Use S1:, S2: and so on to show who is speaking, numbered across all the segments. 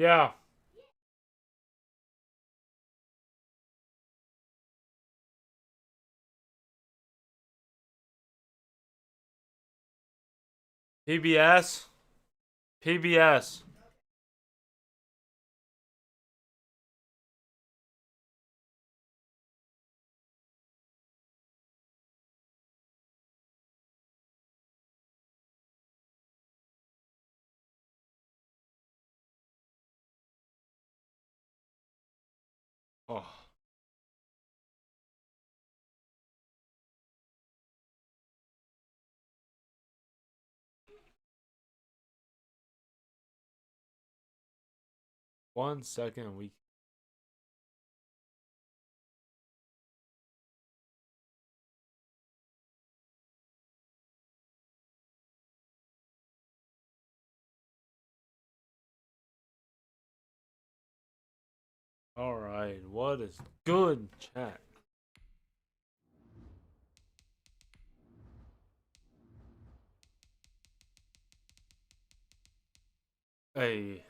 S1: Yeah. PBS. PBS. Oh. One second. We. All right. What is good, chat? Hey.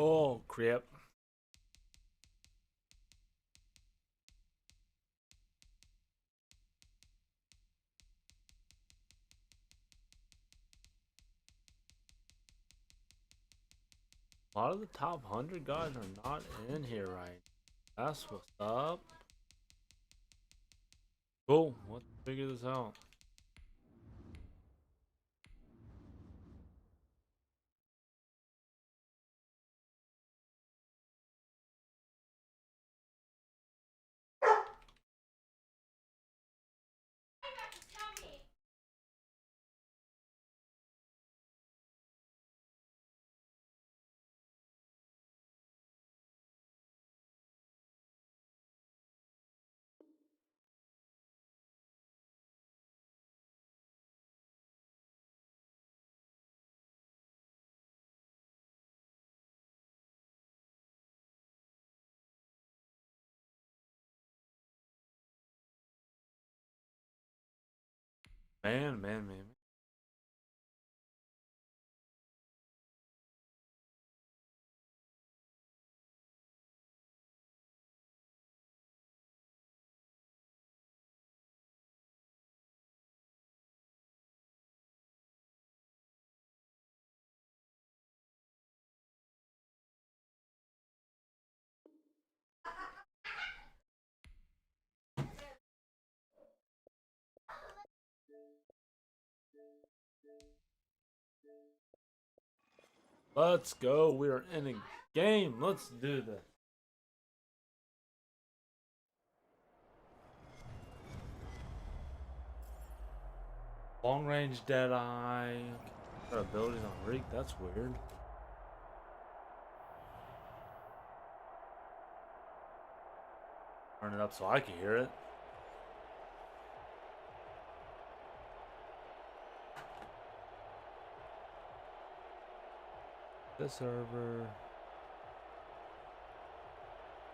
S1: Oh, crap. A lot of the top 100 guys are not in here right. That's what's up. Cool. Let's figure this out. Man. Let's go. We're in a game. Let's do this. Long range Deadeye. Got abilities on Reek. That's weird. Turn it up so I can hear it. This server.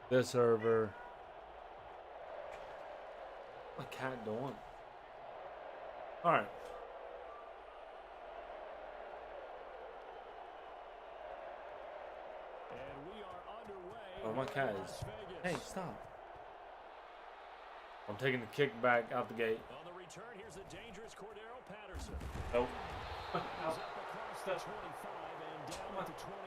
S1: This server. What my cat doing? Alright. Oh, my cat is. Hey, stop. I'm taking the kick back out the gate.
S2: On the return, here's the dangerous Cordero Patterson.
S1: Nope.
S2: He's up across the 25 and down at the 28.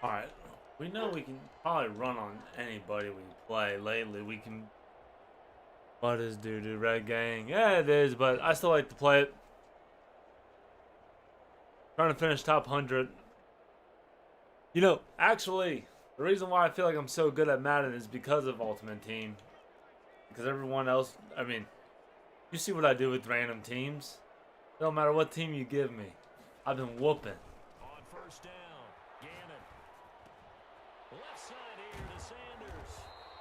S1: Alright. We know we can probably run on anybody we play. Lately, we can. What is doo-doo red gang? Yeah, it is, but I still like to play it. Trying to finish top 100. You know, actually, the reason why I feel like I'm so good at Madden is because of Ultimate Team. Because everyone else, I mean, you see what I do with random teams. Don't matter what team you give me. I've been whooping.
S2: On first down, Gannon. Left side here to Sanders.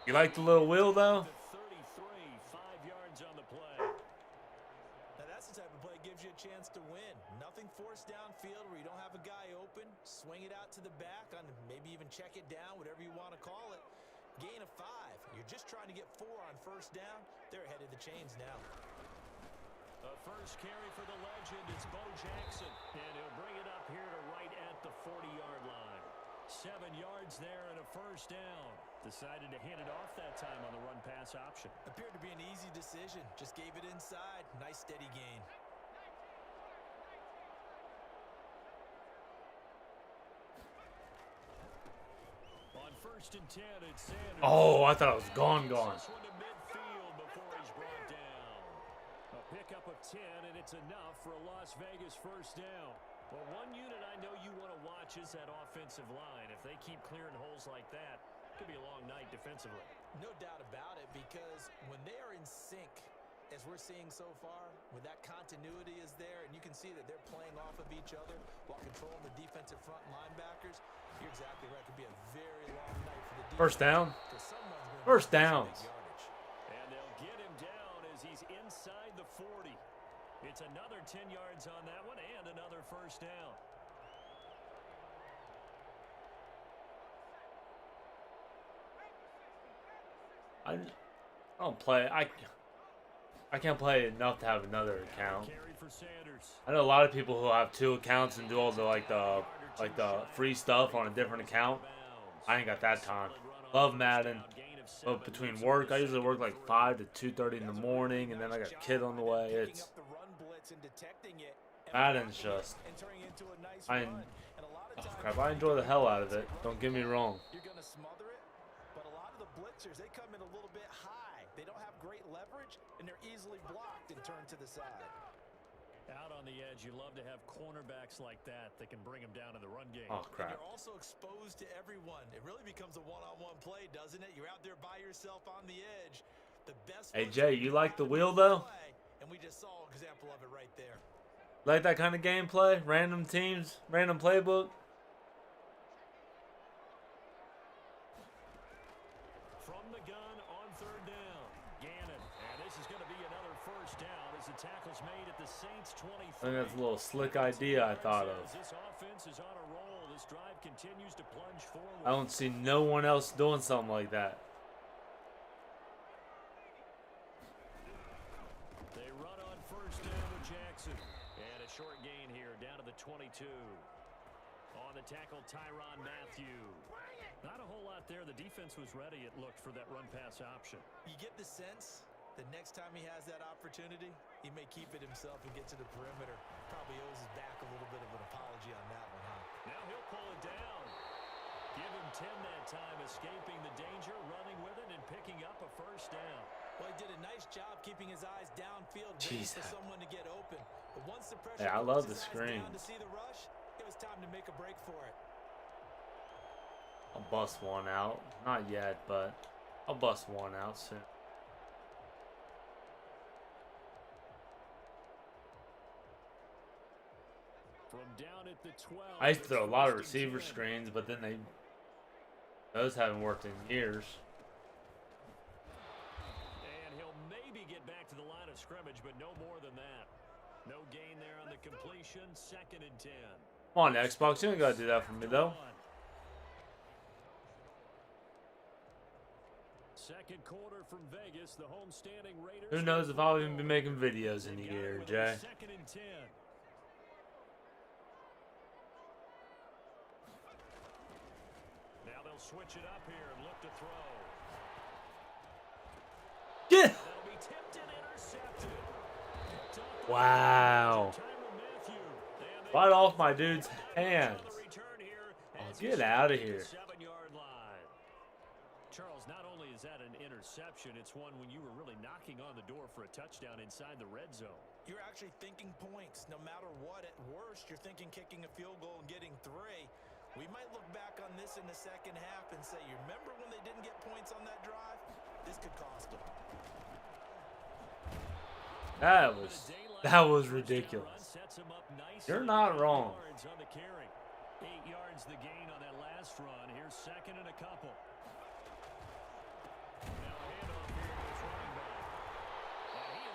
S1: You like the little wheel though?
S2: The 33, 5 yards on the play.
S3: Now that's the type of play that gives you a chance to win. Nothing forced downfield where you don't have a guy open. Swing it out to the back on maybe even check it down, whatever you want to call it. Gain of 5. You're just trying to get 4 on first down. They're ahead of the chains now.
S2: A first carry for the legend. It's Bo Jackson. And he'll bring it up here to right at the 40-yard line. 7 yards there and a first down. Decided to hand it off that time on the run-pass option.
S3: Appeared to be an easy decision. Just gave it inside. Nice steady gain.
S2: On first and 10, it's Sanders.
S1: Oh, I thought it was gone.
S2: This one to midfield before he's brought down. A pickup of 10, and it's enough for a Las Vegas first down. Well, one unit I know you want to watch is that offensive line. If they keep clearing holes like that, it could be a long night defensively.
S3: No doubt about it, because when they are in sync, as we're seeing so far, when that continuity is there, and you can see that they're playing off of each other while controlling the defensive front linebackers, you're exactly right. It could be a very long night for the defense.
S1: First down. First downs.
S2: And they'll get him down as he's inside the 40. It's another 10 yards on that one and another first down.
S1: I don't play. I can't play enough to have another account.
S2: Carry for Sanders.
S1: I know a lot of people who have 2 accounts and do all the like the free stuff on a different account. I ain't got that time. Love Madden, but between work, I usually work like 5 to 2:30 in the morning, and then I got a kid on the way. It's Madden's just. Oh crap! I enjoy the hell out of it. Don't get me wrong.
S3: You're going to smother it, but a lot of the blitzers, they come in a little bit high. They don't have great leverage, and they're easily blocked and turned to the side.
S2: Out on the edge, you love to have cornerbacks like that that can bring them down in the run game.
S1: Oh crap!
S3: And you're also exposed to everyone. It really becomes a one-on-one play, doesn't it? You're out there by yourself on the edge. The best.
S1: Hey Jay, you like the wheel though?
S3: And we just saw an example of it right there.
S1: Like that kind of gameplay? Random teams, random playbook.
S2: From the gun on third down, Gannon. And this is going to be another first down as the tackle's made at the Saints 23.
S1: I think that's a little slick idea I thought of.
S2: This offense is on a roll. This drive continues to plunge forward.
S1: I don't see no one else doing something like that.
S2: They run on first down with Jackson. And a short gain here down to the 22. On the tackle, Tyrann Mathieu. Not a whole lot there. The defense was ready, it looked, for that run-pass option.
S3: You get the sense that next time he has that opportunity, he may keep it himself and get to the perimeter. Probably owes his back a little bit of an apology on that one, huh?
S2: Now he'll pull it down. Give him 10 that time, escaping the danger, running with it, and picking up a first down.
S3: Well, he did a nice job keeping his eyes downfield, waiting
S1: Jeez.
S3: for someone to get open. But once the pressure
S1: Yeah, I
S3: pushed
S1: love the
S3: his eyes
S1: screens.
S3: down to see the rush, it was time to make a break for it.
S1: I'll bust one out. Not yet, but I'll bust one out soon.
S2: From down at the 12.
S1: I used to throw a lot of receiver screens, but then those haven't worked in years.
S2: And he'll maybe get back to the line of scrimmage, but no more than that. No gain there on the completion. 2nd and 10.
S1: Come on, Xbox, you ain't gotta do that for me though.
S2: Second quarter from Vegas, the home-standing Raiders.
S1: Who knows if I'll even be making videos in a year, Jay.
S2: 2nd and 10. Now they'll switch it up here and look to throw.
S1: Yeah.
S2: That'll be tipped and intercepted.
S1: Wow. Right off my dude's hands. Oh, get out of here.
S2: 7-yard line. Charles, not only is that an interception, it's one when you were really knocking on the door for a touchdown inside the red zone.
S3: You're actually thinking points. No matter what, at worst, you're thinking kicking a field goal and getting 3. We might look back on this in the second half and say, you remember when they didn't get points on that drive? This could cost them.
S1: That was That was ridiculous. You're not wrong.
S2: 8 yards the gain on that last run. Here's second and a couple.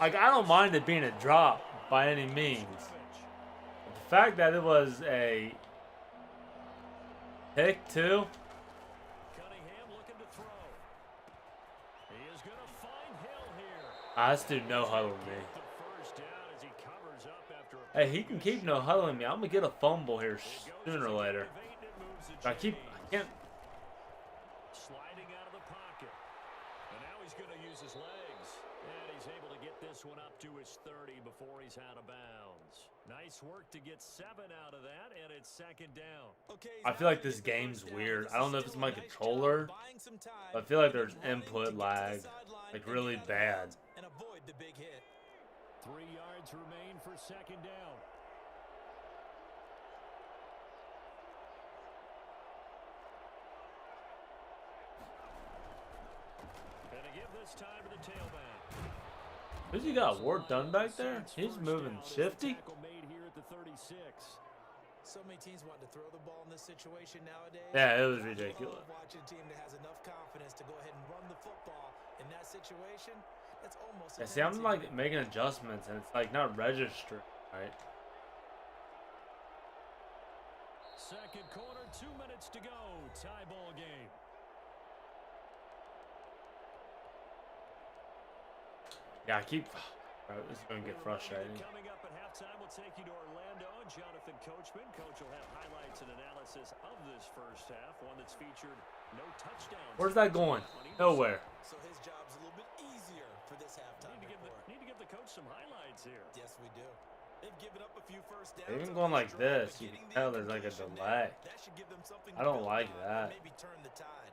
S1: Like, I don't mind it being a drop by any means. But the fact that it was a pick too.
S2: Cunningham looking to throw. He is going to find Hill here.
S1: This dude no huddling me. Hey, he can keep no huddling me. I'm gonna get a fumble here sooner or later. I can't.
S2: Sliding out of the pocket. And now he's going to use his legs. And he's able to get this one up to his 30 before he's out of bounds. Nice work to get 7 out of that, and it's second down.
S1: I feel like this game's weird. I don't know if it's my controller, but I feel like there's input lag, like really bad.
S3: And avoid the big hit.
S2: 3 yards remain for second down. And to give this time to the tailback.
S1: Who's he got work done back there? He's moving shifty.
S2: Made here at the 36.
S3: So many teams want to throw the ball in this situation nowadays.
S1: Yeah, it was ridiculous.
S3: Watching a team that has enough confidence to go ahead and run the football in that situation. That's almost.
S1: Yeah, see, I'm like making adjustments and it's like not registering, right?
S2: Second quarter, 2 minutes to go. Tie ball game.
S1: Yeah, this is gonna get frustrating.
S2: Coming up at halftime, we'll take you to Orlando and Jonathan Coachman. Coach will have highlights and analysis of this first half, one that's featured no touchdowns.
S1: Where's that going? Nowhere.
S3: So his job's a little bit easier for this halftime.
S2: Need to give the coach some highlights here.
S3: Yes, we do. They've given up a few first downs.
S1: Even going like this, you can tell there's like a delay.
S3: That should give them something
S1: I don't like that.
S3: Maybe turn the tide.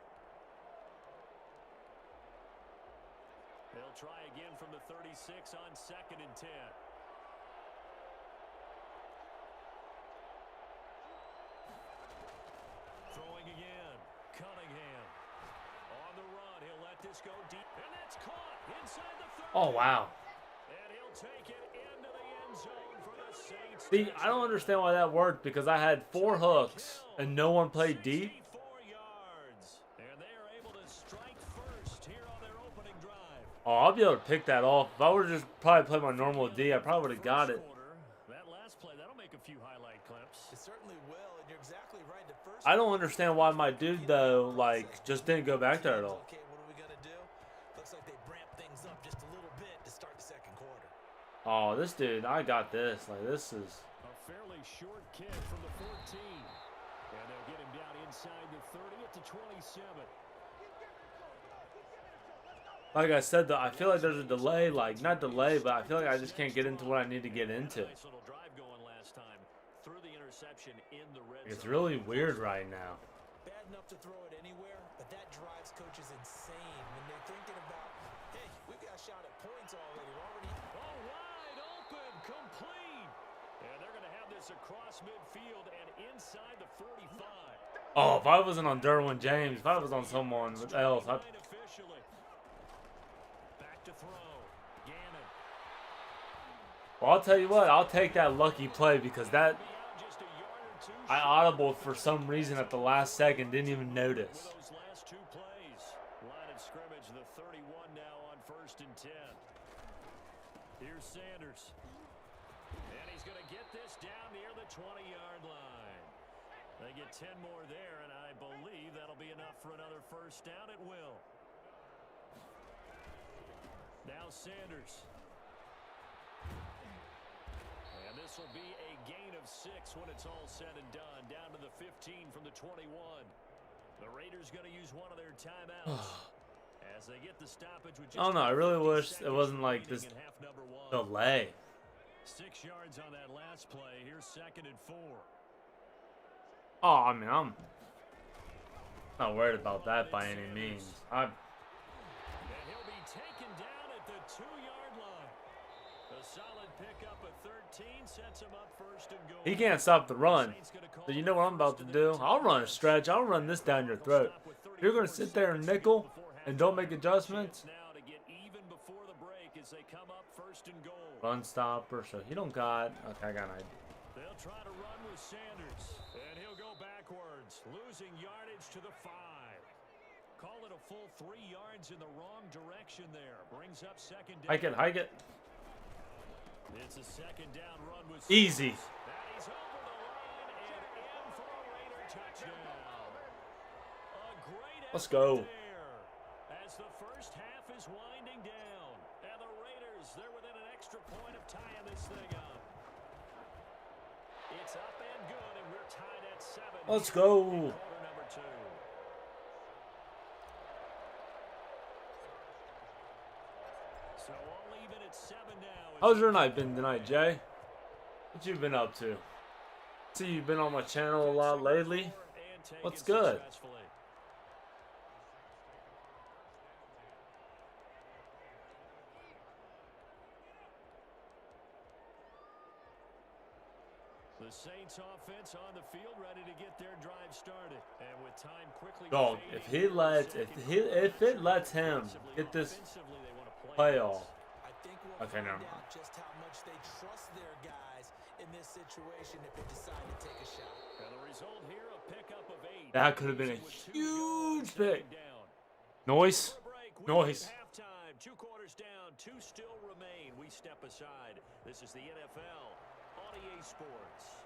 S2: They'll try again from the 36 on second and 10. Throwing again. Cunningham. On the run. He'll let this go deep. And that's caught inside the 30.
S1: Oh, wow.
S2: And he'll take it into the end zone for the Saints.
S1: See, I don't understand why that worked because I had 4 hooks and no one played deep.
S2: 64 yards. And they are able to strike first here on their opening drive.
S1: Oh, I'll be able to pick that off. If I would have just probably played my normal D, I probably would have got it.
S2: That last play, that'll make a few highlight clips.
S3: It certainly will, and you're exactly right. The first
S1: I don't understand why my dude, though, like, just didn't go back there at all.
S3: Okay, what are we gonna do? Looks like they ramped things up just a little bit to start the second quarter.
S1: Oh, this dude, I got this. Like, this is...
S2: A fairly short kick from the 14. And they'll get him down inside the 30 at the 27.
S1: Like I said, though, I feel like there's a delay. Like, not delay, but I feel like I just can't get into what I need to get into.
S2: Nice little drive going last time. Threw the interception in the red
S1: It's
S2: zone.
S1: really weird right now.
S3: Bad enough to throw it anywhere, but that drives coaches insane when they're thinking about, hey, we've got a shot at points already. We're already.
S2: Oh, wide open, complete. And they're going to have this across midfield and inside the 45.
S1: Oh, if I wasn't on Derwin James, if I was on someone else,
S2: Officially. Back to throw. Gannon.
S1: well, I'll tell you what, I'll take that lucky play because that...
S2: Just a yard or two
S1: I audibled for some reason at the last second, didn't even notice.
S2: those last 2 plays. Line of scrimmage, the 31 now on 1st and 10. Here's Sanders. And he's going to get this down near the 20-yard line. They get 10 more there, and I believe that'll be enough for another first down. It will. Now Sanders. And this will be a gain of 6 when it's all said and done. Down to the 15 from the 21. The Raiders going to use one of their timeouts. As they get the stoppage with just
S1: I don't know, I really wish it wasn't like
S2: remaining
S1: this
S2: in half number 1.
S1: delay.
S2: 6 yards on that last play. Here's second and 4.
S1: Oh, I mean, I'm not worried about that by any means.
S2: And he'll be taken down at the 2-yard line. A solid pickup of 13 sets him up first and goal.
S1: He can't stop the run. So you know what I'm about to do? I'll run a stretch. I'll run this down your throat. If you're going to sit there and nickel and don't make adjustments,
S2: Now to get even before the break as they come up first and goal.
S1: run stopper, so he don't got. Okay, I got an idea.
S2: They'll try to run with Sanders, and he'll go backwards, losing yardage to the 5. Call it a full 3 yards in the wrong direction there. Brings up second down.
S1: Hike it.
S2: It's a second down run with
S1: Easy.
S2: that he's over the line and in for a Raider touchdown. A great
S1: Let's go.
S2: there as the first half is winding down. And the Raiders, they're within an extra point of tying this thing up. It's up and good, and we're tied at 7.
S1: Let's go.
S2: Quarter number 2. So all even at 7 now.
S1: How's your night been tonight, Jay? What you been up to? See, you've been on my channel a lot lately. What's good?
S2: The Saints offense on the field ready to get their drive started. And with time quickly
S1: Dog, if it lets him get this playoff. Okay, never mind.
S3: Just how much they trust their guys in this situation if they decide to take a shot.
S2: And the result here, a pickup of 8.
S1: That could have been a huge pick. Noise. Noise.
S2: Halftime, 2 quarters down, 2 still remain. We step aside. This is the NFL on EA Sports.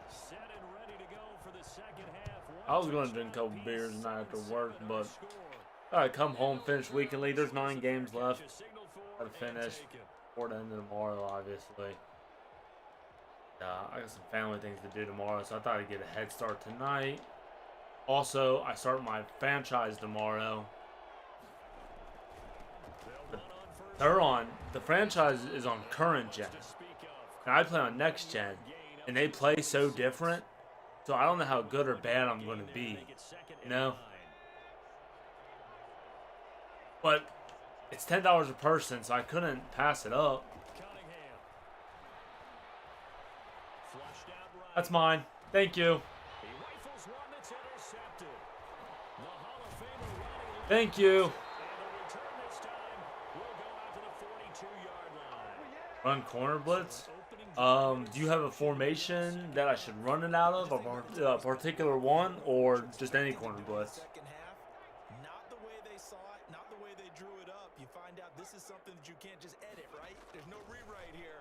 S2: Set and ready to go for the second half.
S1: I was going to drink a couple beers tonight after work, but I come home, finish weekly. There's 9 games left. Gotta finish before the end of tomorrow, obviously. I got some family things to do tomorrow, so I thought I'd get a head start tonight. Also, I start my franchise tomorrow. The franchise is on current gen, and I play on next gen, and they play so different. So I don't know how good or bad I'm going to be, you know. But it's $10 a person, so I couldn't pass it up. That's mine. Thank you. Thank you. Run corner blitz. Do you have a formation that I should run it out of, a particular one, or just any corner blitz?
S3: Not the way they saw it, not the way they drew it up. You find out this is something that you can't just edit, right? There's no rewrite here.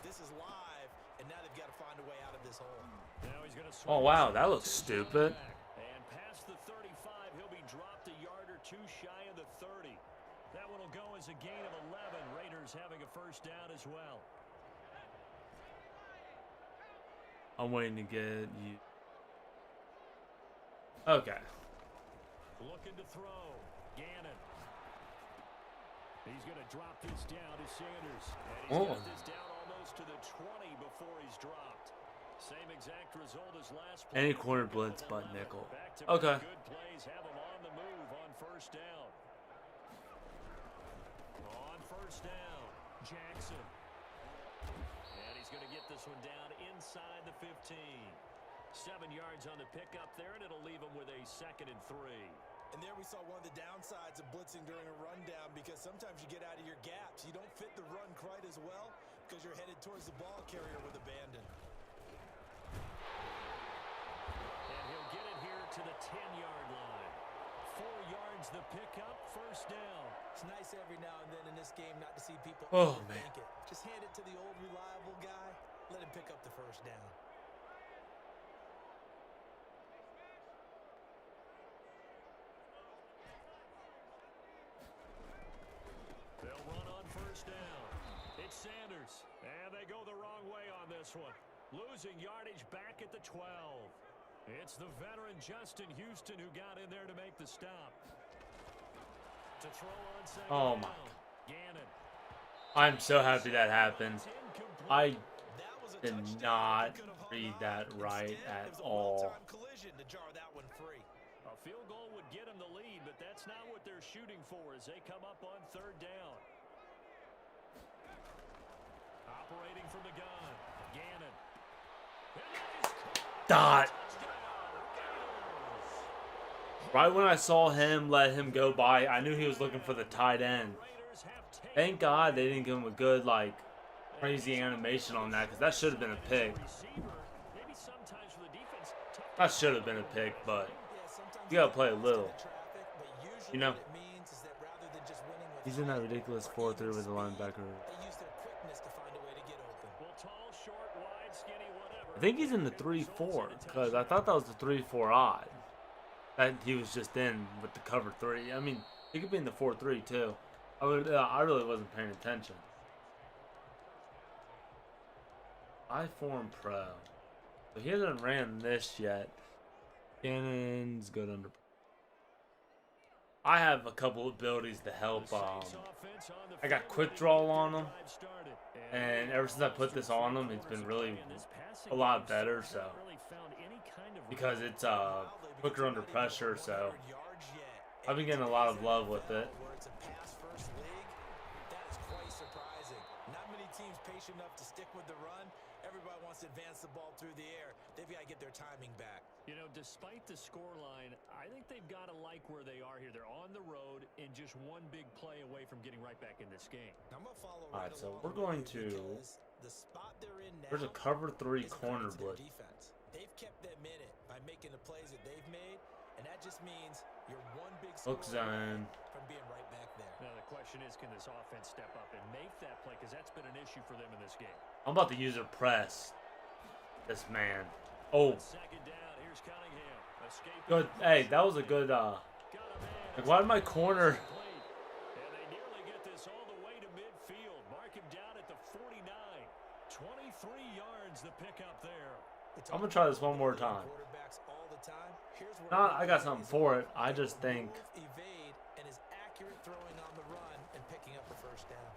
S3: This is live, and now they've got to find a way out of this hole.
S2: Now he's gonna
S1: Oh wow, that looks stupid.
S2: And past the 35, he'll be dropped a yard or 2 shy of the 30. That one will go as a gain of 11. Raiders having a first down as well.
S1: I'm waiting to get you. Okay.
S2: Looking to throw. Gannon. He's going to drop this down to Sanders. And he's got this down almost to the 20 before he's dropped. Same exact result as last play.
S1: Any corner blitz but nickel.
S2: Okay.
S1: Okay.
S2: Good plays have him on the move on first down. On first down, Jackson. And he's going to get this one down inside the 15. 7 yards on the pickup there, and it'll leave him with a 2nd and 3.
S3: And there we saw one of the downsides of blitzing during a rundown, because sometimes you get out of your gaps. You don't fit the run quite as well because you're headed towards the ball carrier with abandon.
S2: And he'll get it here to the 10-yard line. 4 yards the pickup, first down.
S3: It's nice every now and then in this game not to see people overthink it. Just hand it to the old reliable guy. Let him pick up the first down.
S2: They'll run on first down. It's Sanders. And they go the wrong way on this one. Losing yardage back at the 12. It's the veteran Justin Houston who got in there to make the stop. To throw on second
S1: Oh my.
S2: down. Gannon.
S1: I'm so happy that happened. I did not read that right at all.
S2: A field goal would get him the lead, but that's not what they're shooting for as they come up on third down. Operating from the gun, Gannon.
S1: Dot. Right when I saw him let him go by, I knew he was looking for the tight end. Thank God they didn't give him a good, like, crazy animation on that, because that should have been a pick. That should have been a pick, but you gotta play a little. You know? He's in that ridiculous 4-3 with the linebacker. I think he's in the 3-4, because I thought that was the 3-4 odd. That he was just in with the cover 3. I mean, he could be in the 4-3 too. I really wasn't paying attention. I-form pro. So he hasn't ran this yet. Cannon's good under. I have a couple abilities to help. I got quick draw on him, and ever since I put this on him, it's been really a lot better. So because it's quicker under pressure, so I've been getting a lot of love with it.
S3: Patient enough to stick with the run. Everybody wants to advance the ball through the air. They've got to get their timing back.
S2: You know, despite the scoreline, I think they've got to like where they are here. They're on the road and just one big play away from getting right back in this game.
S3: I'm gonna follow
S1: All right, so we're going to.
S3: The spot they're in now,
S1: there's a cover 3 corner blitz.
S3: They've kept them in it by making the plays that they've made, and that just means you're one big
S1: Hook zone.
S3: from being right back there.
S2: Now the question is, can this offense step up and make that play? Because that's been an issue for them in this game.
S1: I'm about to use a press. This man. Oh.
S2: Second down, here's Cunningham.
S1: Good. Hey, that was a good. Like, why did my corner?
S2: And they nearly get this all the way to midfield. Mark him down at the 49. 23 yards the pickup there.
S1: I'm gonna try this one more time. Nah, I got something for it. I just think.
S3: Evade and is accurate throwing on the run and picking up the first down.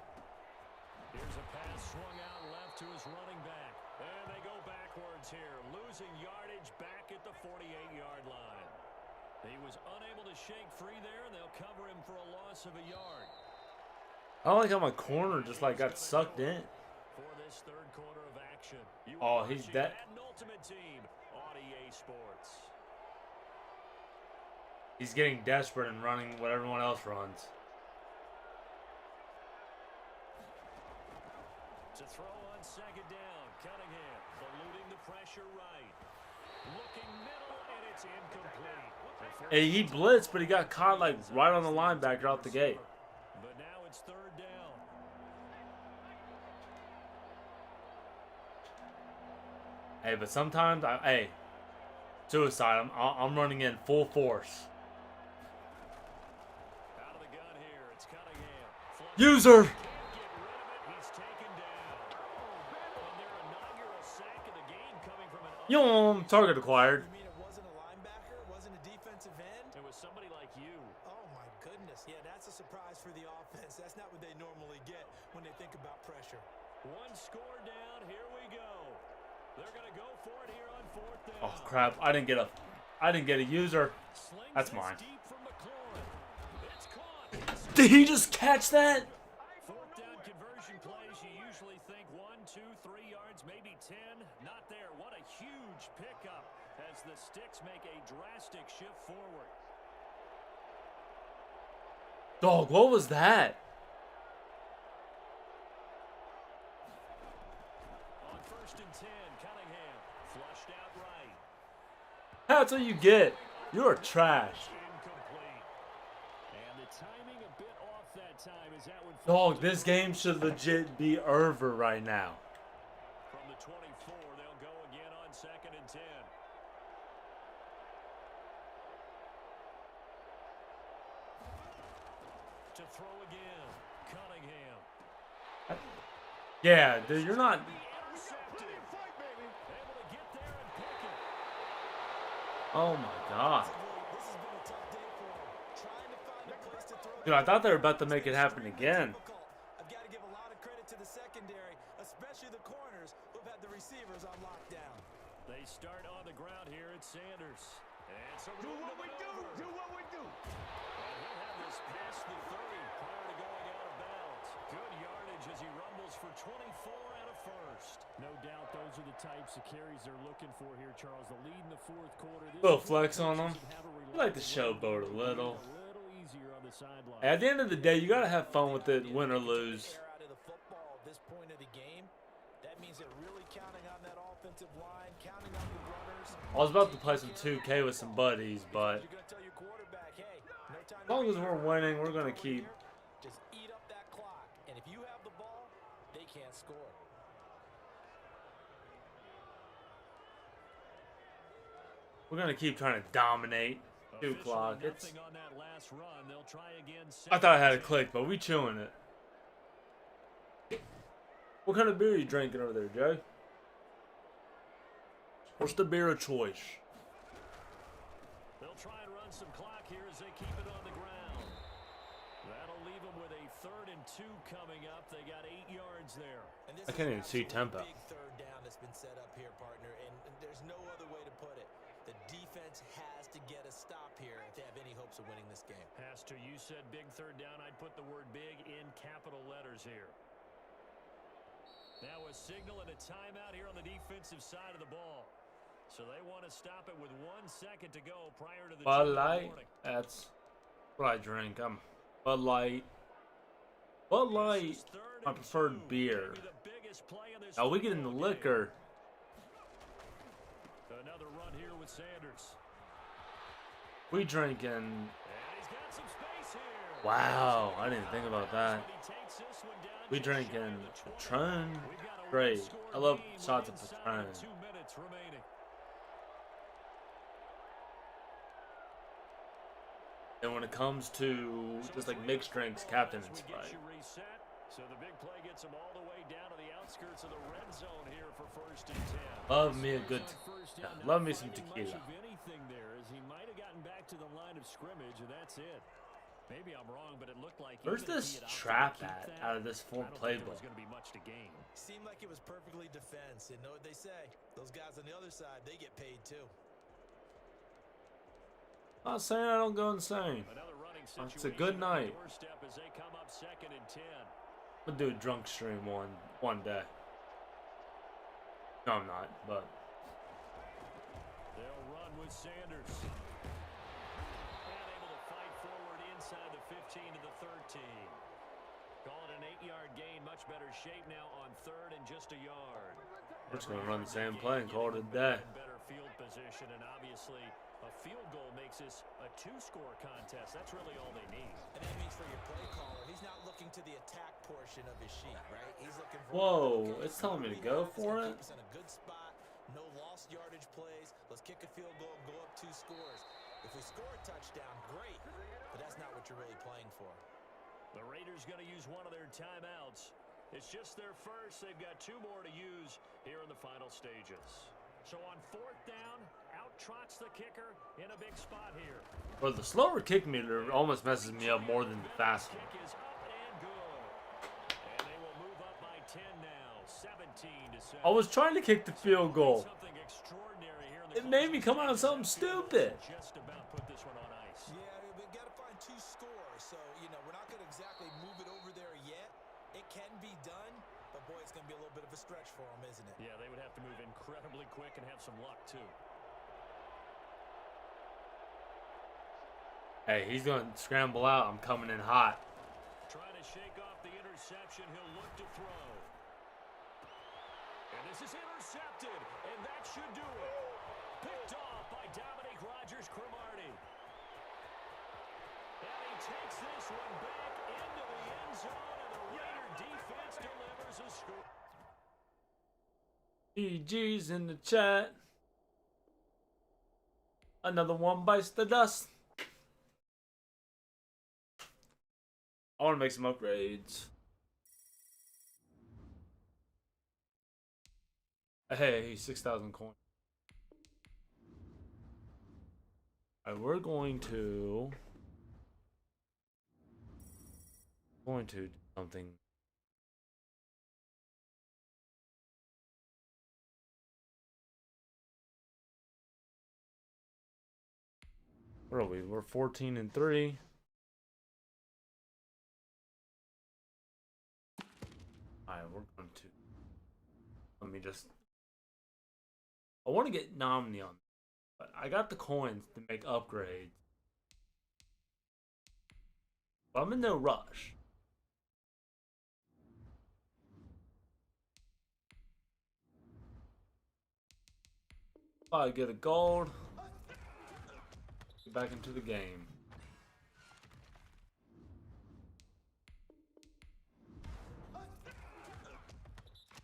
S2: Here's a pass swung out left to his running back. And they go backwards here, losing yardage back at the 48-yard line. He was unable to shake free there, and they'll cover him for a loss of a yard.
S1: I don't like how my corner just like got sucked in.
S2: For this third quarter of action.
S1: Oh, he's dead.
S2: Ultimate Team on EA Sports.
S1: He's getting desperate and running what everyone else runs.
S2: To throw on second down, Cunningham eluding the pressure right. Looking middle, and it's incomplete.
S1: Hey, he blitzed, but he got caught like right on the linebacker out the gate.
S2: But now it's third down.
S1: Hey, but sometimes suicide. I'm running in full force.
S2: Out of the gun here, it's Cunningham.
S1: User.
S2: He's taken down. And their inaugural sack of the game coming from an
S1: Target acquired.
S3: You mean it wasn't a linebacker? It wasn't a defensive end?
S2: It was somebody like you.
S3: Oh, my goodness. Yeah, that's a surprise for the offense. That's not what they normally get when they think about pressure.
S2: One score down. Here we go. They're going to go for it here on fourth down.
S1: Oh crap! I didn't get a user. That's mine.
S2: Deep from McLaurin. It's caught.
S1: Did he just catch that?
S2: Fourth down conversion plays, you usually think 1, 2, 3 yards, maybe 10. Not there. What a huge pickup as the Sticks make a drastic shift forward.
S1: Dog, what was that?
S2: On first and 10, Cunningham flushed out right.
S1: That's what you get. You're trash.
S2: Incomplete. And the timing a bit off that time as that one.
S1: Dog, this game should legit be over right now.
S2: From the 24, they'll go again on second and 10. To throw again, Cunningham.
S1: Yeah, dude, you're not.
S2: Intercepted. Able to get there and pick it.
S1: Oh my god.
S3: This has been a tough day for them. Trying to find a place to throw.
S1: Dude, I thought they were about to make it happen again.
S3: I've got to give a lot of credit to the secondary, especially the corners who've had the receivers on lockdown.
S2: They start on the ground here at Sanders. And so
S4: Do what we do. Do what we do.
S2: And he'll have this past the 30 prior to going out of bounds. Good yardage as he rumbles for 24 and a first.
S5: No doubt those are the types of carries they're looking for here, Charles. The lead in the fourth quarter.
S1: Little flex on them. I like to showboat a little.
S5: easier on the sideline.
S1: At the end of the day, you gotta have fun with it, win or lose.
S3: Out of the football at this point of the game, that means they're really counting on that offensive line, counting on the runners.
S1: I was about to play some 2K with some buddies, but
S3: You're going to tell your quarterback, hey, no time
S1: as long
S3: to
S1: as we're winning, we're gonna keep.
S3: just eat up that clock. And if you have the ball, they can't score.
S1: We're gonna keep trying to dominate. 2 o'clock. It's.
S5: Nothing on that last run. They'll try again.
S1: I thought I had a click, but we chewing it. What kind of beer are you drinking over there, Joe? What's the beer of choice?
S5: They'll try and run some clock here as they keep it on the ground. That'll leave them with a 3rd and 2 coming up. They got 8 yards there.
S3: And this
S1: I can't
S3: is
S1: even see
S3: absolutely
S1: tempo.
S3: Big third down that's been set up here, partner, and there's no other way to put it. The defense has to get a stop here if they have any hopes of winning this game.
S5: Has to. You said big 3rd down. I'd put the word big in capital letters here. Now a signal and a timeout here on the defensive side of the ball. So they want to stop it with 1 second to go prior to the
S1: Bud
S5: 2-minute
S1: Light.
S5: warning.
S1: That's what I drink. I'm Bud Light. Bud Light,
S5: This is 3rd
S1: my
S5: and
S1: preferred
S5: 2.
S1: beer.
S5: Maybe the biggest play in this
S1: Now we get in the
S5: football game.
S1: liquor.
S5: Another run here with Sanders.
S1: We drinking.
S5: And he's got some space here.
S1: Wow, I didn't think about that.
S5: But he takes this one down
S1: We
S5: just shy
S1: drinking
S5: of the 20.
S1: Patron.
S5: We've got a
S1: Great.
S5: one-score
S1: I love
S5: lead
S1: shots of
S5: with
S1: Patron.
S5: inside 2 minutes remaining.
S1: And when it comes to just like mixed drinks, Captain, it's
S5: We get
S1: right.
S5: you reset. So the big play gets him all the way down to the outskirts of the red zone here for 1st and 10.
S1: Love me a good,
S5: First
S1: yeah,
S5: down,
S1: love
S5: not
S1: me some
S5: finding
S1: tequila.
S5: Much of anything there, as he might have gotten back to the line of scrimmage, and that's it. Maybe I'm wrong, but it looked like
S1: Where's
S5: even if
S1: this
S5: he had opted to
S1: trap
S5: keep
S1: at
S5: that,
S1: out of this full
S5: I don't think there
S1: playbook?
S5: was going to be much to gain.
S3: Seemed like it was perfectly defense, and know what they say. Those guys on the other side, they get paid too.
S1: Not saying I don't go insane.
S5: Another running
S1: It's a good
S5: situation on the
S1: night.
S5: doorstep as they come up 2nd and 10.
S1: I'll do a drunk stream one day. No, I'm not, but
S5: They'll run with Sanders. And able to fight forward inside the 15 to the 13. Call it an 8-yard gain. Much better shape now on 3rd and just a yard.
S1: we're just gonna run the same play and call it a day.
S5: Better field position, and obviously a field goal makes this a 2-score contest. That's really all they need.
S3: And that means for your play caller, he's not looking to the attack portion of his sheet, right? He's looking for.
S1: Whoa, it's telling me to go for it.
S3: Keep us in a good spot. No lost yardage plays. Let's kick a field goal and go up 2 scores. If we score a touchdown, great. But that's not what you're really playing for.
S5: The Raiders going to use one of their timeouts. It's just their first. They've got 2 more to use here in the final stages. So on 4th down, out trots the kicker in a big spot here.
S1: Well, the slower kick meter almost messes me up more than the fast one.
S5: Kick is up and good. And they will move up by 10 now, 17 to 7.
S1: I was trying to kick the field goal.
S5: Something extraordinary here in the
S1: It made me come out of something stupid.
S5: Just about put this one on ice.
S3: Yeah, we got to find 2 scores. So, we're not going to exactly move it over there yet. It can be done. But, boy, it's going to be a little bit of a stretch for them, isn't it?
S5: Yeah, they would have to move incredibly quick and have some luck, too.
S1: Hey, he's gonna scramble out. I'm coming in hot.
S5: Trying to shake off the interception. He'll look to throw. And this is intercepted, and that should do it. Picked off by Dominique Rodgers-Cromartie. And he takes this one back into the end zone, and the Raider defense delivers a score.
S1: GG's in the chat. Another one bites the dust. I want to make some upgrades. Hey, 6,000 coins. Alright, we're going to do something. Where are we? We're 14 and 3. Alright, we're going to. Let me just. I want to get Nomni on, but I got the coins to make upgrades. But I'm in no rush. Probably get a gold. Get back into the game.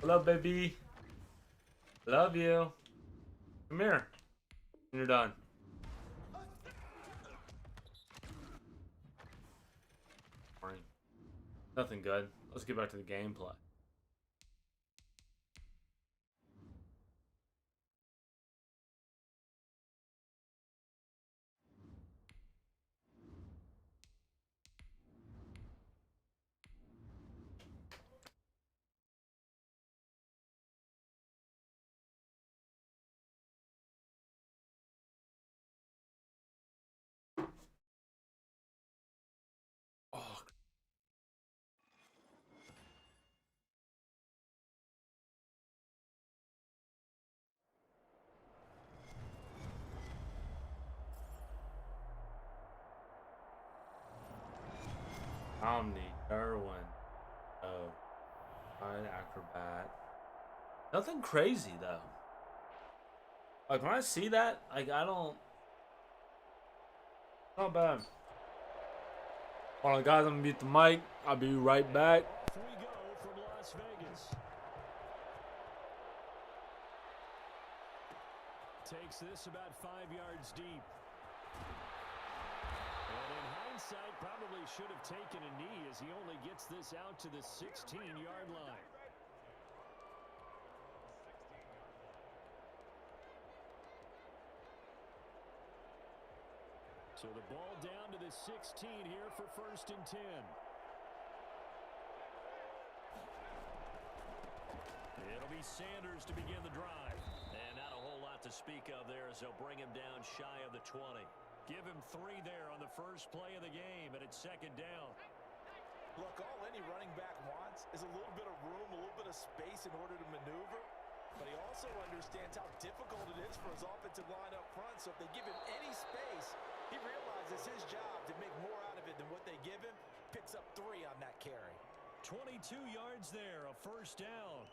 S1: Hello, baby. Love you. Come here. When you're done. Boring. Nothing good. Let's get back to the gameplay. Oh, Omni, Darwin. Oh, acrobat. Nothing crazy though. Like when I see that, like I don't. Not bad. Hold on, guys. I'm gonna mute the mic. I'll be right back.
S2: Off we go from Las Vegas. Takes this about 5 yards deep. And in hindsight, probably should have taken a knee as he only gets this out to the 16-yard line. So the ball down to the 16 here for 1st and 10. It'll be Sanders to begin the drive. And not a whole lot to speak of there as they'll bring him down shy of the 20. Give him 3 there on the first play of the game, and it's 2nd down.
S3: Look, all any running back wants is a little bit of room, a little bit of space in order to maneuver. But he also understands how difficult it is for his offensive line up front. So if they give him any space, he realizes his job to make more out of it than what they give him. Picks up 3 on that carry.
S2: 22 yards there, a 1st down.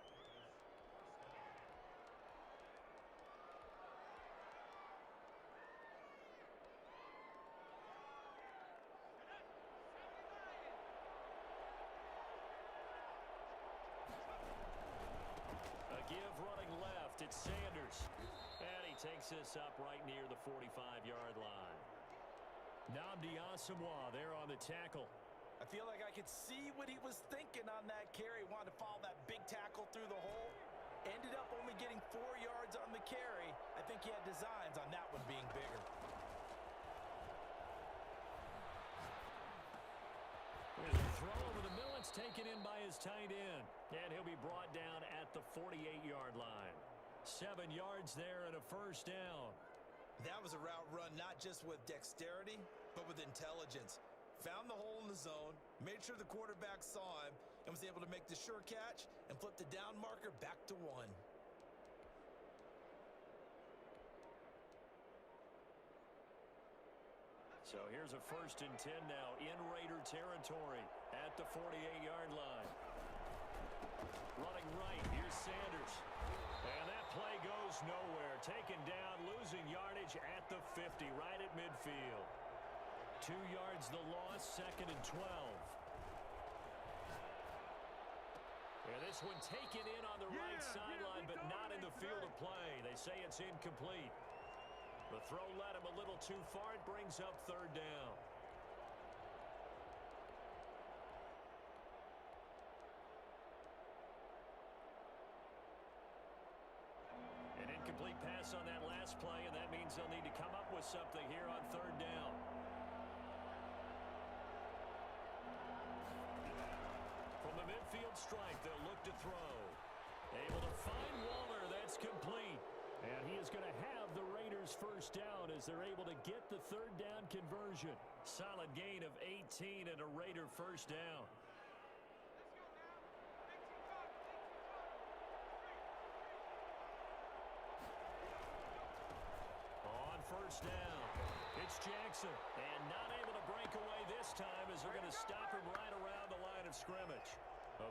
S2: A give running left, it's Sanders. And he takes this up right near the 45-yard line. Nnamdi Asomugha there on the tackle.
S3: I feel like I could see what he was thinking on that carry. Wanted to follow that big tackle through the hole. Ended up only getting 4 yards on the carry. I think he had designs on that one being bigger.
S2: There's a throw over the middle. It's taken in by his tight end. And he'll be brought down at the 48-yard line. 7 yards there and a 1st down.
S3: That was a route run not just with dexterity, but with intelligence. Found the hole in the zone, made sure the quarterback saw him, and was able to make the sure catch and flip the down marker back to 1.
S2: So here's a 1st and 10 now in Raider territory at the 48-yard line. Running right, here's Sanders. And that play goes nowhere. Taken down, losing yardage at the 50, right at midfield. 2 yards the loss, 2nd and 12. And this one taken in on the right sideline, but not in the field of play. They say it's incomplete. The throw led him a little too far. It brings up 3rd down. An incomplete pass on that last play, and that means they'll need to come up with something here on 3rd down. From the midfield stripe, they'll look to throw. Able to find Waller. That's complete. And he is going to have the Raiders' 1st down as they're able to get the 3rd down conversion. Solid gain of 18 and a Raider 1st down. On 1st down, it's
S5: It's Jackson. And not able to break away this time as they're going to stop him right around the line of scrimmage.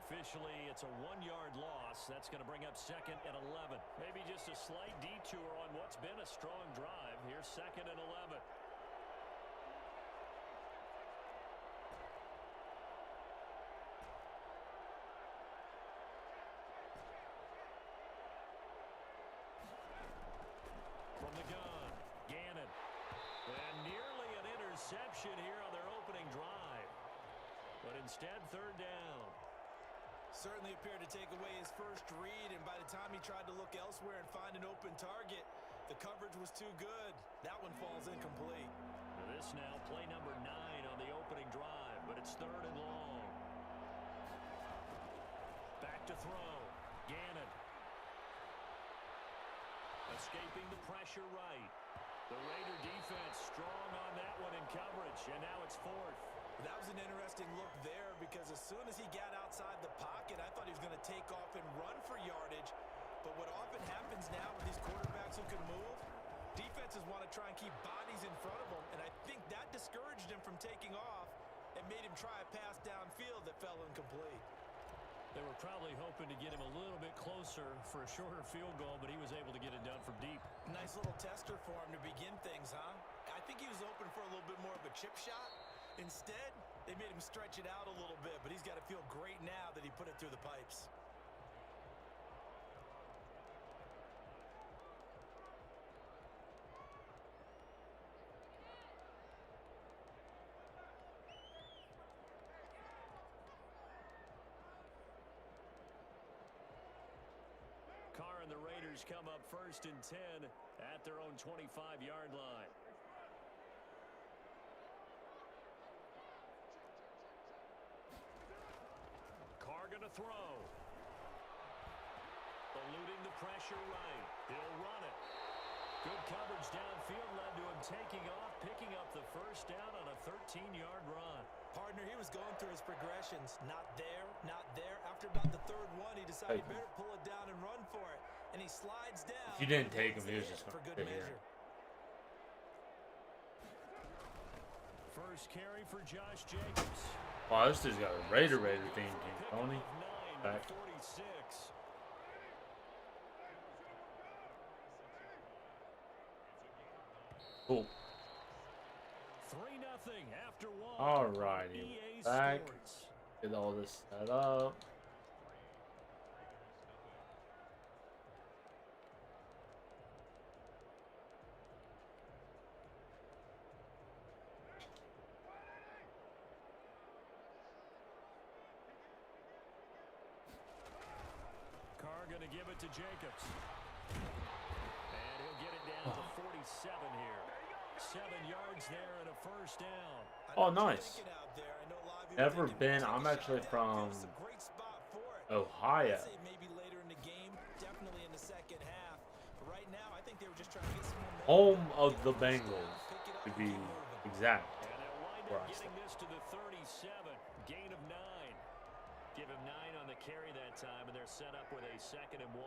S5: Officially, it's a 1-yard loss. That's going to bring up 2nd and 11. Maybe just a slight detour on what's been a strong drive. Here's 2nd and 11. From the gun, Gannon. And nearly an interception here on their opening drive. But instead, 3rd down.
S3: Certainly appeared to take away his first read, and by the time he tried to look elsewhere and find an open target, the coverage was too good. That one falls incomplete.
S5: This now play number 9 on the opening drive, but it's 3rd and long. Back to throw. Gannon. Escaping the pressure right. The Raider defense strong on that one in coverage, and now it's 4th.
S3: That was an interesting look there because as soon as he got outside the pocket, I thought he was going to take off and run for yardage. But what often happens now with these quarterbacks who can move, defenses want to try and keep bodies in front of them, and I think that discouraged him from taking off and made him try a pass downfield that fell incomplete.
S5: They were probably hoping to get him a little bit closer for a shorter field goal, but he was able to get it done from deep.
S3: Nice little tester for him to begin things, huh? I think he was open for a little bit more of a chip shot. Instead, they made him stretch it out a little bit, but he's got to feel great now that he put it through the pipes.
S5: Carr and the Raiders come up 1st and 10 at their own 25-yard line. Going to throw. Eluding the pressure right. He'll run it. Good coverage downfield led to him taking off, picking up the 1st down on a 13-yard run.
S3: Partner, he was going through his progressions. Not there, not there. After about the 3rd one, he decided he better pull it down and run for it. And he slides down.
S1: If you didn't take him, he was just
S3: for
S1: going
S3: good
S1: to
S3: measure.
S5: First carry for Josh Jacobs.
S1: Wow, this dude's got a Raider theme, Tony. Back.
S5: 46.
S1: Cool.
S5: 3-0 after 1.
S1: Alrighty, back. Get all this set up.
S5: Going to give it to Jacobs. And he'll get it down to 47 here. 7 yards there and a 1st down.
S1: Oh, nice. Never been. I'm actually from Ohio.
S3: Maybe later in the game, definitely in the 2nd half. But right now, I think they were just trying to get some
S1: Home of the Bengals, to be exact.
S5: And they'll wind up getting this to the 37. Gain of 9. Give him 9 on the carry that time, and they're set up with a 2nd and 1.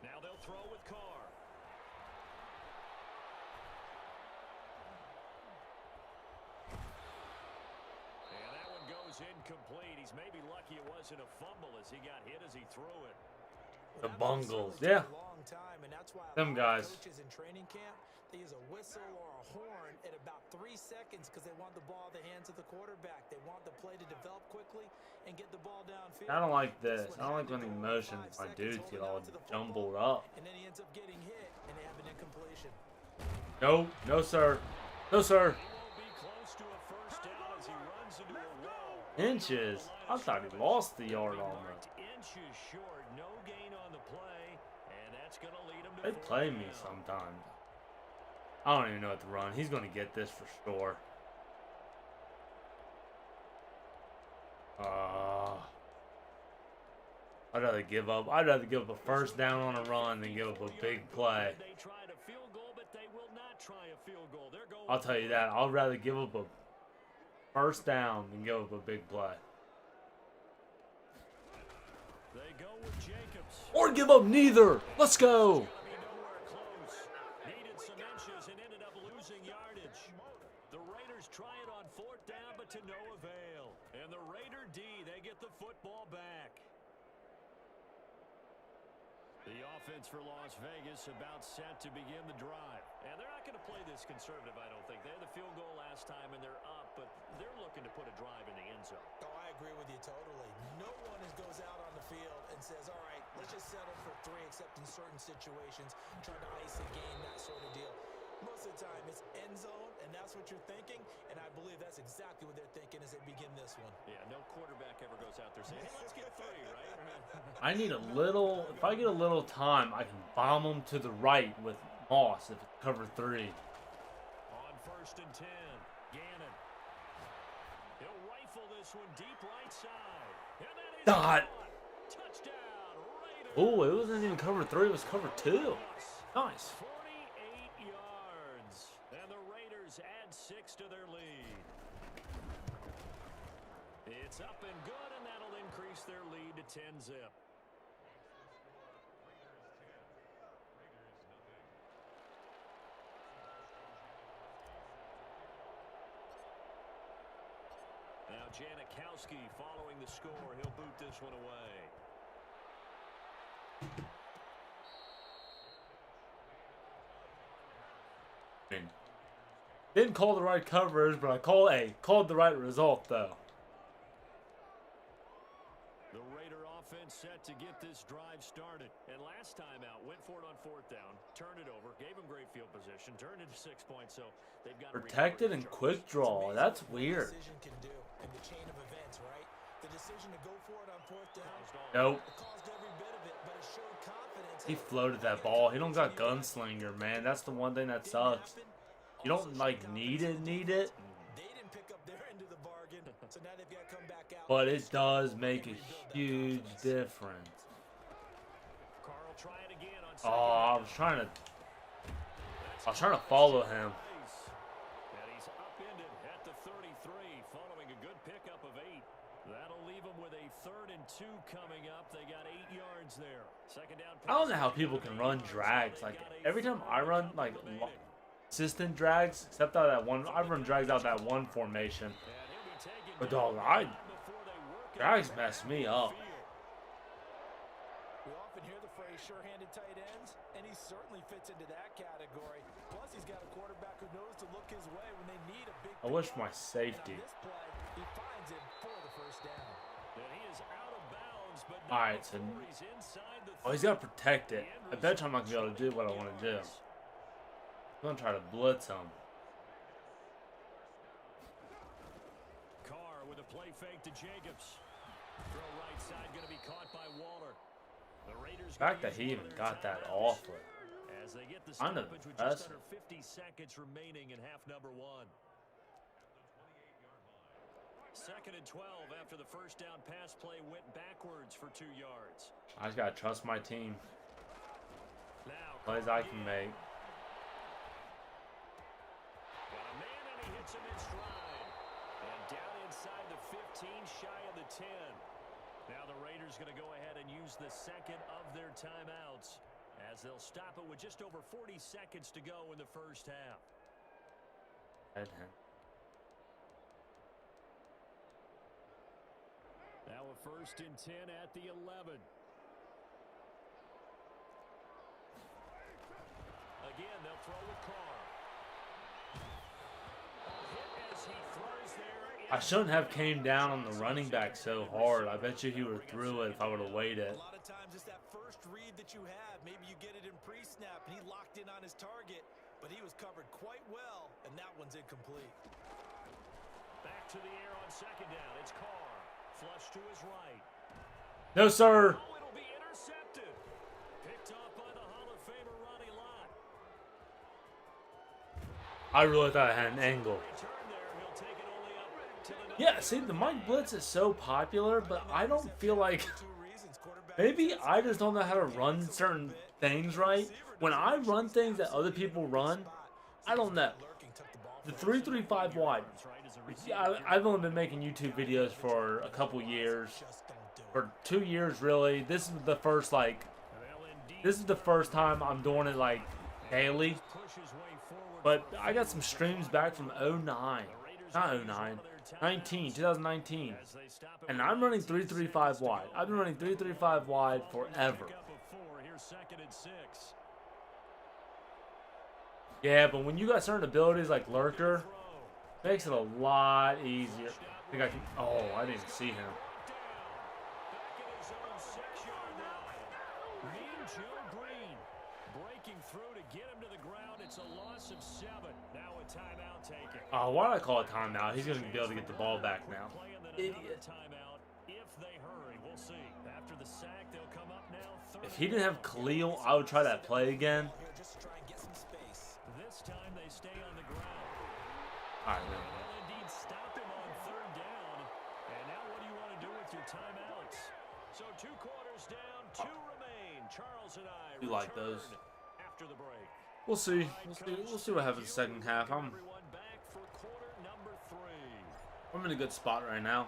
S5: Now they'll throw with Carr. And that one goes incomplete. He's maybe lucky it wasn't a fumble as he got hit as he threw it.
S1: The Bungles, yeah. Them guys.
S3: Coaches in training camp, they use a whistle or a horn at about 3 seconds because they want the ball in the hands of the quarterback. They want the play to develop quickly and get the ball downfield.
S1: I don't like this. I don't like when the emotions, my dudes get all jumbled up.
S3: And then he ends up getting hit, and they have an incompletion.
S1: No, no, sir. No, sir. Inches. I thought he lost the yard almost.
S5: Inches short, no gain on the play, and that's going to lead him to
S1: They play me sometimes. I don't even know what to run. He's going to get this for sure. I'd rather give up. I'd rather give up a 1st down on a run than give up a big play.
S5: They tried a field goal, but they will not try a field goal. They're going.
S1: I'll tell you that. I'd rather give up a 1st down than give up a big play.
S5: They go with Jacobs.
S1: Or give up neither. Let's go.
S5: football back. The offense for Las Vegas about set to begin the drive. And they're not going to play this conservative, I don't think. They had the field goal last time, and they're up, but they're looking to put a drive in the end zone.
S3: Oh, I agree with you totally. No one goes out on the field and says, all right, let's just settle for 3, except in certain situations, trying to ice a game, that sort of deal. Most of the time, it's end zone, and that's what you're thinking, and I believe that's exactly what they're thinking as they begin this one.
S5: Yeah, no quarterback ever goes out there saying, hey, let's get 3, right?
S1: I need a little. If I get a little time, I can bomb them to the right with Moss if it's cover 3.
S5: On 1st and 10, Gannon. He'll rifle this one deep right side. And that is
S1: Dot.
S5: Touchdown, Raiders.
S1: Oh, it wasn't even cover 3. It was cover 2. Nice.
S5: 48 yards. And the Raiders add 6 to their lead. It's up and good, and that'll increase their lead to 10-zip. Now Janikowski following the score. He'll boot this one away.
S1: Didn't call the right coverage, but I called the right result though.
S5: The Raider offense set to get this drive started. And last time out, went for it on 4th down, turned it over, gave him great field position, turned it to 6 points. So they've got
S1: Protected and quick draw. That's weird.
S3: Decision can do in the chain of events, right? The decision to go for it on 4th down.
S1: Nope.
S3: It caused every bit of it, but it showed confidence.
S1: He floated that ball. He don't got gunslinger, man. That's the one thing that sucks. You don't like need it.
S3: They didn't pick up their end of the bargain, so now they've got to come back out.
S1: But it does make a huge difference.
S5: Carl try it again on
S1: Oh, I was trying to follow him.
S5: And he's upended at the 33, following a good pickup of 8. That'll leave him with a 3rd and 2 coming up. They got 8 yards there. 2nd down.
S1: I don't know how people can run drags. Like every time I run like consistent drags, except out that one, I run drags out that one formation. But dog, drags mess me up.
S3: We often hear the phrase sure-handed tight ends, and he certainly fits into that category. Plus, he's got a quarterback who knows to look his way when they need a big.
S1: I wish my safety.
S3: And on this play, he finds him for the 1st down.
S5: And he is out of bounds, but
S1: All right, so
S5: he's inside the
S1: he's got to protect it. I bet you I'm not gonna be able to do what I want to do. I'm gonna try to blitz him.
S5: Carr with a play fake to Jacobs. Throw right side going to be caught by Waller. The Raiders.
S1: The fact that he even got that awful.
S5: As they get the
S1: Kind of
S5: stoppage with just
S1: impressive.
S5: under 50 seconds remaining in half number 1. 2nd and 12 after the 1st down pass play went backwards for 2 yards.
S1: I just gotta trust my team.
S5: Now
S1: Plays I can make.
S5: got a man and he hits him in stride. And down inside the 15, shy of the 10. Now the Raiders going to go ahead and use the 2nd of their timeouts as they'll stop it with just over 40 seconds to go in the 1st half. Now a 1st and 10 at the 11. Again, they'll throw with Carr. Hit as he throws there.
S1: I shouldn't have came down on the running back so hard. I bet you he would have threw it if I would have waited.
S3: A lot of times it's that first read that you have. Maybe you get it in pre-snap, and he locked in on his target, but he was covered quite well, and that one's incomplete.
S5: Back to the air on 2nd down. It's Carr. Flush to his right.
S1: No, sir.
S5: Oh, it'll be intercepted. Picked off by the Hall of Famer Ronnie Lott.
S1: I really thought I had an angle.
S5: Return there. He'll take it only up to the
S1: Yeah, see, the Mike Blitz is so popular, but I don't feel like... Maybe I just don't know how to run certain things right. When I run things that other people run, I don't know. The 3-3-5 wide. I've only been making YouTube videos for a couple years. For 2 years, really. This is the first, like... This is the first time I'm doing it, like, daily. But I got some streams back from 09. Not 09. 2019. And I'm running 3-3-5 wide. I've been running 3-3-5 wide forever. Yeah, but when you got certain abilities like Lurker, makes it a lot easier. I think I can. Oh, I didn't see him. Oh, why did I call it timeout? He's going to be able to get the ball back now. Idiot. If he didn't have Khalil, I would try that play again.
S2: This time they stay on the ground.
S1: All right, man.
S2: They'll indeed stop him on third down. And now what do you want to do with your timeouts? So 2 quarters down, 2 remain. Charles and I
S1: You like those?
S2: After the break.
S1: We'll see. We'll see what happens second half. I'm in a good spot right now.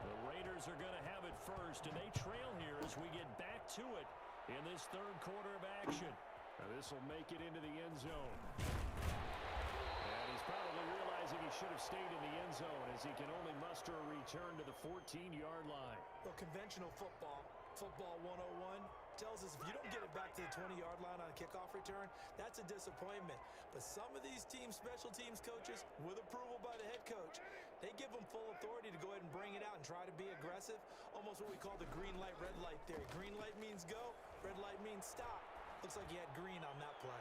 S2: The Raiders are going to have it first, and they trail here as we get back to it in this third quarter of action. Now this will make it into the end zone. And he's probably realizing he should have stayed in the end zone as he can only muster a return to the 14-yard line.
S3: Well, conventional football 101, tells us if you don't get it back to the 20-yard line on a kickoff return, that's a disappointment. But some of these special teams coaches, with approval by the head coach, they give them full authority to go ahead and bring it out and try to be aggressive. Almost what we call the green light, red light theory. Green light means go, red light means stop. Looks like he had green on that play.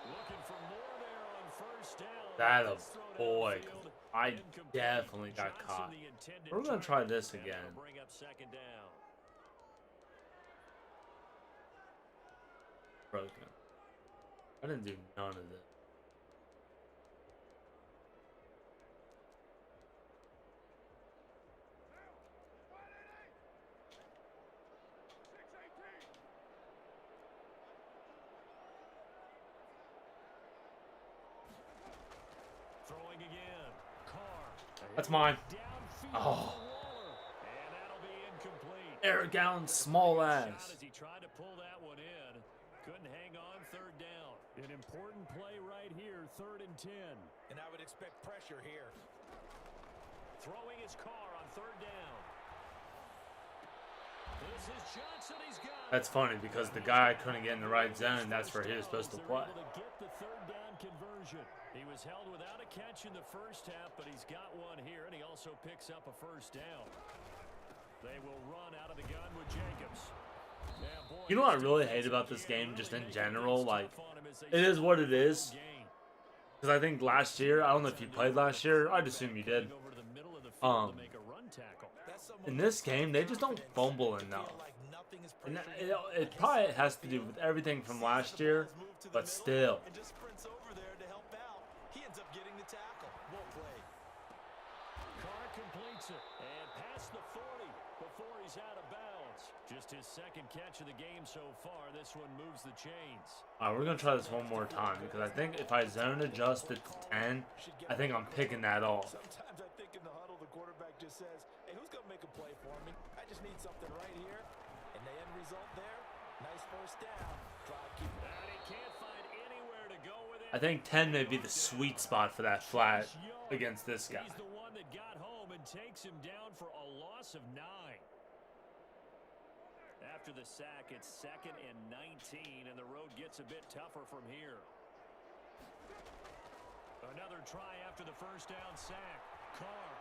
S2: Looking for more there on first down.
S1: That a boy. I definitely got caught. We're going to try this again.
S2: Bring up second down.
S1: Broken. I didn't do none of this.
S2: Throwing again. Carr.
S1: That's mine.
S2: Downfield
S1: Oh.
S2: and that'll be incomplete.
S1: Eric Allen's small ass.
S2: As he tried to pull that one in. Couldn't hang on third down. An important play right here, 3rd and 10.
S3: And I would expect pressure here.
S2: Throwing his car on 3rd down. This is Johnson. He's got it.
S1: That's funny because the guy couldn't get in the right zone. That's where he was supposed to play.
S2: They're able to get the 3rd down conversion. He was held without a catch in the first half, but he's got one here, and he also picks up a 1st down. They will run out of the gun with Jacobs.
S1: You know what I really hate about this game, just in general? Like, it is what it is. Because I think last year, I don't know if you played last year. I'd assume you did. In this game, they just don't fumble enough. And it probably has to do with everything from last year, but still.
S2: Carr completes it and past the 40 before he's out of bounds. Just his 2nd catch of the game so far. This one moves the chains.
S1: Alright, we're going to try this one more time because I think if I zone adjust it to 10, I think I'm picking that off.
S3: Sometimes I think in the huddle, the quarterback just says, hey, who's going to make a play for me? I just need something right here. And the end result there, nice 1st down.
S2: And he can't find anywhere to go with it.
S1: I think 10 may be the sweet spot for that flat against this guy.
S2: He's the one that got home and takes him down for a loss of 9. After the sack, it's 2nd and 19, and the road gets a bit tougher from here. Another try after the 1st down sack. Carr.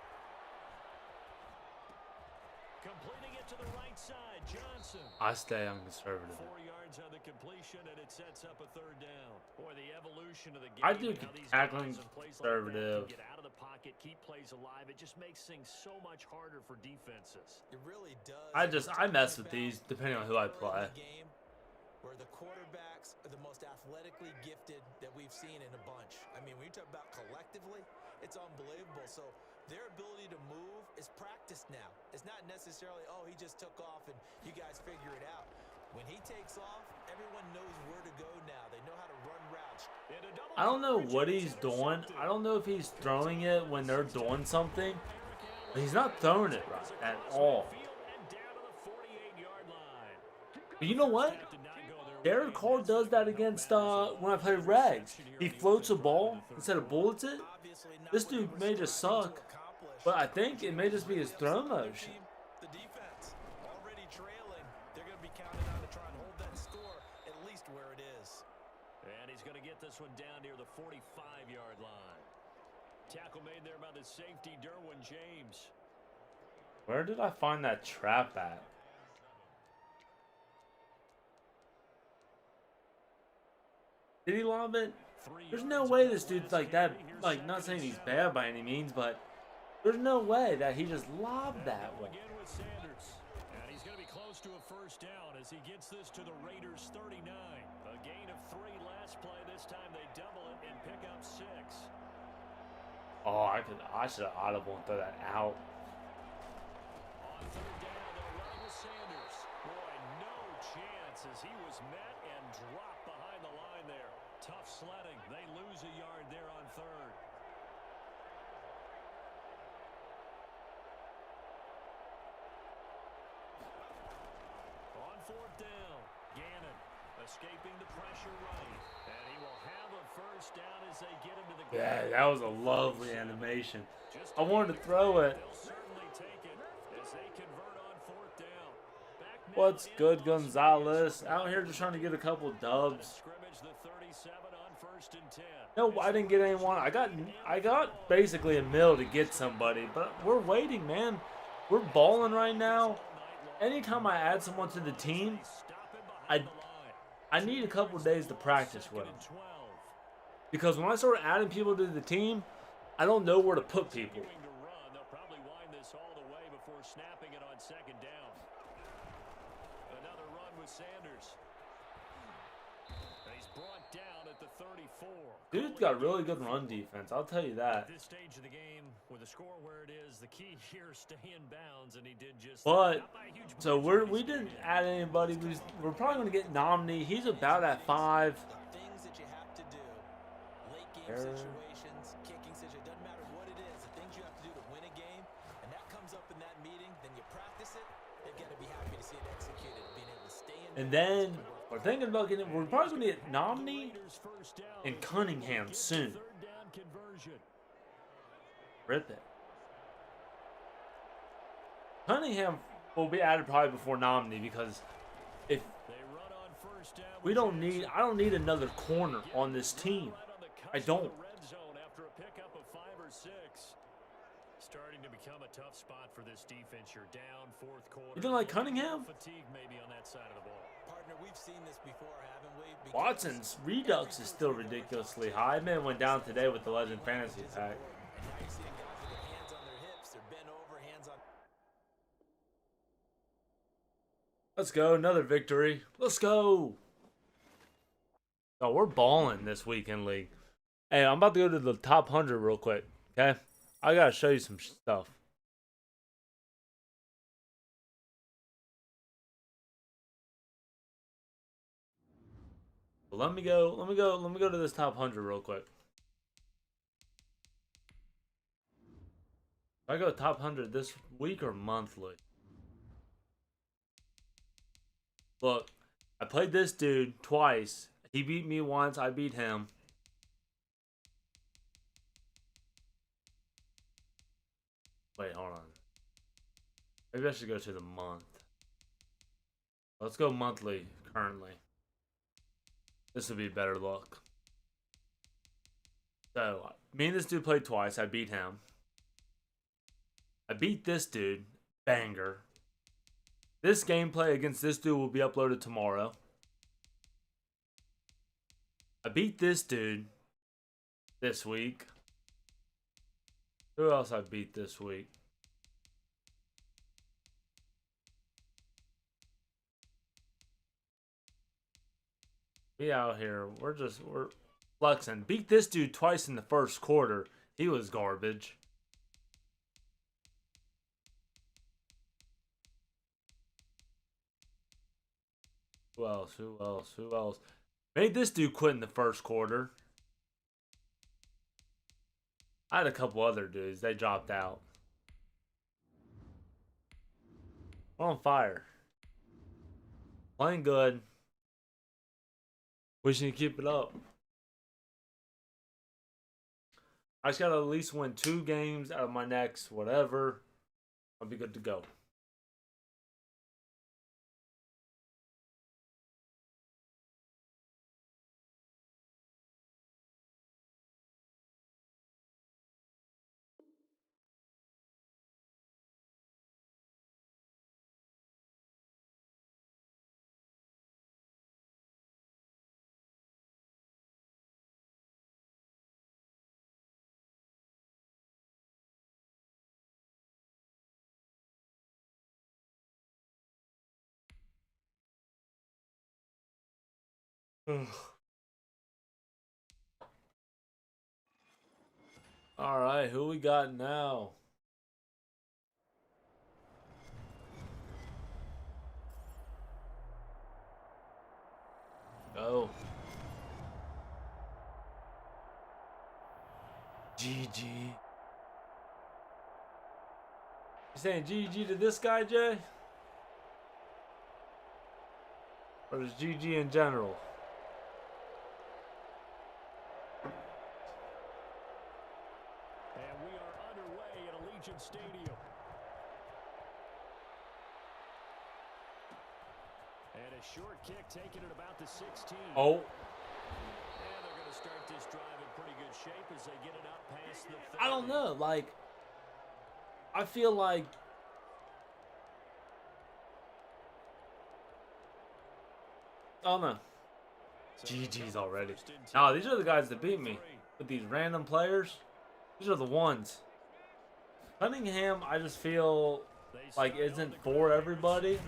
S2: Completing it to the right side, Johnson.
S1: I stay on conservative.
S2: 4 yards on the completion, and it sets up a 3rd down. Boy, the evolution of the game.
S1: I do
S2: how these
S1: tackling
S2: guys in plays
S1: conservative.
S2: Like that can get out of the pocket, keep plays alive. It just makes things so much harder for defenses.
S3: It really does.
S1: I mess with these depending on who I play.
S3: Where the quarterbacks are the most athletically gifted that we've seen in a bunch. I mean, when you talk about collectively, it's unbelievable. So their ability to move is practiced now. It's not necessarily, oh, he just took off and you guys figure it out. When he takes off, everyone knows where to go now. They know how to run routes.
S1: I don't know what he's doing. I don't know if he's throwing it when they're doing something. But he's not throwing it right at all. But you know what? Derek Carr does that against when I play Regs. He floats a ball instead of bullets it. This dude may just suck, but I think it may just be his throw motion.
S3: The defense already trailing. They're going to be counting on to try and hold that score at least where it is.
S2: And he's going to get this one down near the 45-yard line. Tackle made there by the safety, Derwin James.
S1: Where did I find that trap at? Did he lob it? There's no way this dude's like that. Like, not saying he's bad by any means, but there's no way that he just lobbed that way.
S2: Again with Sanders. And he's going to be close to a first down as he gets this to the Raiders 39. A gain of 3 last play. This time they double it and pick up 6.
S1: Oh, I should have audible and throw that out.
S2: On third down, they'll run with Sanders. Boy, no chance as he was met and dropped behind the line there. Tough sledding. They lose a yard there on third. On fourth down, Gannon escaping the pressure right. And he will have a first down as they get into the game.
S1: Yeah, that was a lovely animation. I wanted to throw it.
S2: They'll certainly take it as they convert on fourth down. Back now
S1: What's
S2: in
S1: good,
S2: position.
S1: Gonzalez? Out here just trying to get a couple dubs.
S2: Scrimmage the 37 on first and 10.
S1: No, I didn't get anyone. I got basically a mill to get somebody, but we're waiting, man. We're balling right now. Anytime I add someone to the team, I need a couple of days to practice with them. Because when I start adding people to the team, I don't know where to put people.
S2: They'll probably wind this all the way before snapping it on second down. Another run with Sanders. And he's brought down at the 34.
S1: Dude's got really good run defense, I'll tell you that.
S2: At this stage of the game, with the score where it is, the key here is stay in bounds, and he did just
S1: But
S2: not by a huge
S1: so
S2: margin.
S1: we didn't add anybody. We're probably gonna get Nomney. He's about at 5.
S3: The things that you have to do, late game situations, kicking situations, doesn't matter what it is, the things you have to do to win a game, and that comes up in that meeting, then you practice it, they've got to be happy to see it executed, being able to stay in
S1: And
S3: bounds
S1: then
S3: and work
S1: we're thinking about getting. We're probably gonna get Nomney and Cunningham soon.
S2: Third down conversion.
S1: Rip it. Cunningham will be added probably before Nomney because if
S2: They run on first down.
S1: we don't need, I don't need another corner on this team. I don't.
S2: Red zone after a pickup of 5 or 6. Starting to become a tough spot for this defense. You're down fourth quarter.
S1: You didn't like Cunningham?
S2: Fatigue maybe on that side of the ball.
S3: Partner, we've seen this before, haven't we? Because
S1: Watson's redux is still ridiculously high. Man went down today with the Legend Fantasy attack.
S3: and now you're seeing guys with their hands on their hips, they're bent over, hands on.
S1: Let's go, another victory. Let's go. Oh, we're balling this weekend league. Hey, I'm about to go to the top 100 real quick. Okay, I gotta show you some stuff. But let me go to this top 100 real quick. I go top 100 this week or monthly. Look, I played this dude twice. He beat me once, I beat him. Wait, hold on. Maybe I should go to the month. Let's go monthly currently. This would be a better look. So, me and this dude played twice. I beat him. I beat this dude. Banger. This gameplay against this dude will be uploaded tomorrow. I beat this dude this week. Who else I beat this week? We out here. We're flexing. Beat this dude twice in the first quarter. He was garbage. Who else? Who else? Who else? Made this dude quit in the first quarter. I had a couple other dudes. They dropped out. We're on fire. Playing good. Wishing to keep it up. I just gotta at least win 2 games out of my next whatever. I'll be good to go. All right, who we got now? Go. GG. You saying GG to this guy, Jay? Or just GG in general?
S2: And we are underway at Allegiant Stadium. And a short kick taken at about the 16.
S1: Oh.
S2: And they're going to start this drive in pretty good shape as they get it up past the 30.
S1: I don't know. Like, I feel like I don't know. GG's already. Nah, these are the guys that beat me. With these random players, these are the ones. Cunningham, I just feel like isn't for everybody.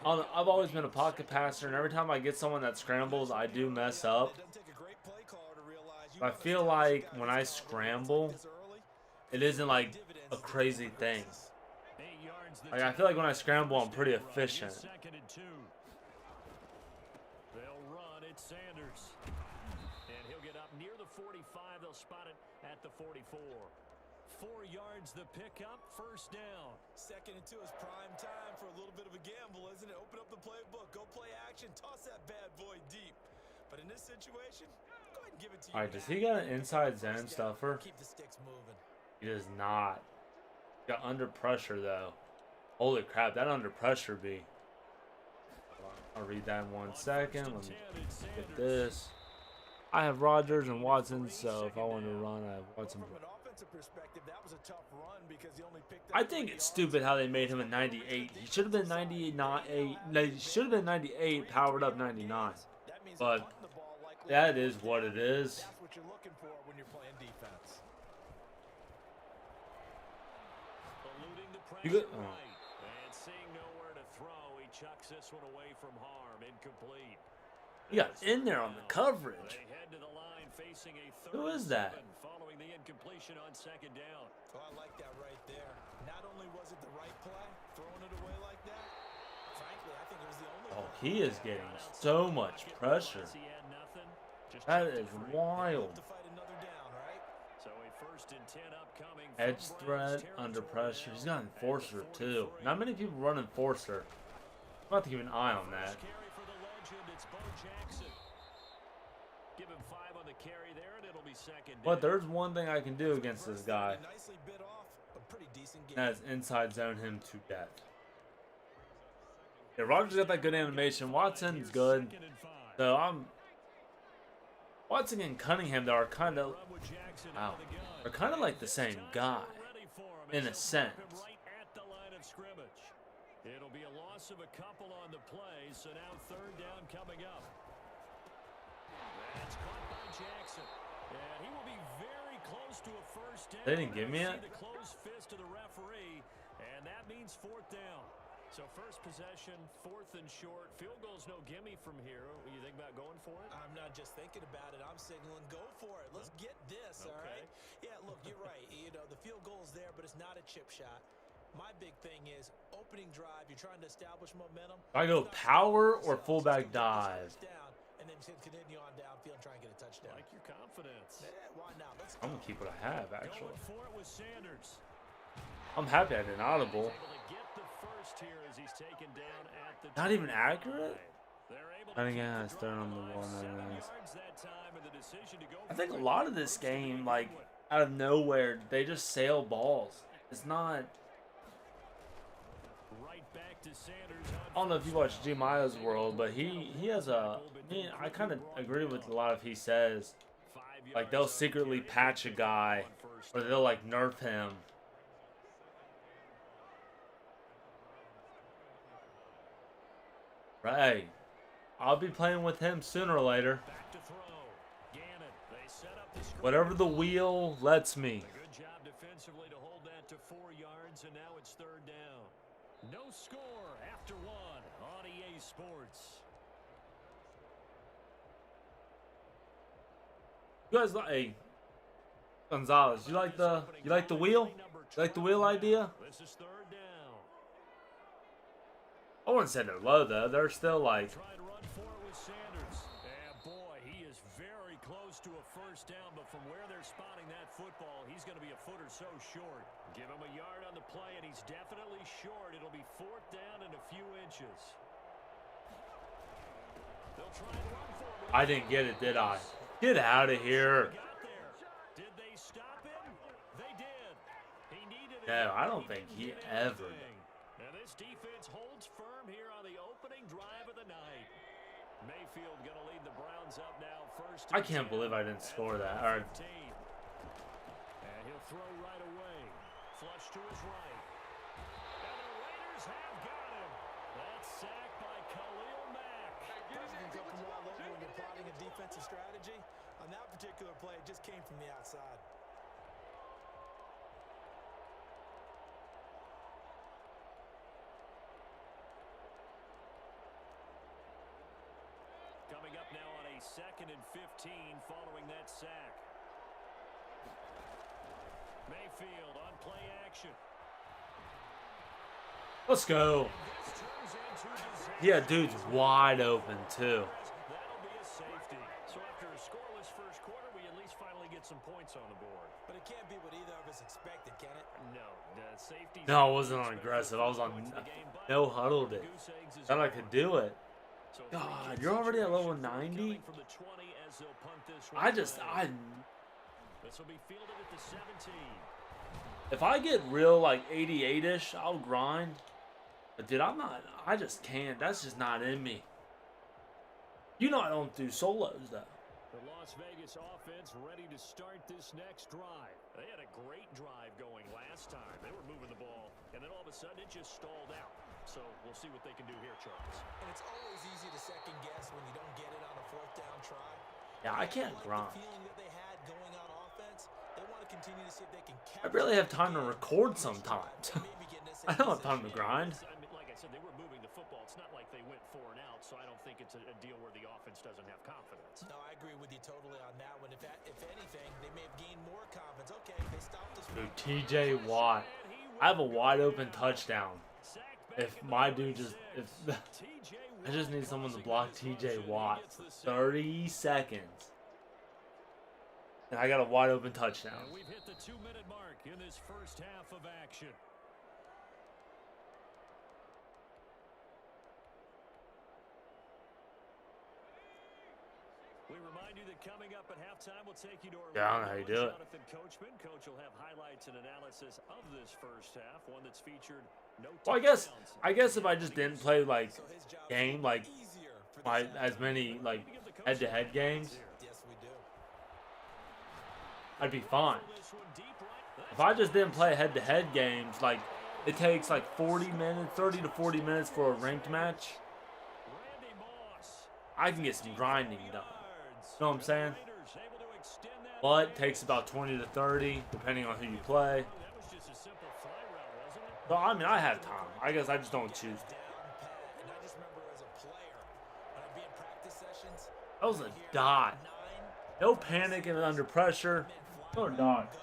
S1: I don't know, I've always been a pocket passer, and every time I get someone that scrambles, I do mess up. But I feel like when I scramble, it isn't like a crazy thing. Like, I feel like when I scramble, I'm pretty efficient.
S2: They'll run it, Sanders. And he'll get up near the 45. They'll spot it at the 44. 4 yards the pickup, first down.
S3: 2nd and 2 is prime time for a little bit of a gamble, isn't it? Open up the playbook, go play action, toss that bad boy deep. But in this situation, go ahead and give it to you.
S1: Alright, does he got an inside zone stuffer?
S3: Keep the sticks moving.
S1: He does not. Got under pressure though. Holy crap, that under pressure be. I'll read that in 1 second. Let me get this. I have Rodgers and Watson, so if I want to run, I have Watson.
S3: From an offensive perspective, that was a tough run because he only picked up
S1: I think it's stupid how they made him a 98. He should have been 98. He should have been 98, powered up 99. But that is what it is.
S3: That's what you're looking for when you're playing defense.
S2: Eluding the
S1: You
S2: pressure
S1: got,
S2: right. And seeing nowhere to throw, he chucks this one away from harm. Incomplete.
S1: he got in there on the coverage.
S2: They head to the line facing a
S1: Who is
S2: 3rd
S1: that?
S2: and 7 following the incompletion on 2nd down.
S3: Oh, I like that right there. Not only was it the right play, throwing it away like that, frankly, I think it was the only
S1: Oh,
S3: play.
S1: he is getting so much pressure.
S2: He had nothing. Just
S1: That
S2: checked
S1: is
S2: it free.
S1: wild.
S3: To fight another down, right?
S2: So a 1st and 10 upcoming. from
S1: Edge
S2: Browns
S1: threat, under
S2: territory
S1: pressure. He's got
S2: now
S1: enforcer
S2: at the
S1: too.
S2: 43.
S1: Not many people run enforcer. I'm about to keep an eye on that.
S2: First carry for the legend, it's Bo Jackson. Give him 5 on the carry there, and it'll be 2nd
S1: But
S2: down.
S1: there's one thing I can do against this guy.
S3: Nicely bit off, a pretty decent game.
S1: That is inside zone him to death. Yeah, Rodgers got that good animation. Watson's good.
S2: 2nd and 5.
S1: So Watson and Cunningham though are kind of,
S2: Run with Jackson
S1: wow,
S2: out of the gun.
S1: are kind of like the same guy
S2: Ready for him
S1: in a
S2: as they'll drop him
S1: sense.
S2: right at the line of scrimmage. It'll be a loss of a couple on the play, so now 3rd down coming up. That's caught by Jackson. And he will be very close to a first down.
S1: They didn't give me
S2: See
S1: it?
S2: the closed fist of the referee, and that means 4th down. So first possession, 4th and short. Field goal's no gimme from here. You think about going for it?
S3: I'm not just thinking about it. I'm signaling go for it. Let's get this, all right? Yeah, look, you're right. You know, the field goal's there, but it's not a chip shot. My big thing is opening drive. You're trying to establish momentum.
S1: I go power or fullback dive.
S3: Down, and then continue on downfield and try and get a touchdown.
S2: Like your confidence.
S3: Yeah, why not? Let's
S1: I'm gonna keep what I have actually.
S2: Going for it with Sanders.
S1: I'm happy I did an audible.
S2: Able to get the first here as he's taken down at the
S1: Not even
S2: 25.
S1: accurate? I think yeah, it's third on the wall. I think a lot of this game, like out of nowhere, they just sail balls. It's not. I don't know if you watch G Maya's World, but he has a. I kind of agree with a lot of he says. Like they'll secretly patch a guy, or they'll like nerf him. Right. I'll be playing with him sooner or later. Whatever the wheel lets me.
S2: Good job defensively to hold that to 4 yards, and now it's third down. No score after one on EA Sports.
S1: You guys like, hey, Gonzalez, you like the wheel? You like the wheel idea?
S2: This is third down.
S1: I wouldn't say they're low though. They're still like.
S2: Try to run for it with Sanders. And boy, he is very close to a first down, but from where they're spotting that football, he's going to be a foot or so short. Give him a yard on the play, and he's definitely short. It'll be fourth down and a few inches. They'll try and run for it.
S1: I didn't get it, did I? Get out of here.
S2: Did they stop him? They did. He needed it.
S1: No, I don't think he ever.
S2: And this defense holds firm here on the opening drive of the night. Mayfield going to lead the Browns up now first.
S1: I can't believe I didn't score that. All right.
S2: And he'll throw right away. Flush to his right. And the Raiders have got him. That's sacked by Khalil Mack.
S3: Doesn't go from all over when you're plotting a defensive strategy. On that particular play, it just came from the outside.
S2: Coming up now on a 2nd and 15 following that sack. Mayfield on play action.
S1: Let's go. Yeah, dude's wide open too.
S2: That'll be a safety. So after a scoreless first quarter, we at least finally get some points on the board.
S3: But it can't be what either of us expected, can it?
S2: No, the safety.
S1: No, I wasn't on aggressive. I was on no huddled it. Thought I could do it. God, you're already at level 90?
S2: This will be fielded at the 17.
S1: If I get real like 88-ish, I'll grind. But dude, I just can't. That's just not in me. You know I don't do solos though.
S2: The Las Vegas offense ready to start this next drive. They had a great drive going last time. They were moving the ball, and then all of a sudden it just stalled out. So we'll see what they can do here, Charles.
S3: And it's always easy to second guess when you don't get it on a fourth down try.
S1: Yeah, I can't grind.
S3: The feeling that they had going on offense, they want to continue to see if they can
S1: I barely have time to record sometimes. I don't have time to grind.
S2: I mean, like I said, they were moving the football. It's not like they went 4 and out, so I don't think it's a deal where the offense doesn't have confidence.
S3: No, I agree with you totally on that one. If anything, they may have gained more confidence. Okay, they stopped us.
S1: Dude, TJ Watt. I have a wide open touchdown. If my dude I just need someone to block TJ Watt for 30 seconds. And I got a wide open touchdown.
S2: And we've hit the 2-minute mark in this first half of action. We remind you that coming up at halftime, we'll take you to our
S1: Yeah, I don't know how you do it.
S2: Jonathan Coachman. Coach will have highlights and analysis of this first half, one that's featured no
S1: Well,
S2: touchdowns.
S1: I guess if I just didn't play like game like as many like head-to-head games,
S3: Yes, we do.
S1: I'd be fine. If I just didn't play head-to-head games, like it takes like 40 minutes, 30 to 40 minutes for a ranked match, I can get some grinding done. You know what I'm saying? But it takes about 20 to 30, depending on who you play. So, I mean, I have time. I guess I just don't choose to.
S3: And I just remember as a player, when I'd be in practice sessions,
S1: That was a dot. No panicking under pressure. No dot.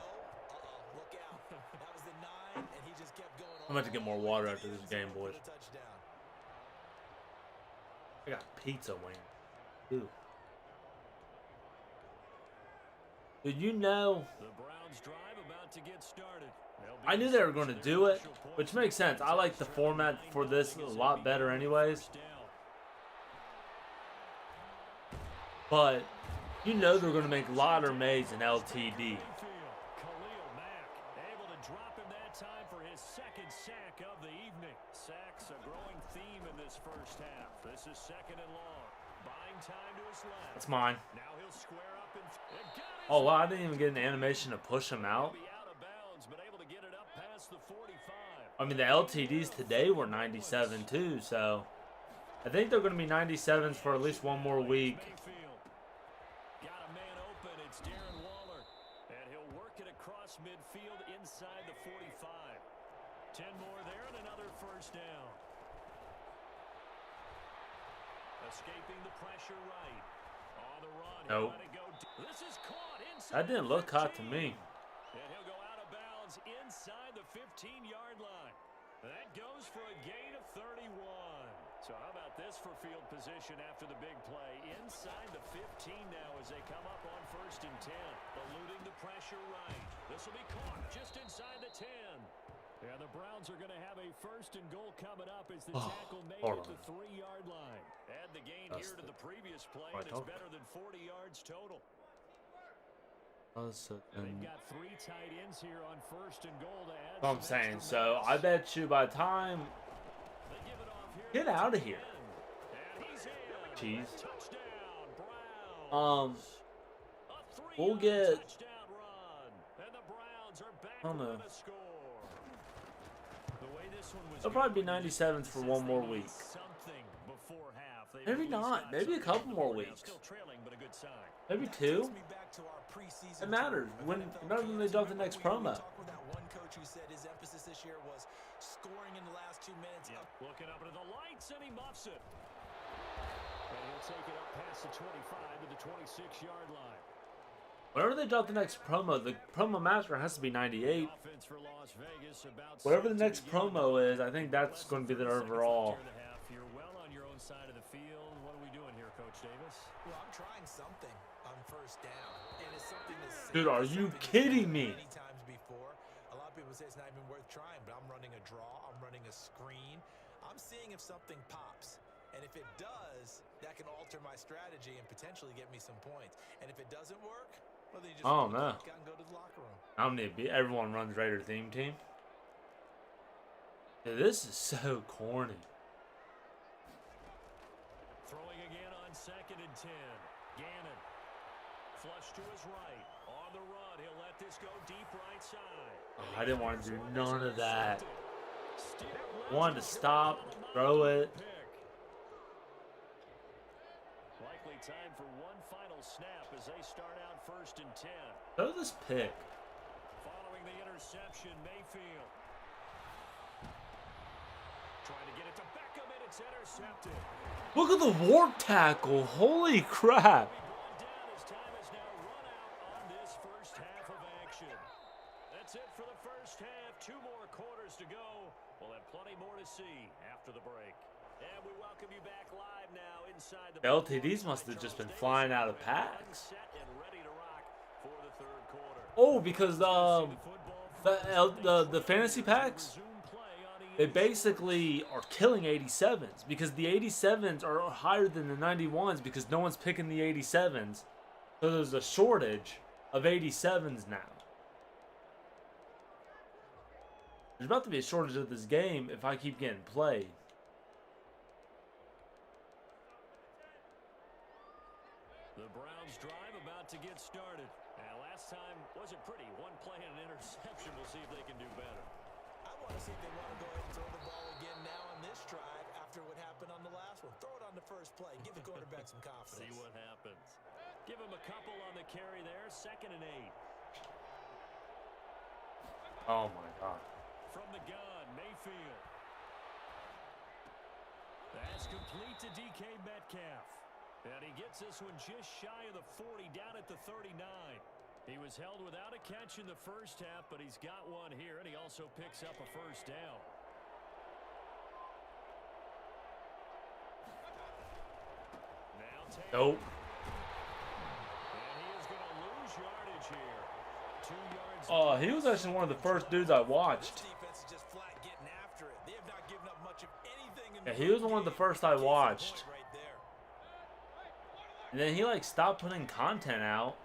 S3: look out. That was the 9, and he just kept going on.
S1: I'm about to get more water after this game, boys.
S3: Touchdown.
S1: I got pizza, Wayne. Ooh. Did you know?
S2: The Browns drive about to get started.
S1: I knew they were going to do it, which makes sense. I like the format for this a lot better anyways. But you know they're going to make ladder maze in LTD.
S5: Khalil Mack able to drop him that time for his second sack of the evening. Sacks a growing theme in this first half. This is second and long. Buying time to his left.
S1: That's mine.
S5: Now he'll square up and
S1: Oh wow, I didn't even get an animation to push him out.
S5: be out of bounds, but able to get it up past the 45.
S1: I mean, the LTDs today were 97 too, so I think they're going to be 97s for at least one more week.
S5: Mayfield. Got a man open. It's Darren Waller. And he'll work it across midfield inside the 45. 10 more there and another first down. Escaping the pressure right. On the run.
S1: Nope.
S5: He'll let it go. This is caught inside.
S1: That didn't look hot to me.
S5: And he'll go out of bounds inside the 15-yard line. That goes for a gain of 31. So how about this for field position after the big play? Inside the 15 now as they come up on 1st and 10. Eluding the pressure right. This will be caught just inside the 10. Yeah, the Browns are going to have a 1st and goal coming up as the tackle made at the 3-yard line. Add the gain here to the previous play, and it's better than 40 yards total. They've got 3 tight ends here on 1st and goal to add.
S1: I'm saying, so I bet you by the time get out of here. Cheese. We'll get. I don't know. It'll probably be 97s for one more week. Maybe not. Maybe a couple more weeks. Maybe 2. It matters. When they drop the next promo.
S3: One coach who said his emphasis this year was scoring in the last 2 minutes.
S5: Looking up into the lights, and he muffs it. And he'll take it up past the 25 to the 26-yard line.
S1: Whenever they drop the next promo, the promo master has to be 98. Whatever the next promo is, I think that's going to be the overall.
S5: You're well on your own side of the field. What are we doing here, Coach Davis?
S3: Well, I'm trying something on 1st down. And it's something that's
S1: Dude, are you kidding me?
S3: Many times before. A lot of people say it's not even worth trying, but I'm running a draw. I'm running a screen. I'm seeing if something pops. And if it does, that can alter my strategy and potentially get me some points. And if it doesn't work, well, then you just
S1: oh no!
S3: and go to the locker room.
S1: I'm gonna be. Everyone runs Raider theme team. Dude, this is so corny.
S5: Throwing again on 2nd and 10. Gannon. Flush to his right. On the run. He'll let this go deep right side.
S1: Oh, I didn't want to do none of that. Wanted to stop, throw it.
S5: Likely time for one final snap as they start out 1st and 10.
S1: Throw this pick.
S5: Following the interception, Mayfield. Trying to get it to Beckham, and it's intercepted.
S1: Look at the warp tackle. Holy crap.
S5: His time is now run out on this first half of action. That's it for the first half. 2 more quarters to go. We'll have plenty more to see after the break. And we welcome you back live now inside the
S1: LTDs must have just been flying out of packs.
S5: set and ready to rock for the 3rd quarter.
S1: Oh, because the fantasy packs, they basically are killing 87s because the 87s are higher than the 91s because no one's picking the 87s. So there's a shortage of 87s now. There's about to be a shortage of this game if I keep getting played.
S5: The Browns drive about to get started. Last time wasn't pretty. 1 play and an interception. We'll see if they can do better.
S3: I want to see if they want to go ahead and throw the ball again now on this drive after what happened on the last one. Throw it on the first play. Give the quarterback some confidence.
S5: See what happens. Give him a couple on the carry there. 2nd and 8.
S1: Oh my God.
S5: From the gun, Mayfield. That's complete to DK Metcalf. And he gets this one just shy of the 40, down at the 39. He was held without a catch in the first half, but he's got one here, and he also picks up a 1st down. Now take
S1: Nope.
S5: And he is going to lose yardage here. 2 yards.
S1: Oh, he was actually one of the first dudes I watched.
S3: Defense is just flat getting after it. They have not given up much of anything in
S1: Yeah, he was one of the first I watched.
S3: right there.
S1: And then he like stopped putting content out.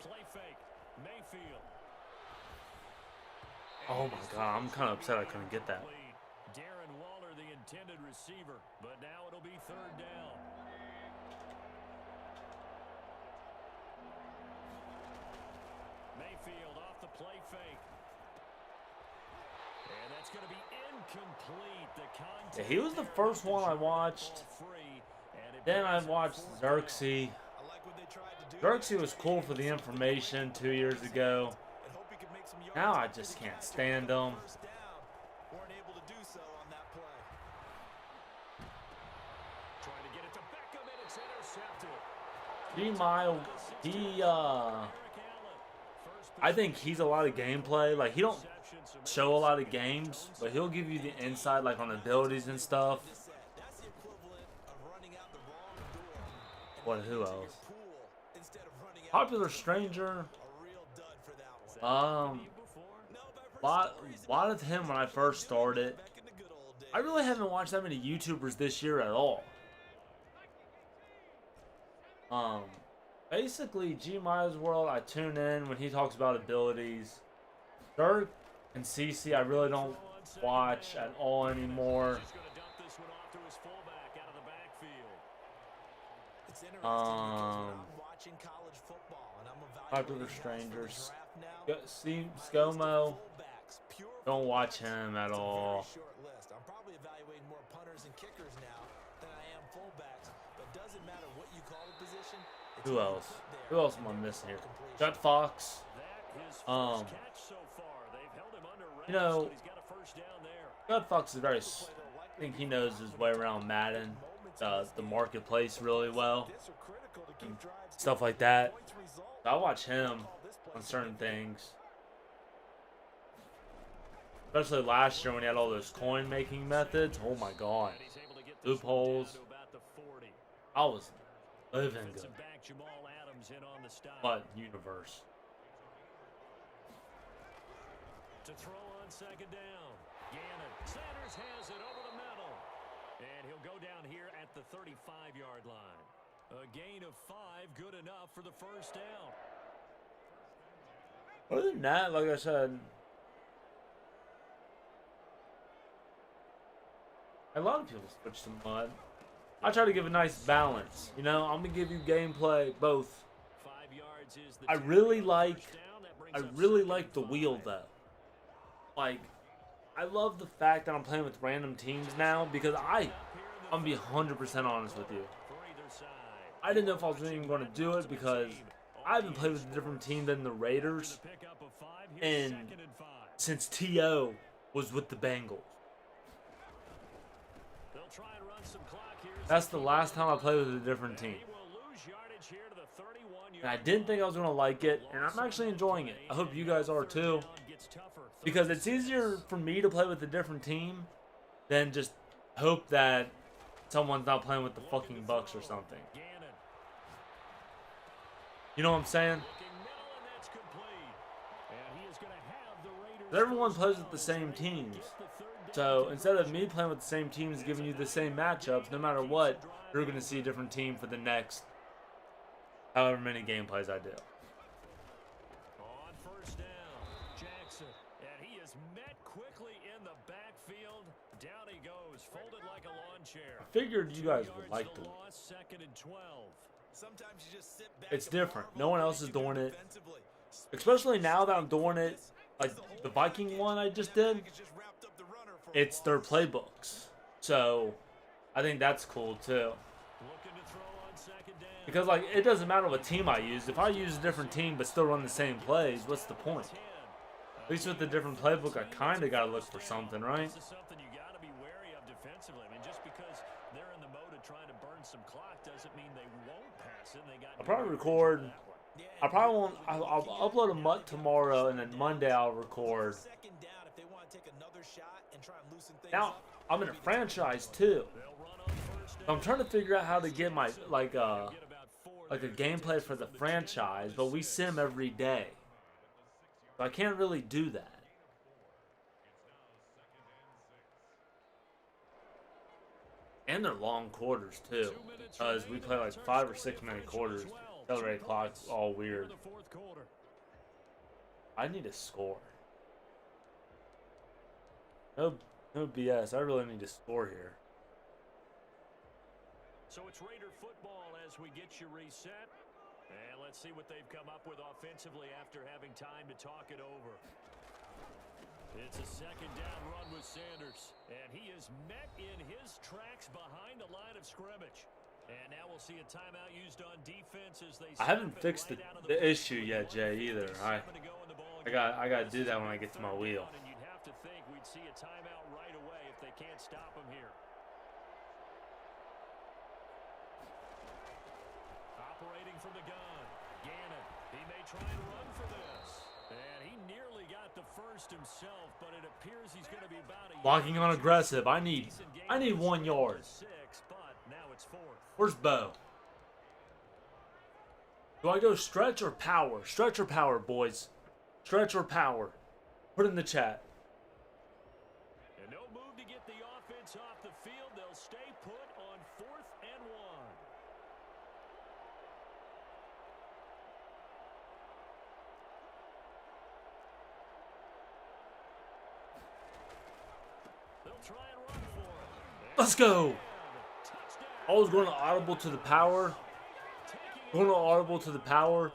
S2: Play fake. Mayfield.
S1: Oh my god, I'm kind of upset I couldn't get that.
S2: Darren Waller, the intended receiver, but now it'll be third down. Mayfield off the play fake. And that's going to be incomplete. The contact
S1: Yeah, he was the first one I watched. Then I watched Xerxes. Xerxes was cool for the information 2 years ago. Now I just can't stand him. G-Mile, I think he's a lot of gameplay. Like, he don't show a lot of games, but he'll give you the insight, like, on abilities and stuff. What, who else? Popular Stranger. Lot of him when I first started. I really haven't watched that many YouTubers this year at all. Basically, G Miles World, I tune in when he talks about abilities. Dirk and CC, I really don't watch at all anymore. Popular Strangers. See ScoMo. Don't watch him at all.
S3: I'm probably evaluating more punters and kickers now than I am fullbacks, but doesn't matter what you call the position.
S1: Who else? Who else am I missing here? Gut Fox. You know, Gut Fox is very. I think he knows his way around Madden, the marketplace really well, and stuff like that. So I watch him on certain things. Especially last year when he had all those coin making methods. Oh my god. Loopholes. I was living good. But universe.
S2: To throw on second down. Gannon. Sanders has it over the middle. And he'll go down here at the 35-yard line. A gain of 5, good enough for the first down.
S1: Other than that, like I said, a lot of people switch to mud. I try to give a nice balance. You know, I'm gonna give you gameplay both.
S2: 5 yards is the
S1: I really like the wheel though. Like, I love the fact that I'm playing with random teams now because I'm gonna be 100% honest with you. I didn't know if I was even going to do it because I haven't played with a different team than the Raiders, and since T.O. was with the Bengals. That's the last time I played with a different team. And I didn't think I was going to like it, and I'm actually enjoying it. I hope you guys are too. Because it's easier for me to play with a different team than just hope that someone's not playing with the fucking Bucks or something. You know what I'm saying? Everyone plays with the same teams. So instead of me playing with the same teams giving you the same matchups, no matter what, you're going to see a different team for the next however many gameplays I do.
S2: On first down, Jackson, and he is met quickly in the backfield. Down he goes, folded like a lawn chair.
S1: I figured you guys would like to.
S2: Second and 12.
S3: Sometimes you just sit back.
S1: It's different. No one else is doing it. Especially now that I'm doing it, like the Viking one I just did. It's their playbooks. So I think that's cool too. Because like it doesn't matter what team I use. If I use a different team but still run the same plays, what's the point? At least with the different playbook, I kind of got to look for something, right?
S2: This is something you got to be wary of defensively. I mean, just because they're in the mode of trying to burn some clock doesn't mean they won't pass it. They got.
S1: I'll probably record. I probably won't. I'll upload a MUT tomorrow, and then Monday I'll record. Now I'm in a franchise too. So I'm trying to figure out how to get my like a gameplay for the franchise, but we sim every day, so I can't really do that. And they're long quarters too, because we play like 5 or 6 minute quarters. Accelerated clock's all weird. I need a score. No, no BS. I really need to score here.
S2: So it's Raider football as we get you reset. And let's see what they've come up with offensively after having time to talk it over. It's a second down run with Sanders. And he is met in his tracks behind the line of scrimmage. And now we'll see a timeout used on defense as they
S1: I haven't fixed the issue yet, Jay, either. I got to do that when I get to my wheel.
S2: And you'd have to think we'd see a timeout right away if they can't stop him here. Operating from the gun. Gannon. He may try and run for this. And he nearly got the first himself, but it appears he's going to be about a
S1: Locking on aggressive. I need 1 yard.
S2: But now it's fourth.
S1: Where's Bo? Do I go stretch or power? Stretch or power, boys? Stretch or power? Put it in the chat.
S2: And no move to get the offense off the field. They'll stay put on 4th and 1. They'll try and run for it.
S1: Let's go. I was going to audible to the power. Going to audible to the power.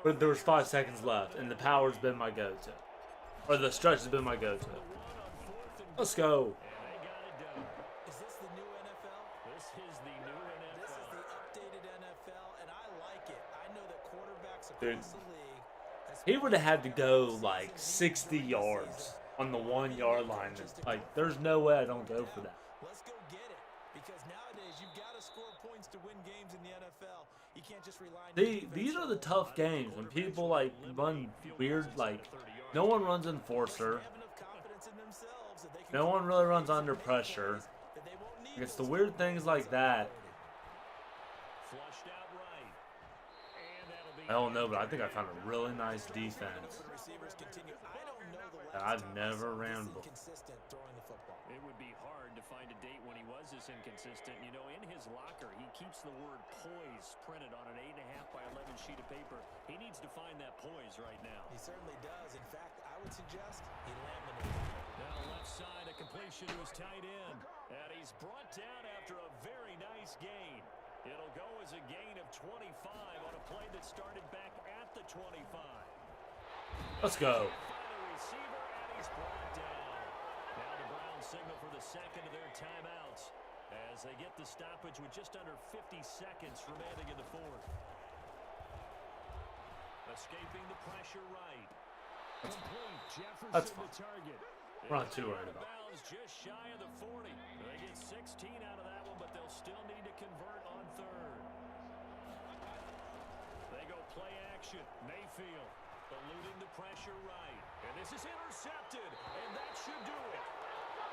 S1: But there was 5 seconds left. And the power's been my go-to. Or the stretch has been my go-to. Let's go.
S3: Is this the new NFL?
S2: This is the new NFL.
S3: This is the updated NFL, and I like it. I know that quarterbacks
S1: Dude,
S3: across the league.
S1: he would have had to go like 60 yards on the 1 yard line. Like, there's no way I don't go for that.
S3: Let's go get it. Because nowadays, you've got to score points to win games in the NFL. You can't just rely on your defense.
S1: These are the tough games when people like run weird, like no one runs enforcer.
S3: They have enough confidence in themselves that they can
S1: No one really runs under pressure.
S3: that they won't need
S1: It's the
S3: those
S1: weird things like that.
S2: Flushed out right. And that'll be
S1: I don't know, but I think I found a really nice defense
S3: when receivers continue. I don't know the
S1: that
S3: last
S1: I've
S3: time I
S1: never
S3: saw
S1: ran
S3: this
S1: before.
S3: inconsistent throwing the football.
S2: It would be hard to find a date when he was this inconsistent. You know, in his locker, he keeps the word poise printed on an 8.5 by 11 sheet of paper. He needs to find that poise right now.
S3: He certainly does. In fact, I would suggest he laminated it.
S2: Now left side, a completion to his tight end. And he's brought down after a very nice gain. It'll go as a gain of 25 on a play that started back at the 25.
S1: Let's go.
S2: Find the receiver, and he's brought down. Now the Browns signal for the second of their timeouts as they get the stoppage with just under 50 seconds remaining in the fourth. Escaping the pressure right. Complete. Jefferson
S1: That's fine.
S2: the target.
S1: We're not too worried about it.
S2: Bounds just shy of the 40. They get 16 out of that one, but they'll still need to convert on third. They go play action. Mayfield eluding the pressure right. And this is intercepted, and that should do it.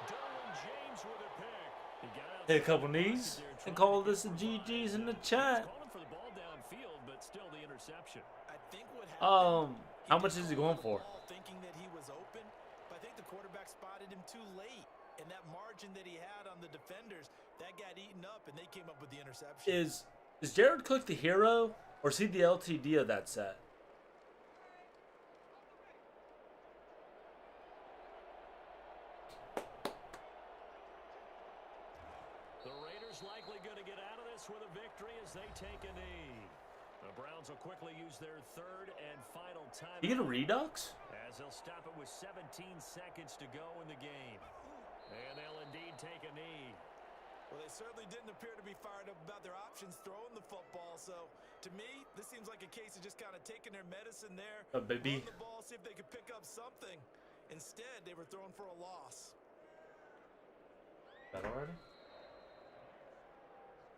S2: Derwin James with a pick. He got out
S1: Hit a couple knees and call this a GG's in the chat.
S2: calling for the ball downfield, but still the interception.
S3: I think what happened.
S1: How much is he going for?
S3: Thinking that he was open, but I think the quarterback spotted him too late, and that margin that he had on the defenders that got eaten up, and they came up with the interception.
S1: Is Jared Cook the hero, or is he the LTD of that set?
S2: The Raiders likely going to get out of this with a victory as they take a knee. The Browns will quickly use their third and final time.
S1: You get a redux?
S2: As they'll stop it with 17 seconds to go in the game. And they'll indeed take a knee.
S3: Well, they certainly didn't appear to be fired up about their options throwing the football. So, to me, this seems like a case of just kind of taking their medicine there.
S1: Baby.
S3: Run the ball, see if they could pick up something. Instead, they were throwing for a loss.
S1: That already?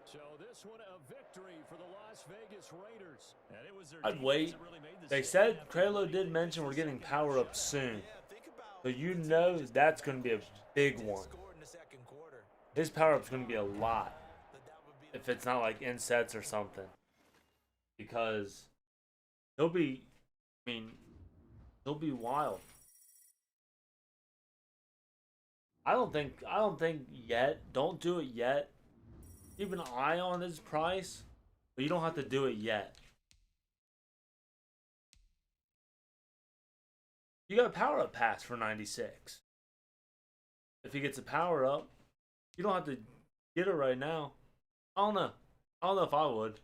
S2: So this one a victory for the Las Vegas Raiders. And it was their
S1: I'd
S2: defense
S1: wait.
S2: that really made this
S1: They
S2: game
S1: said,
S2: happen.
S1: Kralo did mention we're getting power up soon.
S3: Yeah, think about
S1: So you know that's going to be a big one.
S3: scored in the second quarter.
S1: His power up's going to be a lot.
S3: That would be
S1: If it's not like in sets or something. Because he'll be, he'll be wild. I don't think yet. Don't do it yet. keep an eye on his price, but you don't have to do it yet. You got a power up pass for 96. If he gets a power up, you don't have to get it right now. I don't know. I don't know if I would.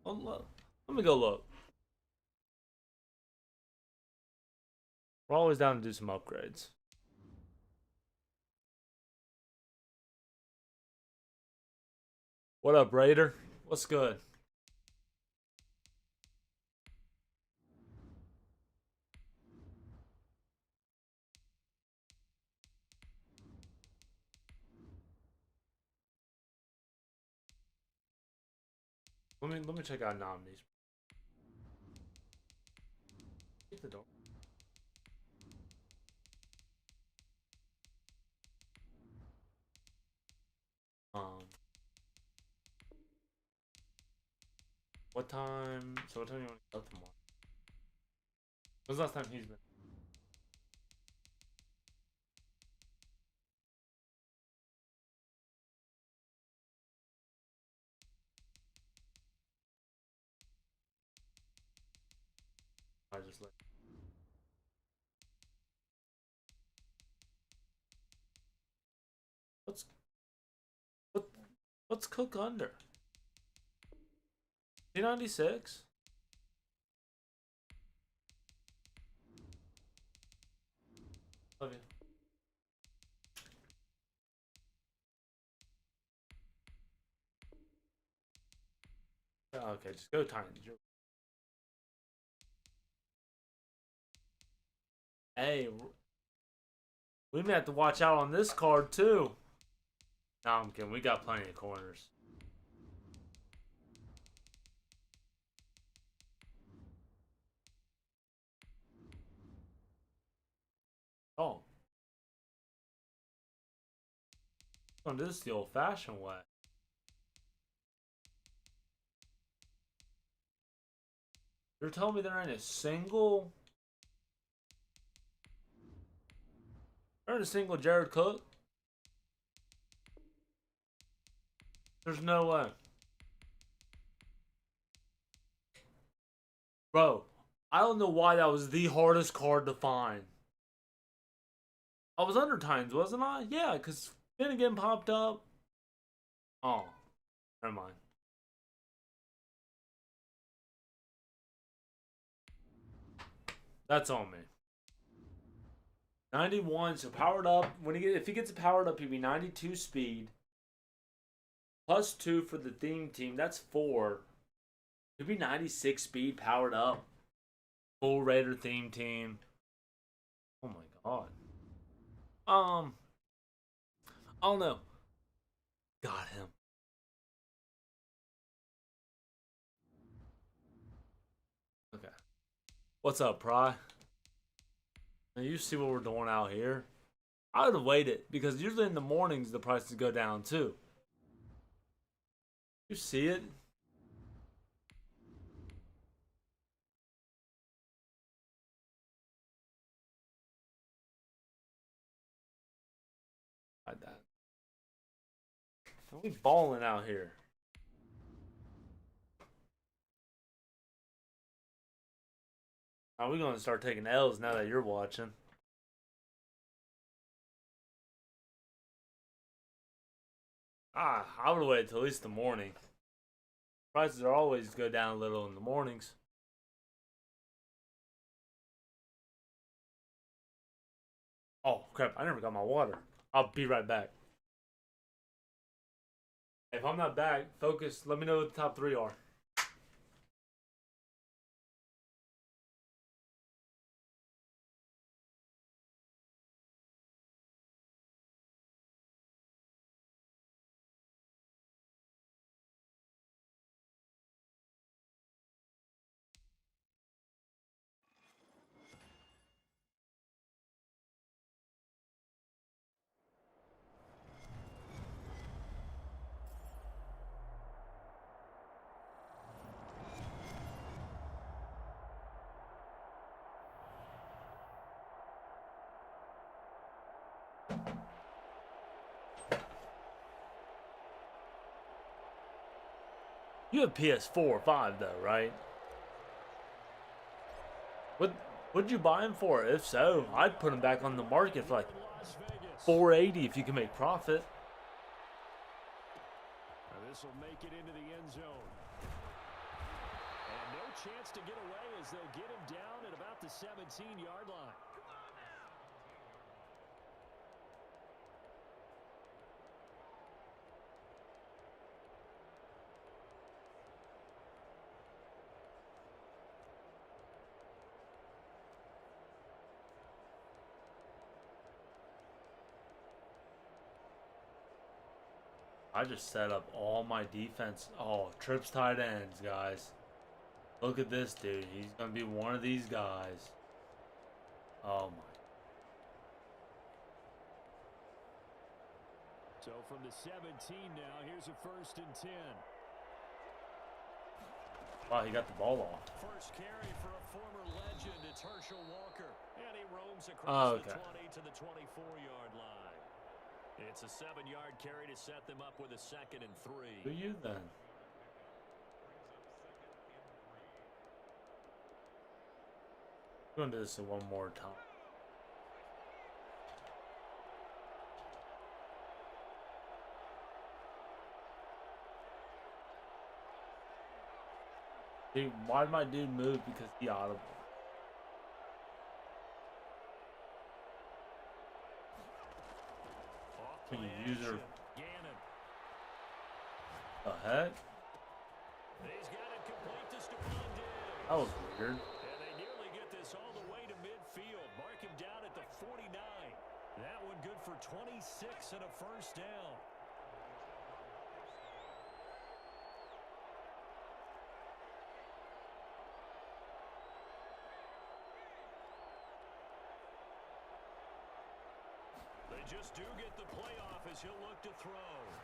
S1: Let me go look. We're always down to do some upgrades. What up, Raider? What's good? Let me check out nominees. Get the door. What time? So what time you want to go tomorrow? When's the last time he's been? I just like. What's what? What's Cook under? 296. Love you. Okay, just go Titans. Hey, we may have to watch out on this card too. No, I'm kidding. We got plenty of corners. Oh, I'm gonna do this the old-fashioned way. You're telling me there ain't a single. There ain't a single Jared Cook. There's no way. Bro, I don't know why that was the hardest card to find. I was under Titans, wasn't I? Yeah, because Finnegan popped up. Oh, never mind. That's on me. 91, so powered up. If he gets powered up, he'd be 92 speed. Plus 2 for the theme team. That's 4. He'd be 96 speed powered up. Full Raider theme team. Oh my god. I don't know. Got him. Okay. What's up, Pry? Now you see what we're doing out here. I would have waited because usually in the mornings the prices go down too. You see it? Like that. We balling out here. Are we gonna start taking L's now that you're watching? I would wait till at least the morning. Prices are always go down a little in the mornings. Oh crap! I never got my water. I'll be right back. If I'm not back, focus. Let me know what the top 3 are. You have PS4 or 5 though, right? What'd you buy him for? If so, I'd put him back on the market for like
S2: Las Vegas.
S1: 480 if you can make profit.
S2: This will make it into the end zone. And no chance to get away as they'll get him down at about the 17-yard line.
S1: I just set up all my defense. Oh, trips tight ends, guys. Look at this dude. He's gonna be one of these guys. Oh my.
S2: So from the 17 now, here's a 1st and 10.
S1: Wow, he got the ball off.
S2: First carry for a former legend. It's Herschel Walker. And he roams across the 20 to the 24-yard line. It's a 7-yard carry to set them up with a 2nd and 3.
S1: Who you then? I'm gonna do this one more time. Dude, why'd my dude move? Because he audible. Can you use her? The heck?
S2: He's got it complete to Stephon Diggs.
S1: That was weird.
S2: And they nearly get this all the way to midfield. Mark him down at the 49. That one good for 26 and a 1st down. They just do get the playoff as he'll look to throw.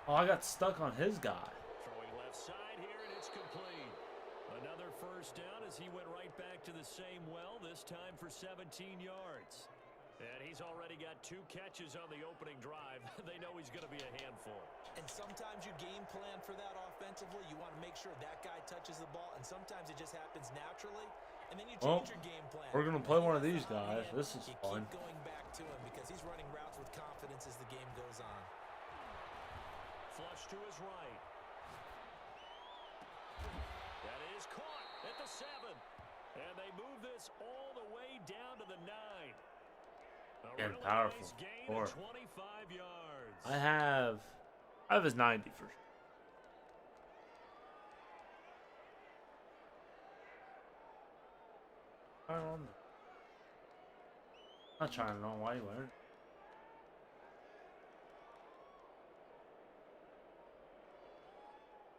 S1: Oh, I got stuck on his guy.
S2: Throwing left side here, and it's complete. Another 1st down as he went right back to the same well, this time for 17 yards. And he's already got 2 catches on the opening drive. They know he's going to be a handful.
S3: And sometimes you game plan for that offensively. You want to make sure that guy touches the ball, and sometimes it just happens naturally. And then you change your game plan.
S1: We're gonna play one of these guys. This is fun.
S3: Keep going back to him because he's running routes with confidence as the game goes on.
S2: Flush to his right. That is caught at the 7. And they move this all the way down to the 9.
S1: And
S2: really
S1: powerful.
S2: Nice gain
S1: Or
S2: of 25 yards.
S1: I have his 90 for sure. Not trying to know why you weren't.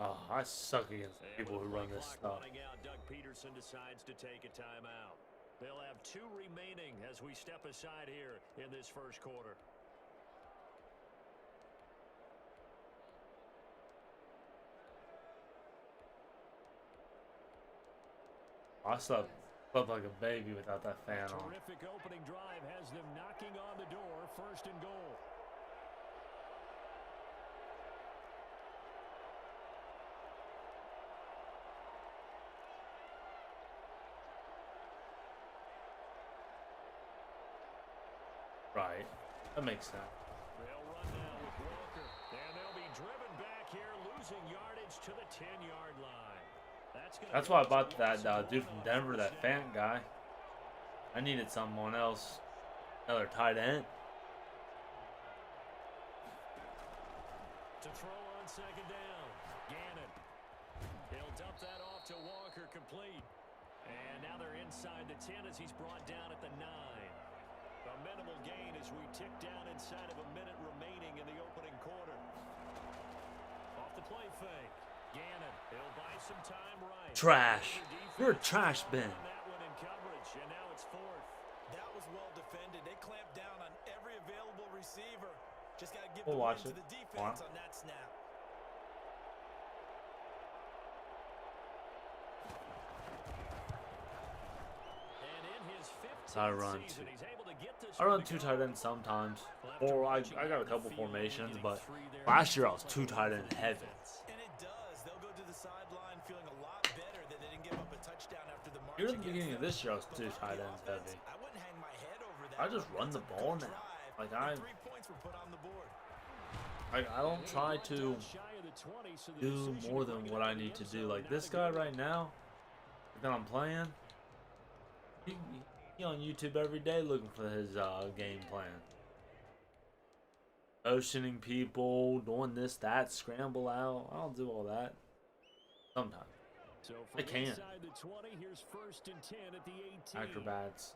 S1: Oh, I suck against people who run this stuff.
S2: Out, Doug Peterson decides to take a timeout. They'll have 2 remaining as we step aside here in this 1st quarter.
S1: I slept like a baby without that fan on.
S2: Terrific opening drive has them knocking on the door. 1st and goal.
S1: Right. That makes sense.
S2: They'll run now with Walker. And they'll be driven back here, losing yardage to the 10-yard line.
S1: That's why I bought that dude from Denver, that Fant guy. I needed someone else. Another tight end.
S2: To throw on 2nd down. Gannon. He'll dump that off to Walker, complete. And now they're inside the 10 as he's brought down at the 9. A minimal gain as we tick down inside of a minute remaining in the opening quarter. Off the play fake. Gannon, he'll buy some time right.
S1: Trash. You're a trash bin.
S2: That one in coverage, and now it's 4th.
S3: That was well defended. They clamped down on every available receiver. Just got to give
S1: We'll
S3: the
S1: watch
S3: win
S1: it.
S3: to the defense on that snap.
S2: And in his 15th
S1: I run
S2: season, he's able to get this
S1: I run
S2: one to
S1: 2
S2: go.
S1: tight ends sometimes. Or I got a couple formations, but last year I was 2 tight end heavy.
S3: And it does. They'll go to the sideline
S1: Here
S3: march
S1: at the
S3: against
S1: beginning of
S3: them.
S1: this year, I was
S3: But
S1: too
S3: looking
S1: tight
S3: at the
S1: end
S3: offense,
S1: heavy.
S3: I wouldn't hang my head over that.
S1: I just run
S3: That's
S1: the
S3: a
S1: ball
S3: good
S1: now.
S3: drive,
S1: Like
S3: and 3 points were put on the board.
S1: I don't try to do more than what I need to do. Like this guy right now that I'm playing, he on YouTube every day looking for his game plan. Oceaning people, doing this, that, scramble out. I don't do all that. Sometimes.
S2: So
S1: I can.
S2: inside the 20, here's 1st and 10 at the 18.
S1: Acrobats.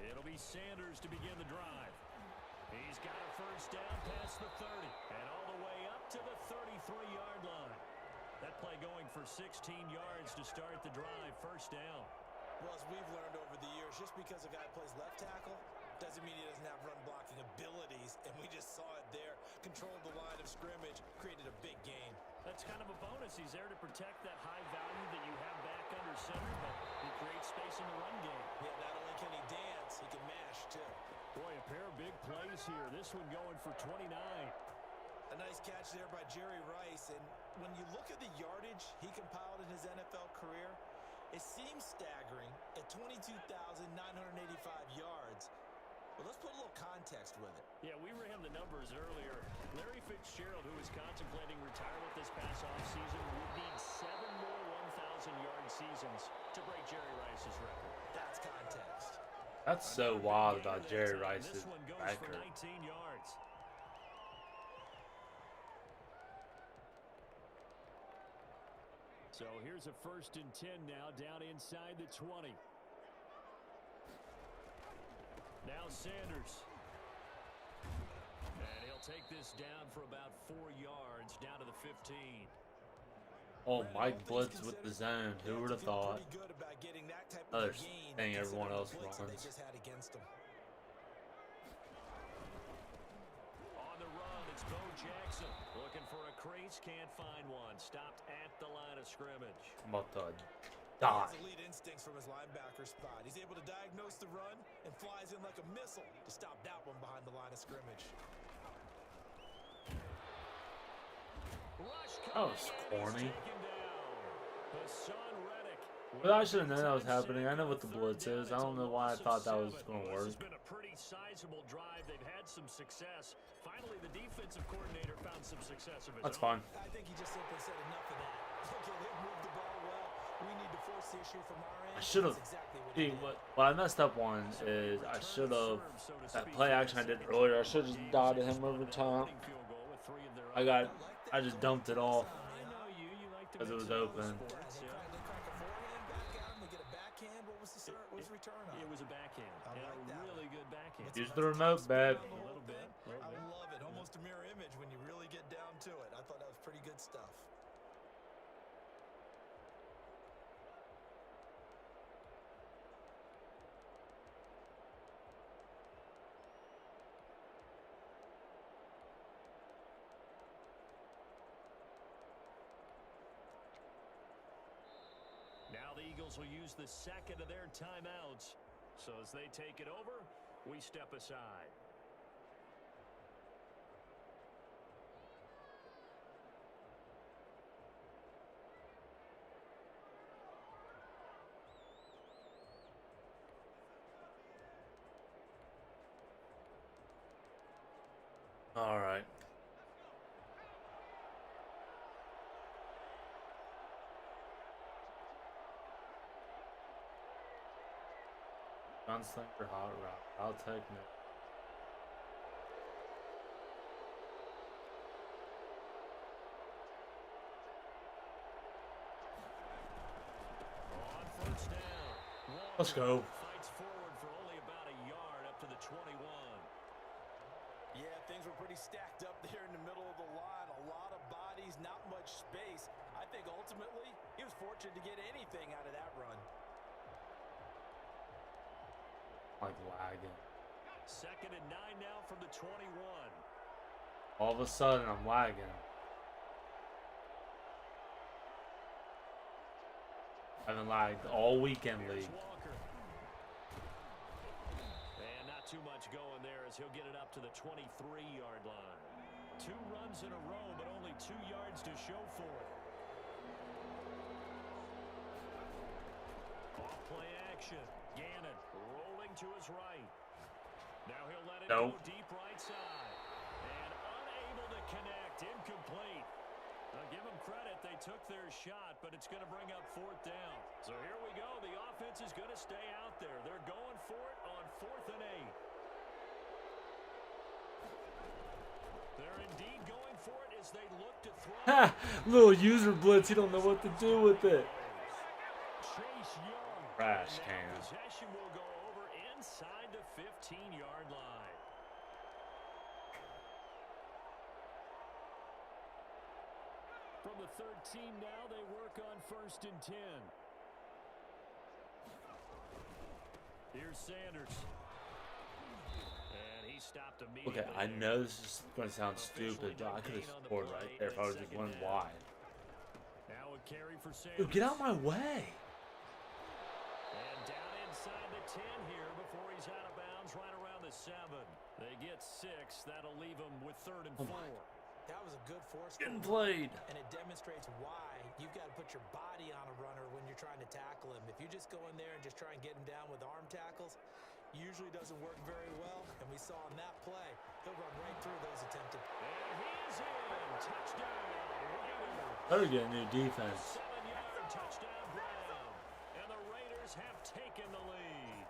S2: It'll be Sanders to begin the drive. He's got a 1st down past the 30 and all the way up to the 33-yard line. That play going for 16 yards to start the drive. 1st down.
S3: Well, as we've learned over the years, just because a guy plays left tackle doesn't mean he doesn't have run blocking abilities, and we just saw it there. Controlled the line of scrimmage, created a big gain.
S2: That's kind of a bonus. He's there to protect that high value that you have back under center, but he creates space in the run game.
S3: Yeah, not only can he dance, he can mash, too.
S2: Boy, a pair of big plays here. This one going for 29.
S3: A nice catch there by Jerry Rice, and when you look at the yardage he compiled in his NFL career, it seems staggering at 22,985 yards. But let's put a little context with it.
S2: Yeah, we ran the numbers earlier. Larry Fitzgerald, who is contemplating retirement this past offseason, would need 7 more 1,000-yard seasons to break Jerry Rice's record.
S3: That's context.
S1: That's so wild about Jerry Rice's
S2: This one goes for
S1: record.
S2: 19 yards. So here's a 1st and 10 now, down inside the 20. Now Sanders. And he'll take this down for about 4 yards, down to the 15.
S1: Oh, Mike Blitz with the zone. Who would have thought? Other thing everyone else runs.
S3: On
S2: the run, it's Bo Jackson. Looking for a crease, can't find one. Stopped at the line of scrimmage.
S1: I'm about to
S3: He
S1: die.
S3: has elite instincts from his linebacker spot. He's able to diagnose the run and flies in like a missile to stop that one behind the line of scrimmage.
S1: That was corny. But I should have known that was happening. I know what the blitz is. I don't know why I thought that was going to work.
S2: This has been a pretty sizable drive. They've had some success. Finally, the defensive coordinator found some success of his
S1: That's
S2: own.
S1: fine.
S3: I think he just simply said enough of that. Look at him move the ball well. We need to force the issue from our end.
S1: I should have.
S3: That's exactly what he did.
S1: What I messed up on is I should have. That play action I did earlier, I should have just dotted him over top. I just dumped it off because it was open.
S3: They crack a forehand back at him. They get a backhand. What was the return on?
S2: It was a backhand.
S3: I
S2: And
S3: like
S2: a
S3: that
S2: really good backhand.
S1: Use the remote, babe.
S2: A little bit.
S3: I love it. Almost a mirror image when you really get down to it. I thought that was pretty good stuff.
S2: Now the Eagles will use the second of their timeouts. So as they take it over, we step aside.
S1: All right. Gunslinger, hot rock. I'll take no.
S2: On first down.
S1: Let's go.
S2: Fights forward for only about a yard up to the 21.
S3: Yeah, things were pretty stacked up there in the middle of the line. A lot of bodies, not much space. I think ultimately he was fortunate to get anything out of that run.
S1: Like lagging.
S2: 2nd and 9 now from the 21.
S1: All of a sudden, I'm lagging. I haven't lagged all weekend
S2: Here's
S1: league.
S2: Walker. And not too much going there as he'll get it up to the 23-yard line. 2 runs in a row, but only 2 yards to show for it. Off play action. Gannon rolling to his right. Now he'll let it
S1: Nope.
S2: go deep right side. And unable to connect. Incomplete. Give them credit. They took their shot, but it's going to bring up fourth down. So here we go. The offense is going to stay out there. They're going for it on 4th and 8. They're indeed going for it as they look to throw.
S1: Ha! Little user blitz. He don't know what to do with it.
S2: Chase Young.
S1: Trash
S2: And
S1: can.
S2: now possession will go over inside the 15-yard line. From the 13 now, they work on 1st and 10. Here's Sanders. And he stopped immediately.
S1: Okay, I know this is going to sound stupid, but I could have scored right there if I was just one wide.
S2: Now a carry for Sanders.
S1: Dude, get out my way.
S2: And down inside the 10 here before he's out of bounds right around the 7. They get 6. That'll leave them with 3rd and 4.
S3: That was a good force.
S1: Getting played.
S3: And it demonstrates why you've got to put your body on a runner when you're trying to tackle him. If you just go in there and just try and get him down with arm tackles, usually doesn't work very well. And we saw on that play, he'll run right through those attempted.
S2: And he's in. Touchdown. Raiders.
S1: Better get a new defense.
S2: 7-yard touchdown Brown. And the Raiders have taken the lead.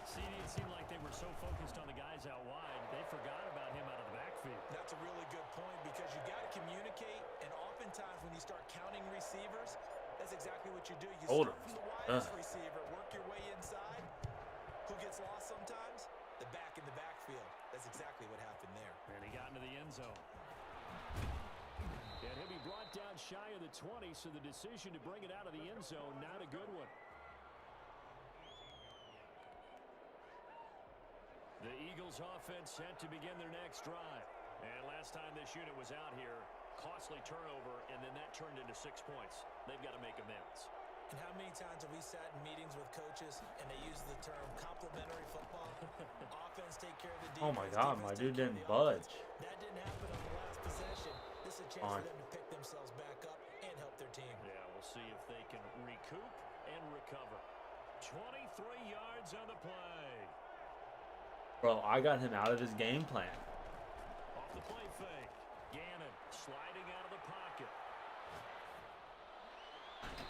S2: See, it seemed like they were so focused on the guys out wide, they forgot about him out of the backfield.
S3: That's a really good point because you got to communicate. And oftentimes when you start counting receivers, that's exactly what you do. You
S1: Hold
S3: start
S1: him.
S3: from the widest receiver, work your way inside. Who gets lost sometimes? The back in the backfield. That's exactly what happened there.
S2: And he got into the end zone. And he'll be brought down shy of the 20, so the decision to bring it out of the end zone, not a good one. The Eagles offense set to begin their next drive. And last time this unit was out here, costly turnover, and then that turned into 6 points. They've got to make amends.
S3: And how many times have we sat in meetings with coaches and they use the term complementary football? Offense take care of the defense.
S1: Oh my God, my
S3: defense
S1: dude
S3: take care of
S1: didn't
S3: the
S1: budge.
S3: offense. That didn't happen on the last possession. This is a chance for them to pick themselves back up and help their team.
S2: Yeah, we'll see if they can recoup and recover. 23 yards on the play.
S1: Bro, I got him out of his game plan.
S2: Off the play fake. Gannon sliding out of the pocket.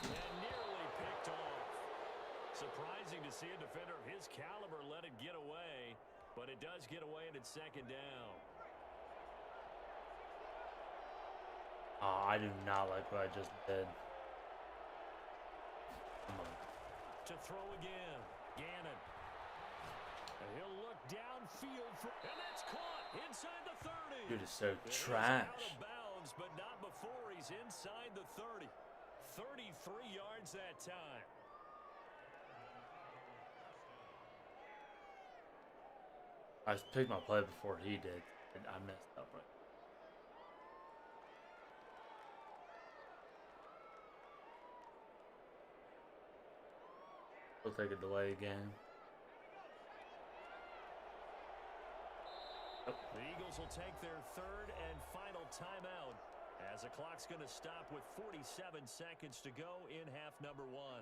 S2: And nearly picked off. Surprising to see a defender of his caliber let it get away, but it does get away and it's 2nd down.
S1: I do not like what I just did. Come on.
S2: To throw again. Gannon. And he'll look downfield for, and that's caught inside the 30.
S1: Dude is so
S2: It is
S1: trash.
S2: out of bounds, but not before he's inside the 30. 33 yards that time.
S1: I picked my play before he did, and I messed up right. We'll take a delay again.
S2: The Eagles will take their 3rd and final timeout as the clock's going to stop with 47 seconds to go in half number 1.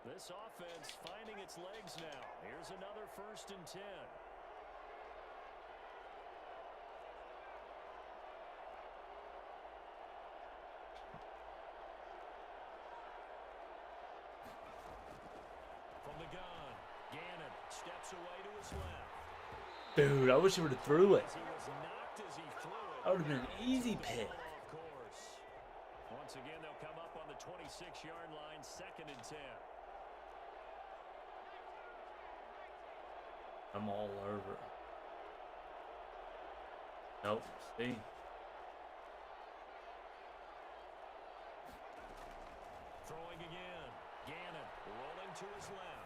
S2: This offense finding its legs now. Here's another 1st and 10. From the gun, Gannon steps away to his left.
S1: Dude, I wish he would have threw it.
S2: He was knocked as he threw it.
S1: That would have been an easy pick.
S2: Of course. Once again, they'll come up on the 26-yard line, 2nd and 10.
S1: I'm all over. Nope. See?
S2: Throwing again. Gannon rolling to his left.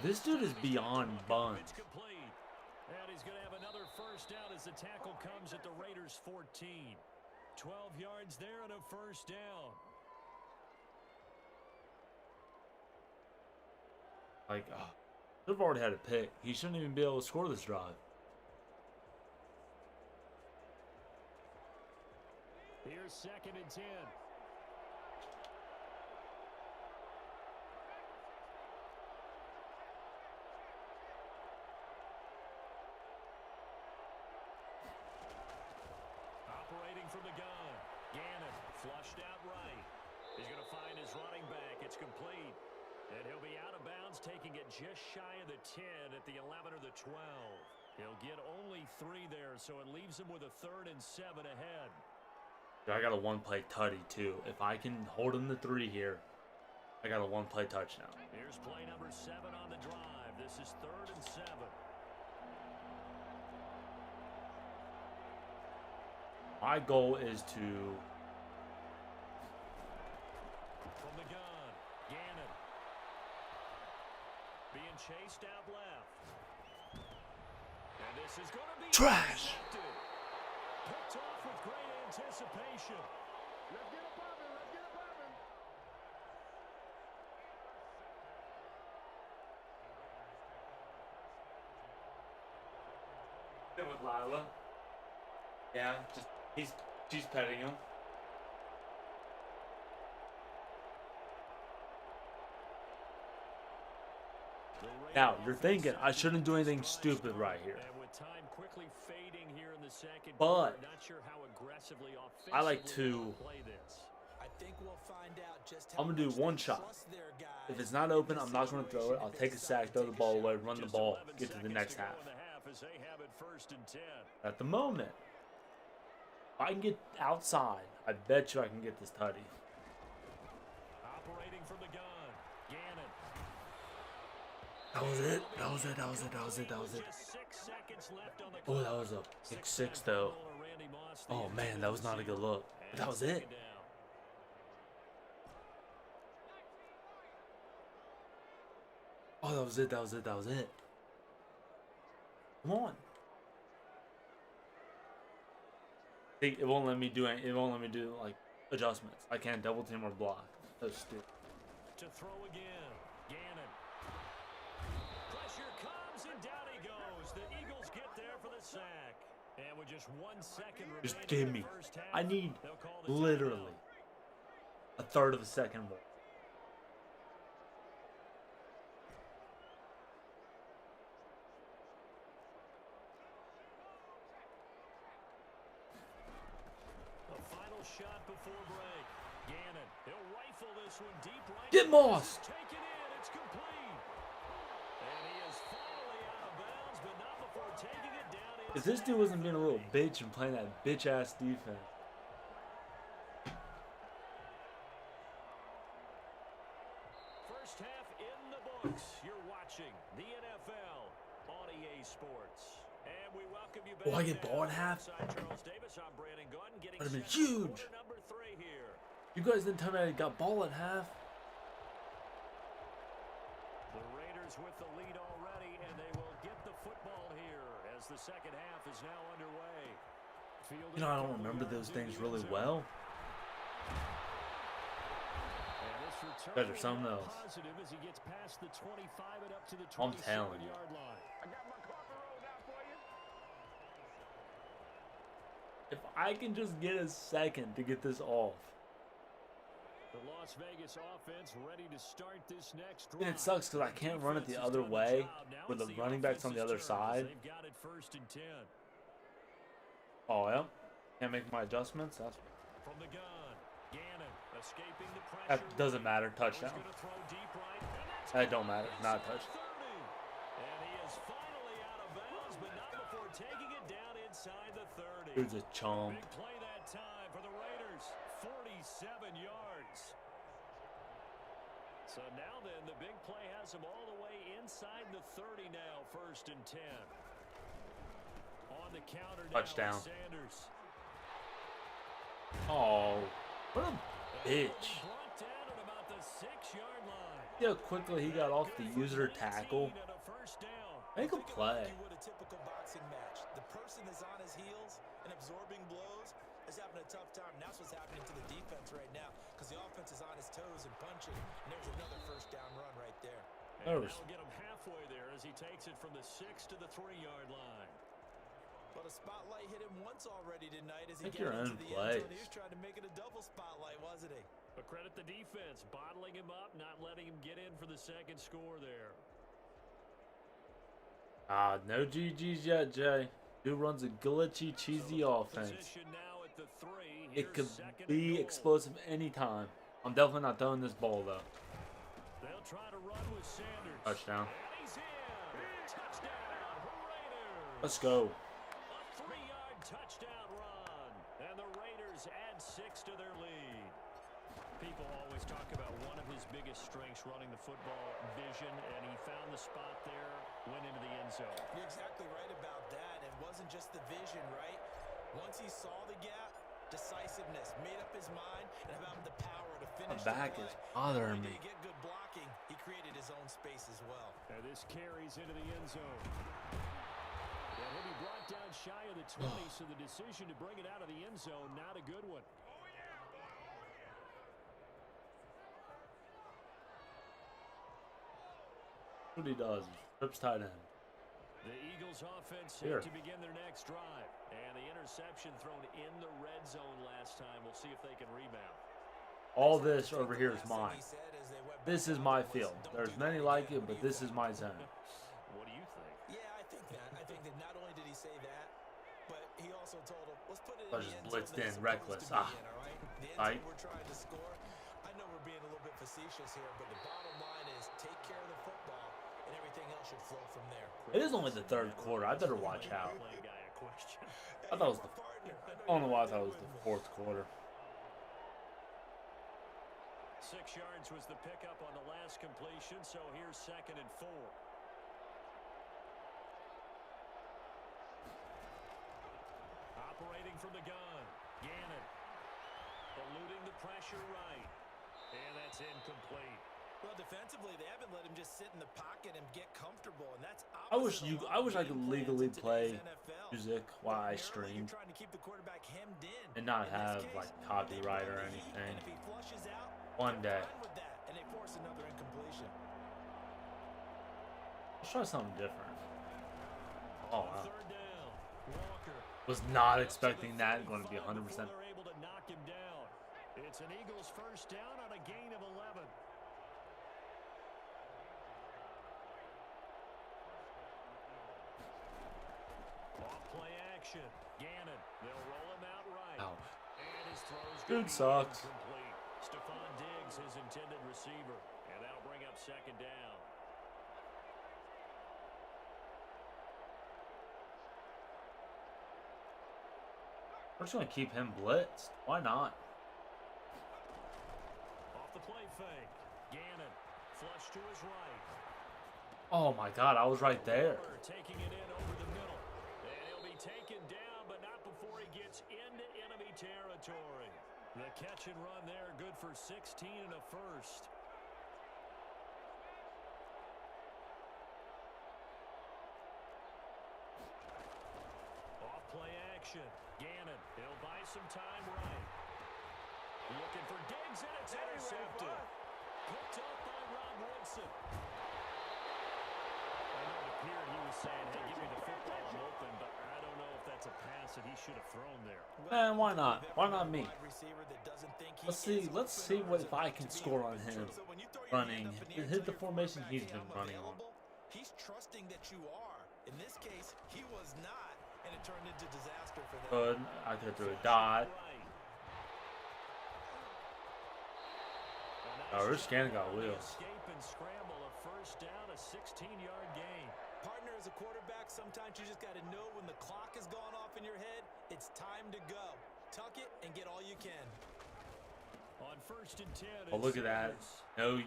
S1: This dude is beyond buns.
S2: It's complete. And he's going to have another 1st down as the tackle comes at the Raiders' 14. 12 yards there and a 1st down.
S1: Like, they've already had a pick. He shouldn't even be able to score this drive.
S2: Here's 2nd and 10. from the gun. Gannon flushed out right. He's going to find his running back. It's complete. And he'll be out of bounds, taking it just shy of the 10 at the 11 or the 12. He'll get only 3 there, so it leaves him with a 3rd and 7 ahead.
S1: I got a one-play tutty, too. If I can hold him to 3 here, I got a one-play touchdown.
S2: Here's play number 7 on the drive. This is 3rd and 7.
S1: My goal is to...
S2: From the gun, Gannon. Being chased out left. And this is going to be
S1: trash.
S2: Picked off with great anticipation.
S4: Let's get it poppin', let's get it poppin'.
S1: With Lila. Yeah, she's petting him. Now, you're thinking I shouldn't do anything stupid right here. But I like to... I'm going to do one shot. If it's not open, I'm not going to throw it. I'll take a sack, throw the ball away, run the ball, get to the next half. At the moment, if I can get outside, I bet you I can get this tutty.
S2: Operating from the gun, Gannon.
S1: That was it. That was it. That was it. That was it. That was it. Oh, that was a pick 6 though. Oh man, that was not a good look. But that was it. Oh, that was it. That was it. That was it. Come on. See, it won't let me do any, it won't let me do like adjustments. I can't double team or block. That's stupid.
S2: To throw again, Gannon. Pressure comes and down he goes. The Eagles get there for the sack. And with just 1 second remaining,
S1: Just give me.
S2: First half,
S1: I need
S2: they'll call the
S1: literally a third of a second more.
S2: Shot before break. Gannon, he'll rifle this one deep right.
S1: Get Moss.
S2: Taken in, it's complete. And he is finally out of bounds, but not before taking it down.
S1: If this dude wasn't being a little bitch and playing that bitch ass defense.
S2: First half in the books. You're watching the NFL on EA Sports. And we welcome you back.
S1: Oh, I get ball at half. Would have been huge. You guys didn't tell me I got ball at half.
S2: The Raiders with the lead already, and they will get the football here as the second half is now underway.
S1: You know, I don't remember those things really well. Guys are something else. I'm telling you. If I can just get a second to get this off.
S2: The Las Vegas offense ready to start this next drive.
S1: And it sucks because I can't run it the other way with the running backs on the other side.
S2: They've got it 1st and 10.
S1: Oh yeah, can't make my adjustments. That's
S2: from the gun. Gannon escaping the pressure.
S1: that doesn't matter. Touchdown. That don't matter. Not a touchdown.
S2: And he is finally out of bounds, but not before taking it down inside the 30.
S1: Dude's a chump.
S2: Big play that time for the Raiders. 47 yards. So now then, the big play has him all the way inside the 30 now. 1st and 10. On the counter now,
S1: Touchdown.
S2: Sanders.
S1: Oh, what a bitch.
S2: Brought down at about the 6-yard line.
S1: See how quickly he got off the user tackle?
S2: And a first down.
S1: Make a play.
S3: What a typical boxing match. The person is on his heels and absorbing blows is having a tough time. And that's what's happening to the defense right now because the offense is on his toes and punching. And there's another first down run right there.
S2: And that'll get him halfway there as he takes it from the 6 to the 3-yard line.
S3: Well, the spotlight hit him once already tonight as he
S1: Make
S3: got
S1: your
S3: into
S1: own
S3: the
S1: plays.
S3: end zone. He was trying to make it a double spotlight, wasn't he?
S2: But credit the defense, bottling him up, not letting him get in for the second score there.
S1: No GGs yet, Jay. Dude runs a glitchy, cheesy offense.
S2: Position now at
S5: the 3.
S1: It
S5: Here's
S1: could
S5: second and
S1: be
S5: goal.
S1: explosive anytime. I'm definitely not throwing this ball though.
S5: They'll try to run with Sanders.
S1: Touchdown.
S5: And he's in. Touchdown, Raiders.
S1: Let's go.
S5: A 3-yard touchdown run. And the Raiders add 6 to their lead. People always talk about one of his biggest strengths running the football, vision, and he found the spot there, went into the end zone.
S3: You're exactly right about that. It wasn't just the vision, right? Once he saw the gap, decisiveness, made up his mind, and about the power to finish
S1: My back
S3: the
S1: is
S3: play.
S1: bothering
S3: Not only
S1: me.
S3: did he get good blocking, he created his own space as well.
S5: And this carries into the end zone. And he'll be brought down shy of the 20, so the decision to bring it out of the end zone, not a good one.
S1: What he does is trips tight end.
S5: The Eagles offense
S1: Here.
S5: set to begin their next drive. And the interception thrown in the red zone last time. We'll see if they can rebound.
S1: All this over here is mine. This is my field. There's many like it, but this is my zone.
S5: What do you think?
S3: Yeah, I think that. I think that not only did he say that, but he also told him, let's put it in
S1: I
S3: the
S1: just
S3: end zone
S1: blitzed
S3: that
S1: in,
S3: it's supposed
S1: reckless.
S3: to be in, all right? The end
S1: Right.
S3: zone we're trying to score. I know we're being a little bit facetious here, but the bottom line is take care of the football, and everything else should flow from there.
S1: It is only the third quarter. I better watch out.
S5: Play guy a question.
S1: I thought it was the. I don't know why I thought it was the fourth quarter.
S5: 6 yards was the pickup on the last completion, so here's 2nd and 4. Operating from the gun, Gannon. Eluding the pressure right. And that's incomplete.
S3: Well, defensively, they haven't let him just sit in the pocket and get comfortable, and that's
S1: I wish
S3: opposite a lot
S1: I
S3: of
S1: wish I
S3: game
S1: could
S3: plans
S1: legally
S3: in
S1: play
S3: today's NFL.
S1: music while I
S3: Ordinarily,
S1: stream
S3: you're trying to keep the quarterback hemmed in.
S1: and not
S3: In this
S1: have
S3: case,
S1: like
S3: they
S1: copyright
S3: run
S1: or
S3: the heat,
S1: anything.
S3: and if he flushes out,
S1: One
S3: they're
S1: day.
S3: fine with that, and they force another incompletion.
S1: Let's try something different. Oh wow.
S5: 3rd down, Walker.
S1: Was not expecting that. Going to be 100%.
S5: Before they're able to knock him down. It's an Eagles 1st down on a gain of 11. Off play action. Gannon. They'll roll him out right.
S1: Ow.
S5: And his throw's
S1: Dude
S5: gonna be
S1: sucks.
S5: incomplete. Stephon Diggs, his intended receiver. And that'll bring up 2nd down.
S1: We're just going to keep him blitzed. Why not?
S5: Off the play fake. Gannon. Flush to his right.
S1: Oh my God, I was right there.
S5: Taking it in over the middle. And he'll be taken down, but not before he gets into enemy territory. The catch and run there, good for 16 and a first. Off play action. Gannon, he'll buy some time right. Looking for Diggs, and it's intercepted. Picked up by Rob Woodson. I know it appeared he was saying, hey, give me the football, I'm open, but I don't know if that's a pass that he should have thrown there.
S1: Man, why not? Why not me?
S3: Wide receiver that doesn't think he
S1: Let's see.
S3: is
S1: Let's
S3: open
S1: see
S3: or
S1: what
S3: is
S1: if I
S3: about
S1: can
S3: to be
S1: score on
S3: open.
S1: him.
S3: So when you throw your
S1: Running.
S3: hand up in the air,
S1: Hit the
S3: tell your
S1: formation
S3: quarterback,
S1: he's
S3: "Hey,
S1: been
S3: I'm
S1: running on.
S3: available," he's trusting that you are. In this case, he was not, and it turned into disaster for them.
S1: Good. I could do a dot. Oh, this scanning got wheels.
S5: Escape and scramble, a 1st down, a 16-yard gain.
S3: Partner, as a quarterback, sometimes you just got to know when the clock has gone off in your head, it's time to go. Tuck it and get all you can.
S5: On 1st and 10.
S1: Oh, look at that. No, he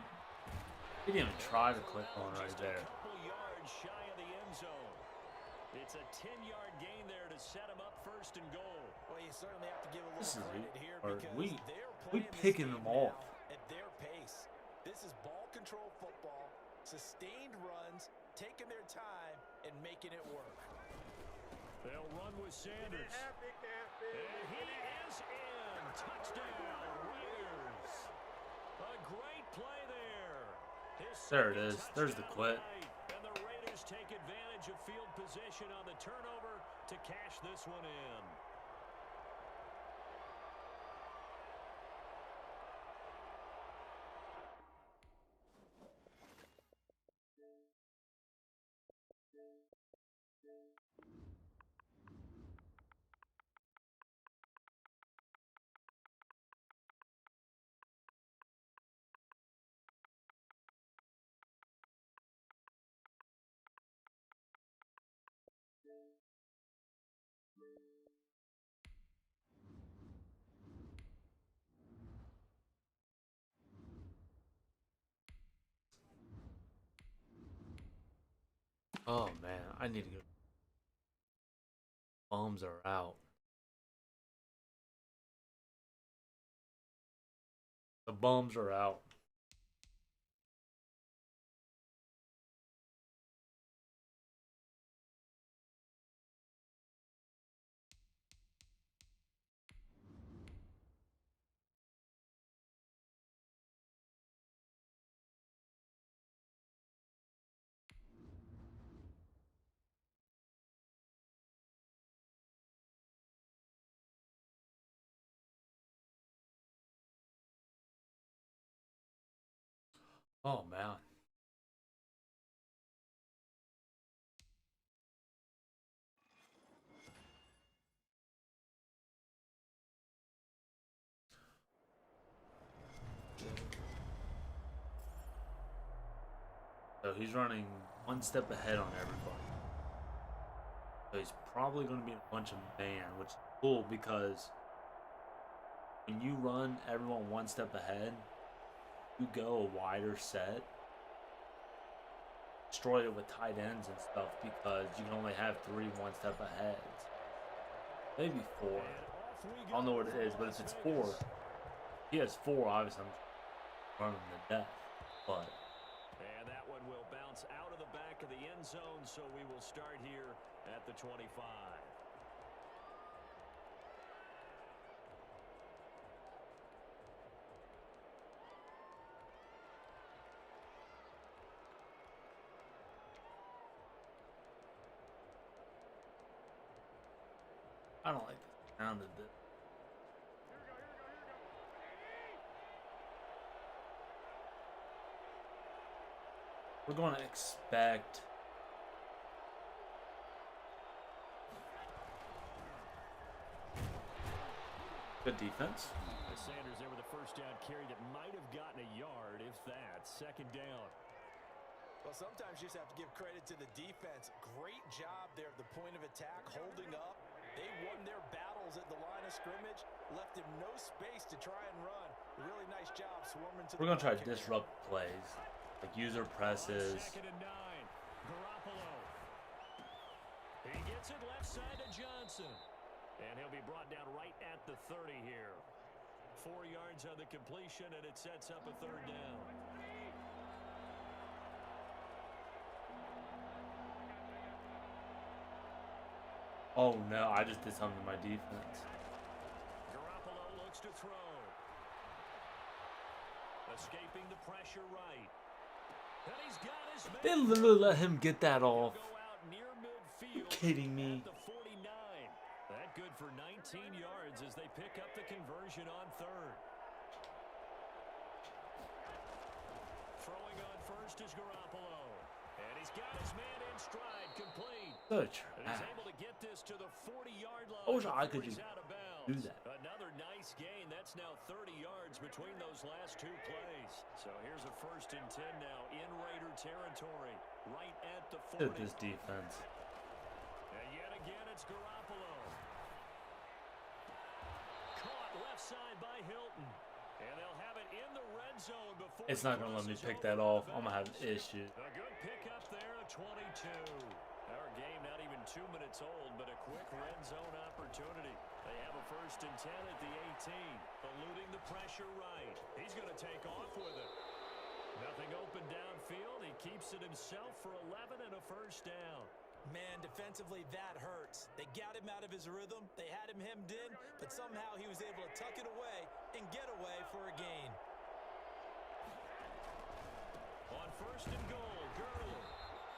S1: didn't even try to click on right
S5: Just
S1: there.
S5: a couple yards shy of the end zone. It's a 10-yard gain there to set him up 1st and goal.
S3: Well, you certainly have to give a
S1: This
S3: little
S1: is
S3: credit here
S1: or
S3: because
S1: we
S3: they're
S1: we
S3: playing this
S1: picking
S3: game
S1: them off.
S3: now at their pace. This is ball control football, sustained runs, taking their time and making it work.
S5: They'll run with Sanders. And he is in. Touchdown, Raiders. A great play there.
S1: There it is. There's the quit.
S5: And the Raiders take advantage of field position on the turnover to cash this one in.
S1: Oh man, I need to go. Bums are out. The bums are out. Oh man. So he's running one step ahead on everybody. So he's probably going to be in a bunch of man, which is cool because when you run everyone one step ahead, you go a wider set, destroy it with tight ends and stuff because you can only have 3 one step aheads. Maybe 4. I don't know what it is, but if it's 4, he has 4, obviously I'm running to death. But
S5: And that one will bounce out of the back of the end zone, so we will start here at the 25.
S1: I don't like the sound of this. We're going to expect good defense.
S5: Sanders there with a first down carry that might have gotten a yard, if that. Second down.
S3: Well, sometimes you just have to give credit to the defense. Great job there at the point of attack, holding up. They won their battles at the line of scrimmage, left him no space to try and run. Really nice job swarming to
S1: We're
S3: the
S1: going to try to
S3: ball
S1: disrupt plays, like user presses.
S5: Second and 9. Garoppolo. He gets it left side to Johnson. And he'll be brought down right at the 30 here. 4 yards on the completion, and it sets up a third down.
S1: Oh no, I just did something to my defense.
S5: Garoppolo looks to throw. Escaping the pressure right. And he's got his man.
S1: They literally let him get that
S5: He'll
S1: off.
S5: go out near midfield.
S1: You kidding me?
S5: At the 49. That good for 19 yards as they pick up the conversion on third. Throwing on first is Garoppolo. And he's got his man in stride, complete.
S1: Such
S5: And he's able to get this to the 40-yard line.
S1: I wish I could
S5: before he's
S1: just
S5: out of bounds.
S1: do that.
S5: Another nice gain. That's now 30 yards between those last 2 plays. So here's a 1st and 10 now in Raider territory, right at the 40.
S1: Look at this defense.
S5: And yet again, it's Garoppolo. Caught left side by Hilton. And they'll have it in the red zone before
S1: It's not gonna let me pick that off. I'm gonna have an issue.
S5: A good pickup there, a 22. Our game not even 2 minutes old, but a quick red zone opportunity. They have a 1st and 10 at the 18. Eluding the pressure right. He's going to take off with it. Nothing open downfield. He keeps it himself for 11 and a 1st down.
S3: Man, defensively, that hurts. They got him out of his rhythm. They had him hemmed in, but somehow he was able to tuck it away and get away for a gain.
S5: On 1st and goal, Gurley.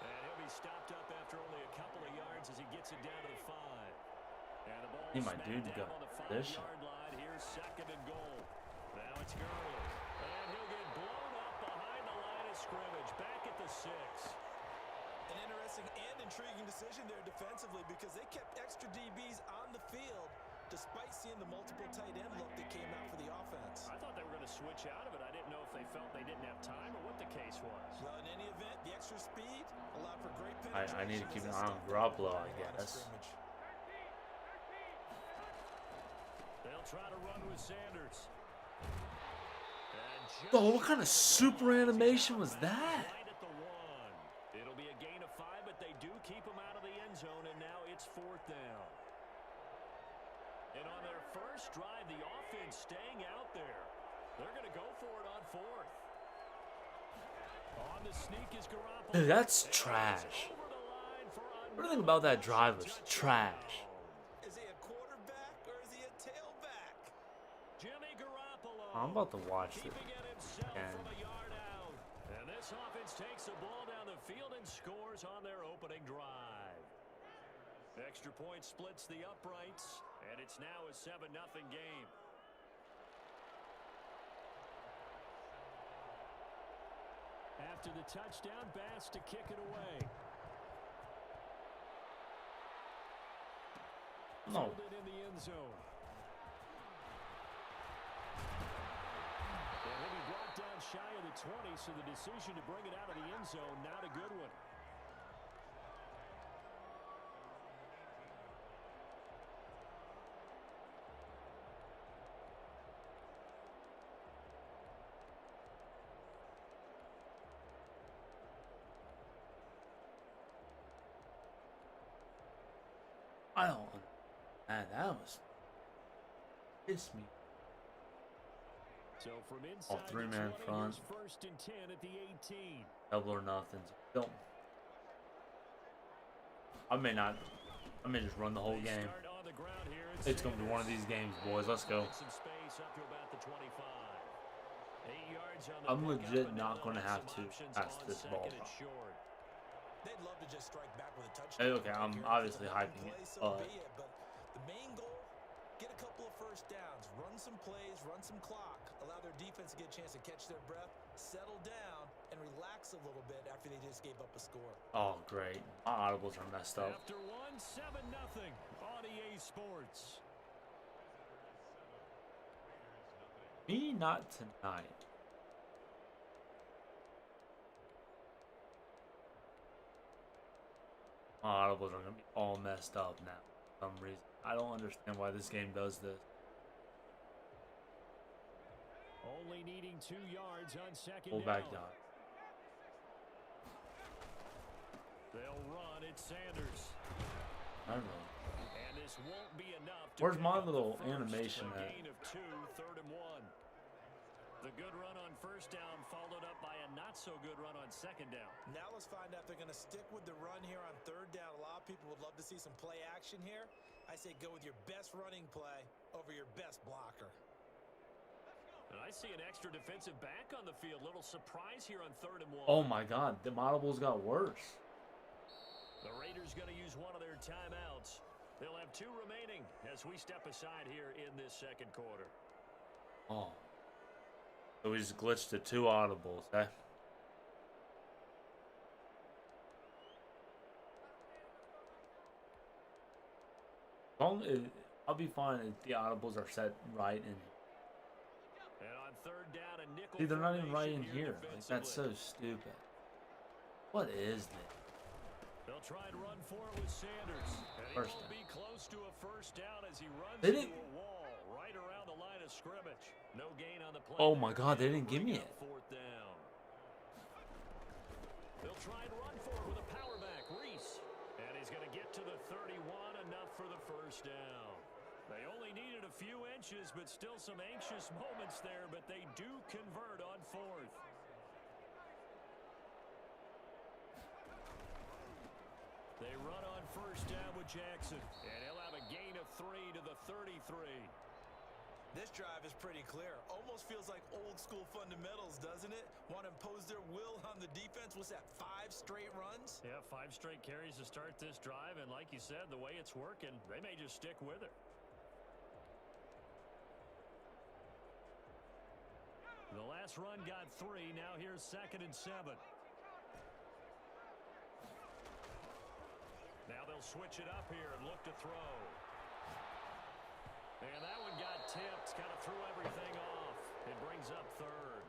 S5: And he'll be stopped up after only a couple of yards as he gets it down to the 5. And the ball
S1: Need my
S5: smacked
S1: dude to
S5: down
S1: go
S5: on the
S1: position.
S5: 5-yard line. Here's 2nd and goal. Now it's Gurley. And he'll get blown up behind the line of scrimmage. Back at the 6.
S3: An interesting and intriguing decision there defensively because they kept extra DBs on the field despite seeing the multiple tight end look that came out for the offense.
S5: I thought they were going to switch out of it. I didn't know if they felt they didn't have time or what the case was.
S3: Well, in any event, the extra speed allowed for great penetration.
S1: I need to keep an
S3: as they
S1: eye on
S3: stuffed
S1: Garoppolo,
S3: the
S1: I
S3: line of
S1: guess.
S3: scrimmage.
S5: They'll try to run with Sanders.
S1: Oh, what kind of super animation was that?
S5: Right at the 1. It'll be a gain of 5, but they do keep him out of the end zone, and now it's 4th down. And on their first drive, the offense staying out there. They're going to go for it on 4th. On the sneak is Garoppolo.
S1: Dude, that's trash. Everything about that drive was trash.
S3: Is he a quarterback or is he a tailback?
S5: Jimmy Garoppolo.
S1: I'm about to watch this.
S5: Keeping it himself
S1: again.
S5: from a yard out. And this offense takes the ball down the field and scores on their opening drive. Extra point splits the uprights, and it's now a 7-0 game. After the touchdown, Bass to kick it away.
S1: No.
S5: Fielded in the end zone. And he'll be brought down shy of the 20, so the decision to bring it out of the end zone, not a good one.
S1: I don't. Man, that was. Pissed me.
S5: So from inside
S1: Oh, 3-man front.
S5: First and 10 at the 18.
S1: Double or nothing. Don't. I may not. I may just run the whole game. It's gonna be one of these games, boys. Let's go. I'm legit not gonna have to pass this ball.
S3: They'd love to just strike back with a touchdown.
S1: Okay, I'm obviously hyping it,
S3: but the main goal, get a couple of first downs, run some plays, run some clock, allow their defense to get a chance to catch their breath, settle down, and relax a little bit after they just gave up a score.
S1: Oh, great. My audibles are messed up.
S5: After 7-0 on EA Sports.
S1: Me, not tonight. My audibles are gonna be all messed up now for some reason. I don't understand why this game does this.
S5: Only needing 2 yards on second
S1: Pull back down.
S5: They'll run it, Sanders.
S1: I don't know.
S5: And this won't be enough.
S1: Where's my little animation at?
S5: Gain of 2, 3rd and 1. The good run on first down followed up by a not so good run on second down.
S3: Now let's find out if they're going to stick with the run here on 3rd down. A lot of people would love to see some play action here. I say go with your best running play over your best blocker.
S5: And I see an extra defensive back on the field. Little surprise here on 3rd and 1.
S1: Oh my God, the audibles got worse.
S5: The Raiders going to use one of their timeouts. They'll have 2 remaining as we step aside here in this second quarter.
S1: Oh. So we just glitched to 2 audibles, eh? I'll be fine if the audibles are set right and
S5: on 3rd down, a nickel.
S1: see, they're not even right in here. Like, that's so stupid. What is this?
S5: They'll try and run for it with Sanders. And he
S1: First
S5: will
S1: down.
S5: be close to a first down as he runs
S1: They
S5: into
S1: didn't-
S5: a wall right around the line of scrimmage. No gain on the play.
S1: Oh my God, they didn't give me it.
S5: 4th down. They'll try and run for it with a power back, Reese. And he's going to get to the 31, enough for the first down. They only needed a few inches, but still some anxious moments there, but they do convert on 4th. They run on first down with Jackson, and he'll have a gain of 3 to the 33.
S3: This drive is pretty clear. Almost feels like old school fundamentals, doesn't it? Want to impose their will on the defense. What's that, 5 straight runs?
S5: Yeah, 5 straight carries to start this drive, and like you said, the way it's working, they may just stick with it. The last run got 3. Now here's 2nd and 7. Now they'll switch it up here and look to throw. And that one got tipped, kind of threw everything off. It brings up 3rd.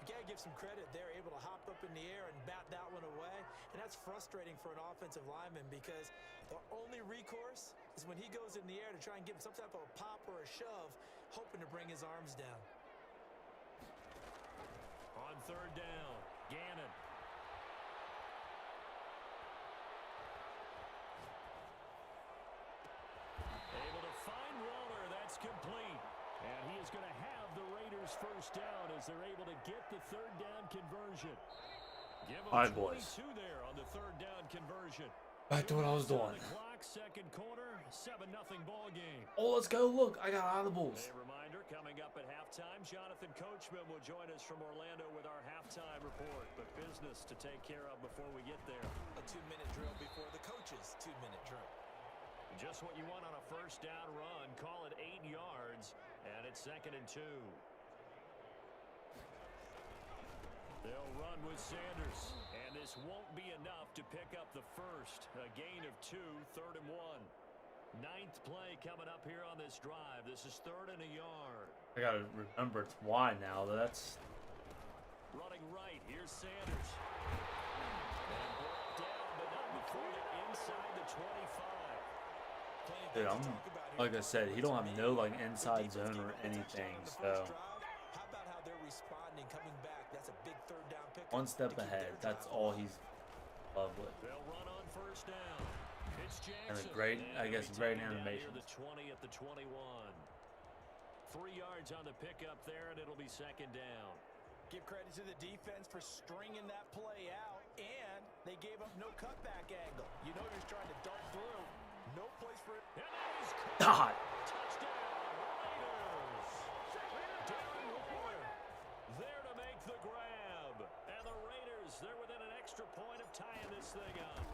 S3: You got to give some credit. They're able to hop up in the air and bat that one away. And that's frustrating for an offensive lineman because the only recourse is when he goes in the air to try and give him some type of a pop or a shove, hoping to bring his arms down.
S5: On 3rd down, Gannon.
S2: complete. And he is going to have the Raiders first down as they're able to get the third down conversion. Give them
S1: All right,
S2: 22
S1: boys.
S2: there on the third down conversion.
S1: Back to what I was doing.
S2: Clock, second quarter, 7-0 ball game.
S1: Oh, let's go. Look, I got audibles.
S2: A reminder, coming up at halftime, Jonathan Coachman will join us from Orlando with our halftime report. But business to take care of before we get there.
S3: A 2-minute drill before the coach's 2-minute drill.
S2: Just what you want on a first down run. Call it 8 yards, and it's 2nd and 2. They'll run with Sanders, and this won't be enough to pick up the first. A gain of 2, 3rd and 1. 9th play coming up here on this drive. This is 3rd and a yard.
S1: I gotta remember it's wide now. That's
S2: running right. Here's Sanders. And brought down, but not before they're inside the 25.
S1: dude. I'm like I said, he don't have no like inside zone or anything. So
S3: How about how they're responding, coming back? That's a big third down pick.
S1: one step ahead. That's all he's loved with.
S2: They'll run on first down. It's
S1: And a
S2: Jackson.
S1: great, I guess,
S2: And
S1: great
S2: taken down near
S1: animation.
S2: The 20 at the 21. 3 yards on the pickup there, and it'll be 2nd down.
S3: Give credit to the defense for stringing that play out, and they gave up no cutback angle. You know he's trying to dart through. No place for it.
S2: And that is
S1: God.
S2: touchdown, Raiders. Darren Waller there to make the grab. And the Raiders, they're within an extra point of tying this thing up.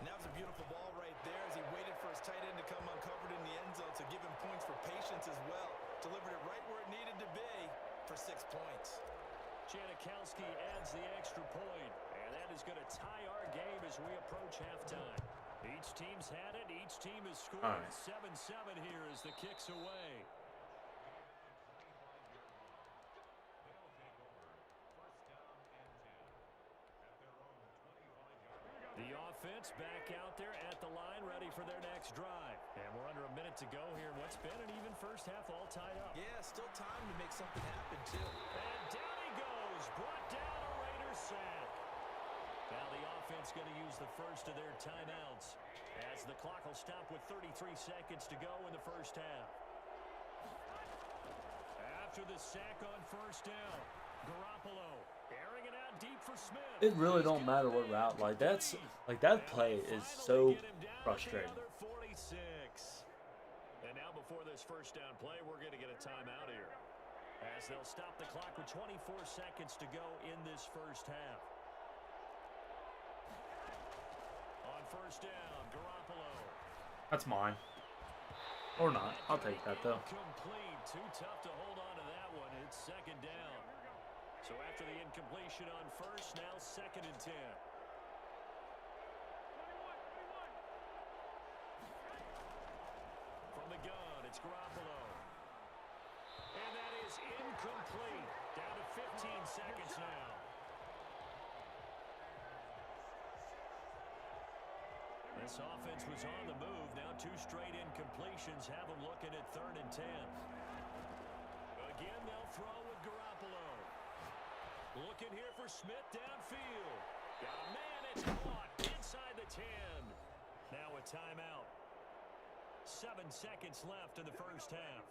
S3: And that was a beautiful ball right there as he waited for his tight end to come uncovered in the end zone, so give him points for patience as well. Delivered it right where it needed to be for 6 points.
S2: Janikowski adds the extra point, and that is going to tie our game as we approach halftime. Each team's had it. Each team has scored.
S1: All right.
S2: 7-7 here as the kick's away. The offense back out there at the line, ready for their next drive. And we're under a minute to go here in what's been an even first half, all tied up.
S3: Yeah, still time to make something happen, too.
S2: And down he goes. Brought down a Raiders sack. Now the offense going to use the first of their timeouts as the clock will stop with 33 seconds to go in the first half. After the sack on first down, Garoppolo airing it out deep for Smith.
S1: It really don't matter what route. Like that's like that play is so frustrating.
S2: 46. And now before this first down play, we're going to get a timeout here as they'll stop the clock with 24 seconds to go in this first half. On first down, Garoppolo.
S1: That's mine. Or not. I'll take that though.
S2: Complete. Too tough to hold on to that one. It's 2nd down. So after the incompletion on first, now 2nd and 10. From the gun, it's Garoppolo. And that is incomplete. Down to 15 seconds now. This offense was on the move. Now 2 straight incompletions have them looking at 3rd and 10. Again, they'll throw with Garoppolo. Looking here for Smith downfield. Got a man, it's caught inside the 10. Now a timeout. 7 seconds left in the first half.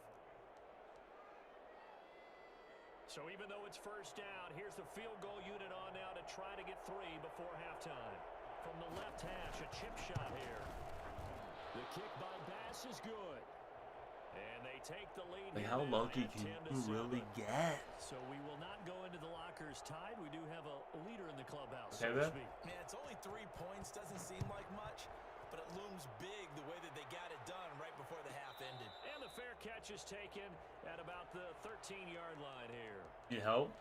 S2: So even though it's first down, here's the field goal unit on now to try to get 3 before halftime. From the left hash, a chip shot here. The kick by Bass is good. And they take the lead.
S1: Like how lucky can you really get?
S2: So we will not go into the lockers tied. We do have a leader in the clubhouse,
S1: Okay,
S2: so to
S1: then.
S2: speak.
S3: Man, it's only 3 points. Doesn't seem like much, but it looms big the way that they got it done right before the half ended.
S2: And the fair catch is taken at about the 13-yard line here.
S1: You help?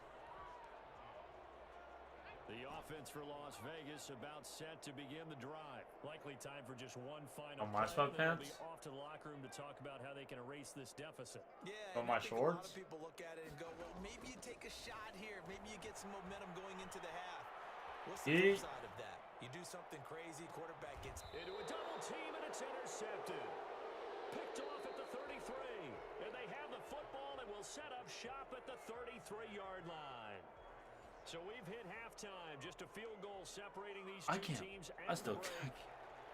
S2: The offense for Las Vegas about set to begin the drive. Likely time for just one final
S1: On my
S2: play, and then they'll
S1: sweatpants?
S2: be off to the locker room to talk about how they can erase this deficit.
S3: Yeah,
S1: On
S3: and
S1: my
S3: I think a lot
S1: shorts?
S3: of people look at it and go, well, maybe you take a shot here. Maybe you get some momentum going into the half. What's the flip side of that? You do something crazy, quarterback gets
S2: Into a double team, and it's intercepted. Picked off at the 33. And they have the football and will set up shop at the 33-yard line. So we've hit halftime. Just a field goal separating these two teams.
S1: I still can't.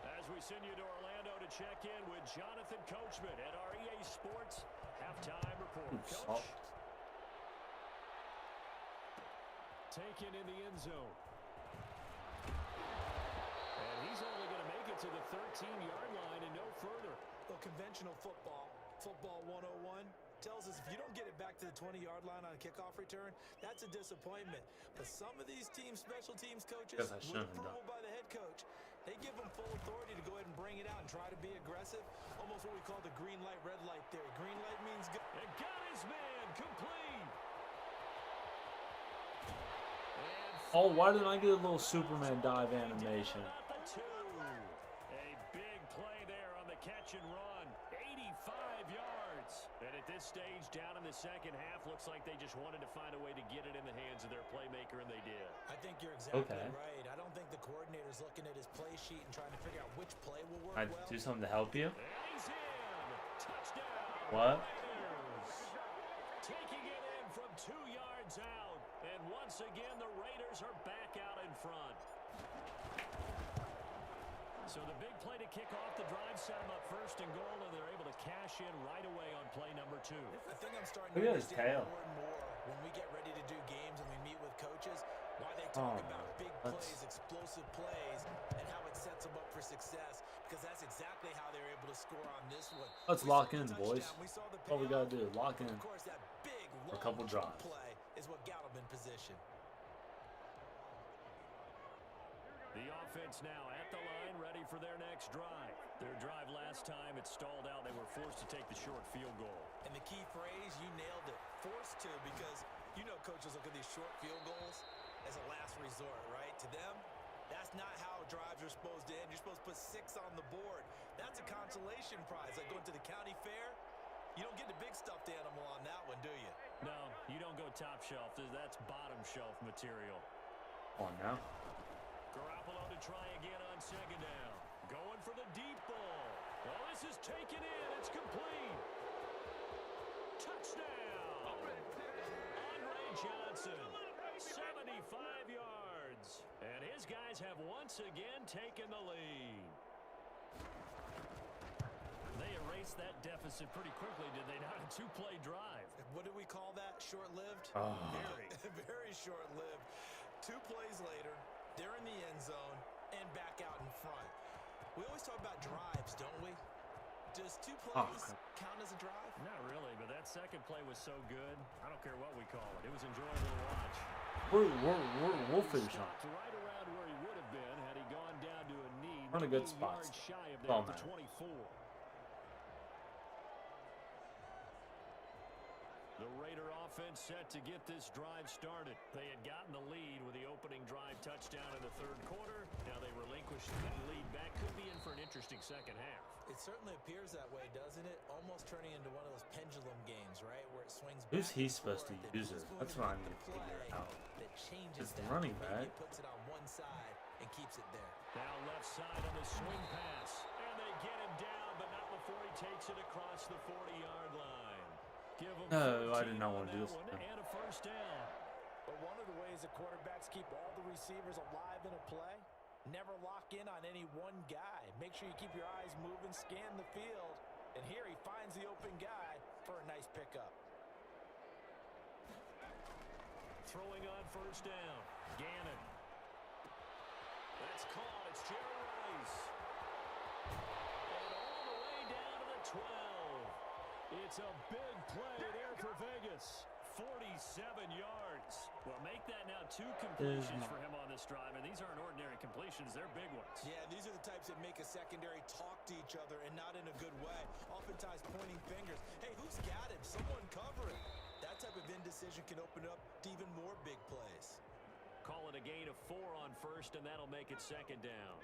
S2: As as we send you to Orlando to check in with Jonathan Coachman at our EA Sports halftime report. Coach, taken in the end zone. And he's only going to make it to the 13-yard line and no further.
S3: Well, conventional football 101, tells us if you don't get it back to the 20-yard line on a kickoff return, that's a disappointment. But some of these teams, special teams coaches, with approval by the head coach, they give them full authority to go ahead and bring it out and try to be aggressive. Almost what we call the green light, red light theory. Green light means go.
S2: And got his man complete.
S1: Oh, why didn't I get a little Superman dive animation?
S2: A big play there on the catch and run. 85 yards. And at this stage, down in the second half, looks like they just wanted to find a way to get it in the hands of their playmaker, and they did.
S3: I think you're exactly right. I don't think the coordinator's looking at his play sheet and trying to figure out which play will work
S1: I
S3: well.
S1: do something to help you?
S2: And he's in. Touchdown.
S1: What?
S2: Raiders. Taking it in from 2 yards out. And once again, the Raiders are back out in front. So the big play to kick off the drive set them up first and goal, and they're able to cash in right away on play number 2.
S3: I think I'm starting
S1: Look
S3: to
S1: at his
S3: understand
S1: tail.
S3: more and more when we get ready to do games and we meet with coaches, why they talk about big plays, explosive plays, and how it sets them up for success, because that's exactly how they're able to score on this one.
S1: Let's lock in, boys. All we gotta do is lock in.
S3: Of course, that big
S1: For a couple drives.
S3: play is what got them in position.
S2: The offense now at the line, ready for their next drive. Their drive last time, it stalled out. They were forced to take the short field goal.
S3: And the key phrase, you nailed it, forced to, because you know coaches look at these short field goals as a last resort, right? To them, that's not how drives are supposed to end. You're supposed to put 6 on the board. That's a consolation prize, like going to the county fair. You don't get the big stuffed animal on that one, do you?
S2: No, you don't go top shelf. That's bottom shelf material.
S1: On now.
S2: Garoppolo to try again on second down. Going for the deep ball. Well, this is taken in. It's complete. Touchdown. Andre Johnson, 75 yards. And his guys have once again taken the lead. They erased that deficit pretty quickly, did they not? A 2-play drive.
S3: What do we call that? Short-lived?
S1: Oh.
S2: Very.
S3: Very short-lived. 2 plays later, they're in the end zone and back out in front. We always talk about drives, don't we? Does 2 plays count as a drive?
S2: Not really, but that second play was so good. I don't care what we call it. It was enjoyable to watch.
S1: We'll finish on.
S2: Right around where he would have been had he gone down to a knee.
S1: We're in a good spot.
S2: Shy of
S1: Oh,
S2: the
S1: man.
S2: 24. The Raider offense set to get this drive started. They had gotten the lead with the opening drive touchdown in the third quarter. Now they relinquish that lead back. Could be in for an interesting second half.
S3: It certainly appears that way, doesn't it? Almost turning into one of those pendulum games, right? Where it swings back.
S1: Who's he
S3: and
S1: supposed to
S3: forth,
S1: use
S3: and
S1: it?
S3: who's
S1: That's
S3: going
S1: what I
S3: to
S1: need to figure
S3: play
S1: out.
S3: That changes
S1: It's the
S3: that.
S1: running
S3: Maybe
S1: back.
S3: it puts it on one side and keeps it there.
S2: Now left side on the swing pass. And they get him down, but not before he takes it across the 40-yard line. Give him
S1: No, I did
S2: 14
S1: not
S2: on
S1: want to do
S2: that
S1: this.
S2: one, and a first down.
S3: But one of the ways that quarterbacks keep all the receivers alive in a play, never lock in on any one guy. Make sure you keep your eyes moving, scan the field. And here he finds the open guy for a nice pickup.
S2: Throwing on first down. Gannon. That's caught. It's Jerry Rice. And all the way down to the 12. It's a big play there for Vegas. 47 yards. Well, make that now 2 completions for him on this drive, and these aren't ordinary completions. They're big ones.
S3: Yeah, these are the types that make a secondary talk to each other and not in a good way. Oftentimes pointing fingers. Hey, who's got him? Someone cover it. That type of indecision can open up to even more big plays.
S2: Call it a gain of 4 on first, and that'll make it second down.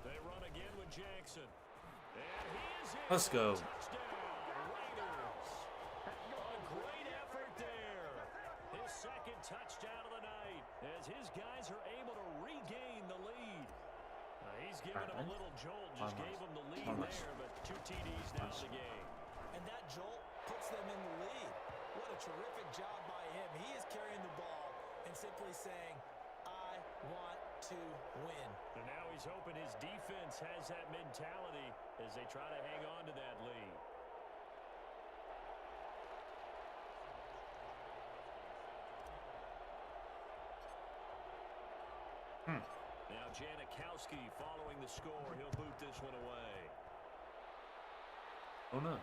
S2: They run again with Jackson. And he is in.
S1: Let's go.
S2: Touchdown, Raiders. A great effort there. His second touchdown of the night as his guys are able to regain the lead. He's given him a little jolt, just gave him the lead there, but 2 TDs now in the game.
S3: And that jolt puts them in the lead. What a terrific job by him. He is carrying the ball and simply saying, I want to win.
S5: And now he's hoping his defense has that mentality as they try to hang on to that lead. Now Janikowski following the score. He'll boot this one away.
S1: Oh no.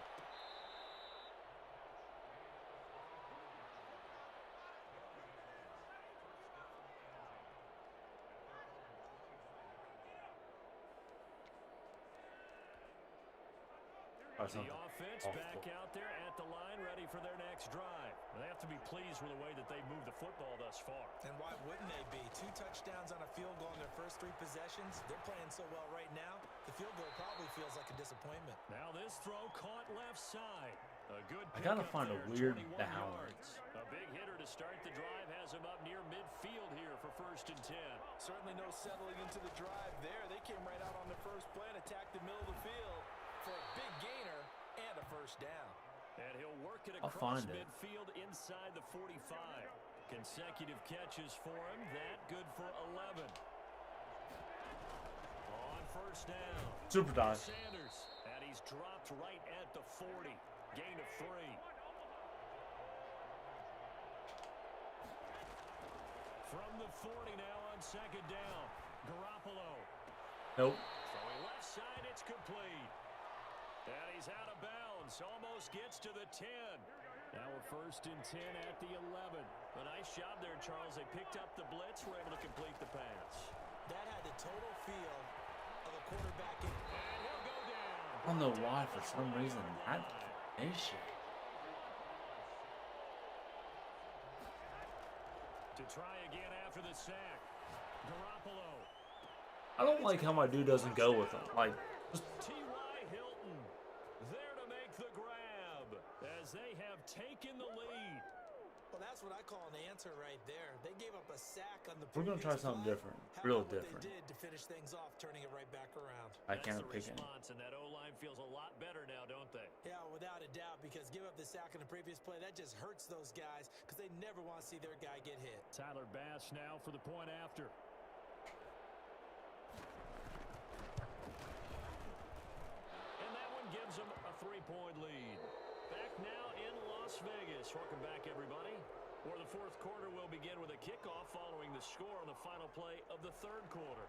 S5: The offense back out there at the line, ready for their next drive. They have to be pleased with the way that they moved the football thus far.
S3: And why wouldn't they be? 2 touchdowns on a field goal in their first 3 possessions. They're playing so well right now, the field goal probably feels like a disappointment.
S5: Now this throw caught left side. A good
S1: I gotta
S5: pickup
S1: find a
S5: there,
S1: weird
S5: 21
S1: balance.
S5: yards. A big hitter to start the drive has him up near midfield here for 1st and 10.
S3: Certainly no settling into the drive there. They came right out on the first play and attacked the middle of the field for a big gainer and a first down.
S5: And he'll work it
S1: I'll
S5: across
S1: find it.
S5: midfield inside the 45. Consecutive catches for him. That good for 11. On 1st down.
S1: Super dive.
S5: Sanders. And he's dropped right at the 40. Gain of 3. From the 40 now on 2nd down. Garoppolo.
S1: Nope.
S5: Throwing left side, it's complete. And he's out of bounds. Almost gets to the 10. Now we're 1st and 10 at the 11. A nice job there, Charles. They picked up the blitz, were able to complete the pass.
S3: That had the total feel of a quarterback in.
S5: And he'll go down.
S1: I don't know why, for some reason, that nation.
S5: To try again after the sack. Garoppolo.
S1: I don't like how my dude doesn't go with him. Like, just
S5: T.Y. Hilton there to make the grab as they have taken the lead.
S3: Well, that's what I call an answer right there. They gave up a sack on the
S1: we're gonna try
S3: previous
S1: something
S3: drive.
S1: different,
S3: How
S1: real
S3: about what
S1: different.
S3: they did to finish things off, turning it right back around.
S1: I can't
S5: That's the
S1: pick any.
S5: response, and that O-line feels a lot better now, don't they?
S3: Yeah, without a doubt, because give up the sack in the previous play, that just hurts those guys because they never want to see their guy get hit.
S5: Tyler Bass now for the point after. And that one gives them a 3-point lead. Back now in Las Vegas. Welcome back, everybody. Where the 4th quarter will begin with a kickoff following the score on the final play of the 3rd quarter.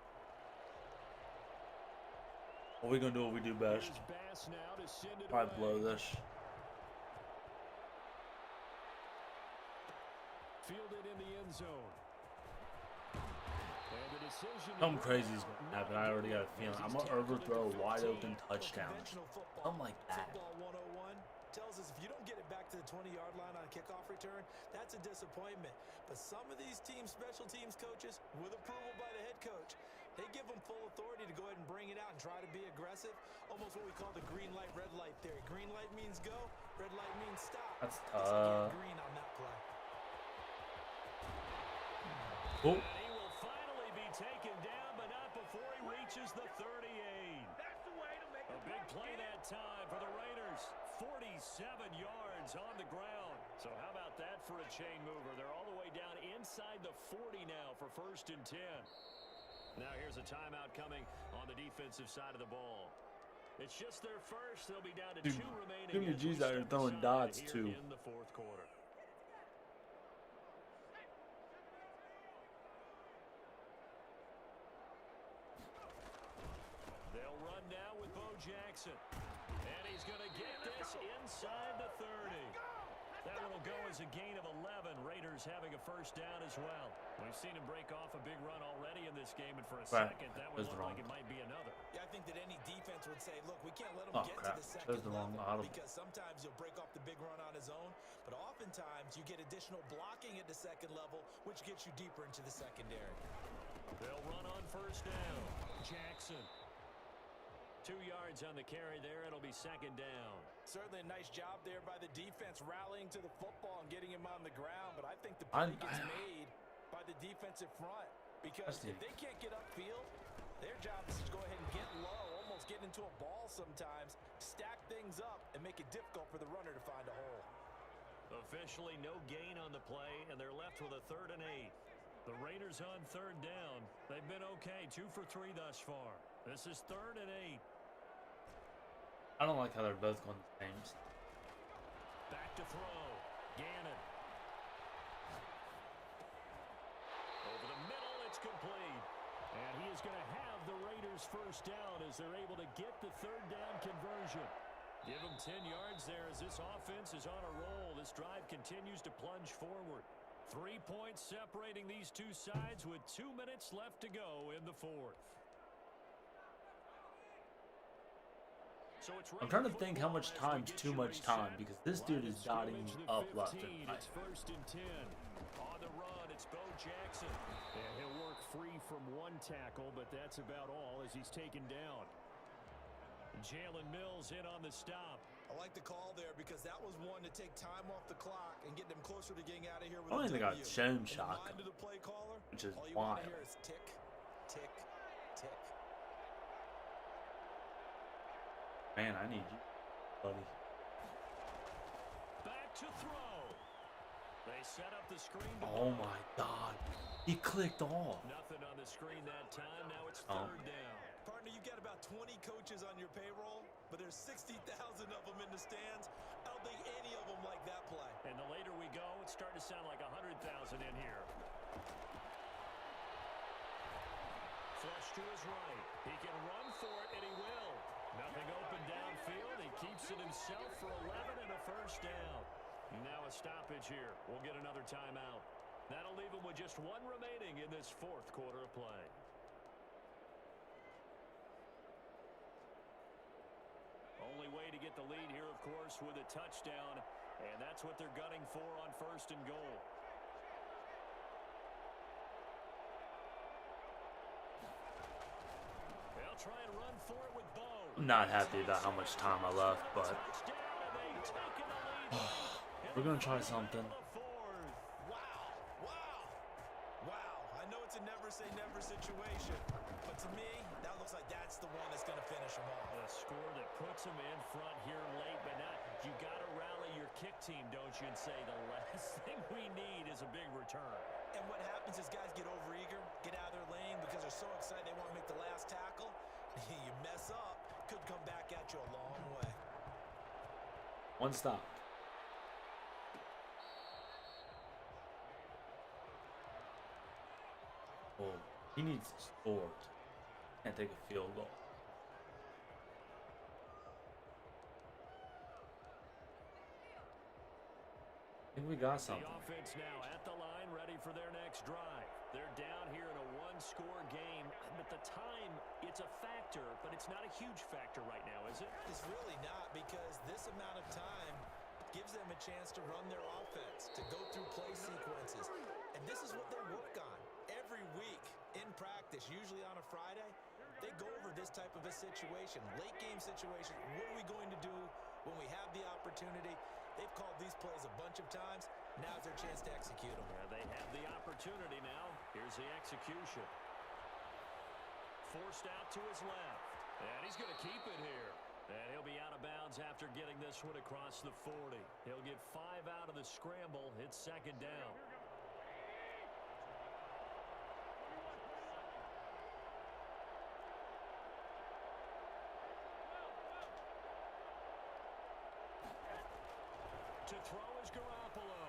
S1: What we gonna do what we do best.
S5: Here's Bass now to send it
S1: Probably blow
S5: away.
S1: this.
S5: Fielded in the end zone. And the decision.
S1: Something crazy's gonna happen. I already got a feeling. I'm gonna overthrow a wide open touchdown.
S3: Conventional football,
S1: Something like that.
S3: Football 101 tells us if you don't get it back to the 20-yard line on a kickoff return, that's a disappointment. But some of these special teams coaches, with approval by the head coach, they give them full authority to go ahead and bring it out and try to be aggressive. Almost what we call the green light, red light theory. Green light means go, red light means stop.
S1: That's
S3: Looks like he had green on that play.
S1: Oh,
S5: And he will finally be taken down, but not before he reaches the 38. A big play that time for the Raiders. 47 yards on the ground. So how about that for a chain mover? They're all the way down inside the 40 now for 1st and 10. Now here's a timeout coming on the defensive side of the ball. It's just their first. They'll be down to
S1: Dude,
S5: 2 remaining.
S1: Jimmy
S5: as we
S1: G's out here
S5: step
S1: throwing
S5: aside
S1: dots,
S5: here
S1: too.
S5: in the 4th quarter. They'll run now with Bo Jackson. And he's going to get this inside the 30. That one will go as a gain of 11. Raiders having a 1st down as well. We've seen him break off a big run already in this game, and for a second, that would look like it might be another.
S3: Yeah, I think that any defense would say, look, we can't let him
S1: Oh,
S3: get
S1: crap.
S3: to the
S1: Chose
S3: second
S1: the wrong
S3: level
S1: audible.
S3: because sometimes you'll break off the big run on his own, but oftentimes you get additional blocking at the second level, which gets you deeper into the secondary.
S5: They'll run on 1st down. Jackson. 2 yards on the carry there. It'll be 2nd down.
S3: Certainly a nice job there by the defense rallying to the football and getting him on the ground, but I think the play gets made by the defensive front because if they can't get upfield, their job is to go ahead and get low, almost get into a ball sometimes, stack things up, and make it difficult for the runner to find a hole.
S5: A
S2: Officially no gain on the play, and they're left with a 3rd and 8. The Raiders on 3rd down. They've been okay, 2 for 3 thus far. This is 3rd and 8.
S1: I don't like how they're both going the same.
S2: Back to throw. Gannon. Over the middle, it's complete. And he is going to have the Raiders first down as they're able to get the 3rd down conversion. Give them 10 yards there as this offense is on a roll. This drive continues to plunge forward. 3 points separating these two sides with 2 minutes left to go in the 4th. So
S1: I'm trying to think how much time's too much time because this dude is dotting up left and right.
S2: It's 1st and 10. On the run, it's Bo Jackson. And he'll work free from one tackle, but that's about all as he's taken down. Jalen Mills in on the stop.
S3: I like the call there because that was one to take time off the clock and get them closer to getting out of here with
S1: I don't
S3: a
S1: think they got
S3: W.
S1: shown
S3: In the
S1: shot,
S3: mind of the play caller,
S1: which is
S3: all you want
S1: wild.
S3: to hear is tick, tick, tick.
S1: Man, I need you, buddy.
S2: Back to throw. They set up the screen.
S1: Oh my God, he clicked off.
S2: Nothing on the screen that time. Now it's
S1: Oh.
S2: 3rd down.
S3: Partner, you got about 20 coaches on your payroll, but there's 60,000 of them in the stands. I don't think any of them like that play.
S2: And the later we go, it's starting to sound like 100,000 in here. Flush to his right. He can run for it, and he will. Nothing open downfield. He keeps it himself for 11 and a first down. Now a stoppage here. We'll get another timeout. That'll leave him with just 1 remaining in this 4th quarter of play. Only way to get the lead here, of course, with a touchdown, and that's what they're gunning for on 1st and goal. They'll try and run for it with Bo.
S1: I'm not happy about how much time I left, but we're gonna try something.
S3: Wow, wow, wow. I know it's a never say never situation, but to me, that looks like that's the one that's going to finish them off.
S2: A score that puts them in front here late, but not. You got to rally your kick team, don't you, and say the last thing we need is a big return.
S3: And what happens is guys get overeager, get out of their lane because they're so excited they want to make the last tackle. You mess up, could come back at you a long way.
S1: One stop. Oh, he needs to score. Can't take a field goal. I think we got something.
S2: The offense now at the line, ready for their next drive. They're down here in a 1-score game, but the time, it's a factor, but it's not a huge factor right now, is it?
S3: It's really not because this amount of time gives them a chance to run their offense, to go through play sequences. And this is what they work on every week in practice, usually on a Friday. They go over this type of a situation, late game situation. What are we going to do when we have the opportunity? They've called these plays a bunch of times. Now's their chance to execute them.
S2: Yeah, they have the opportunity now. Here's the execution. Forced out to his left. And he's going to keep it here. And he'll be out of bounds after getting this one across the 40. He'll get 5 out of the scramble. It's 2nd down. To throw is Garoppolo.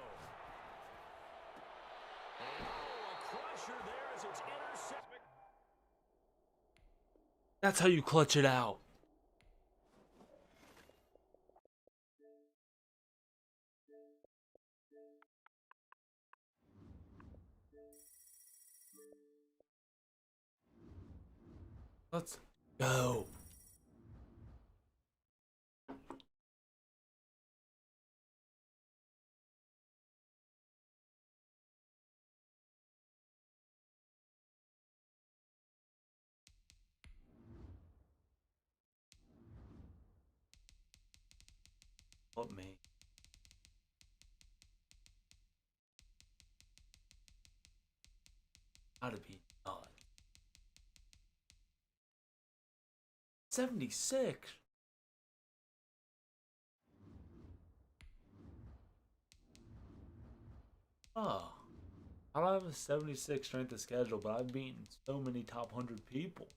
S2: And a crusher there as it's intercepted.
S1: That's how you clutch it out. Let's go. What me? Gotta be done. 76. Oh, I don't have a 76 strength of schedule, but I've beaten so many top 100 people.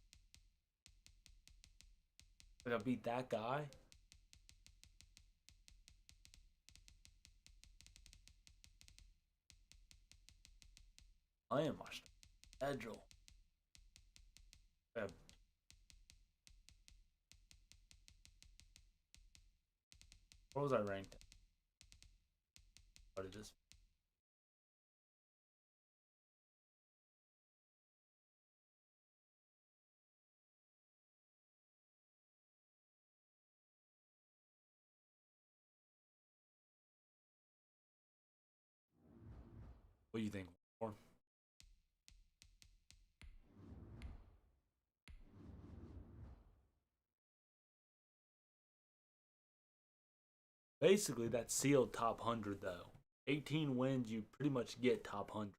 S1: Like I beat that guy. I am my schedule. Yeah. What was I ranked at? What did this? What do you think? More? Basically, that's sealed top 100 though. 18 wins, you pretty much get top 100.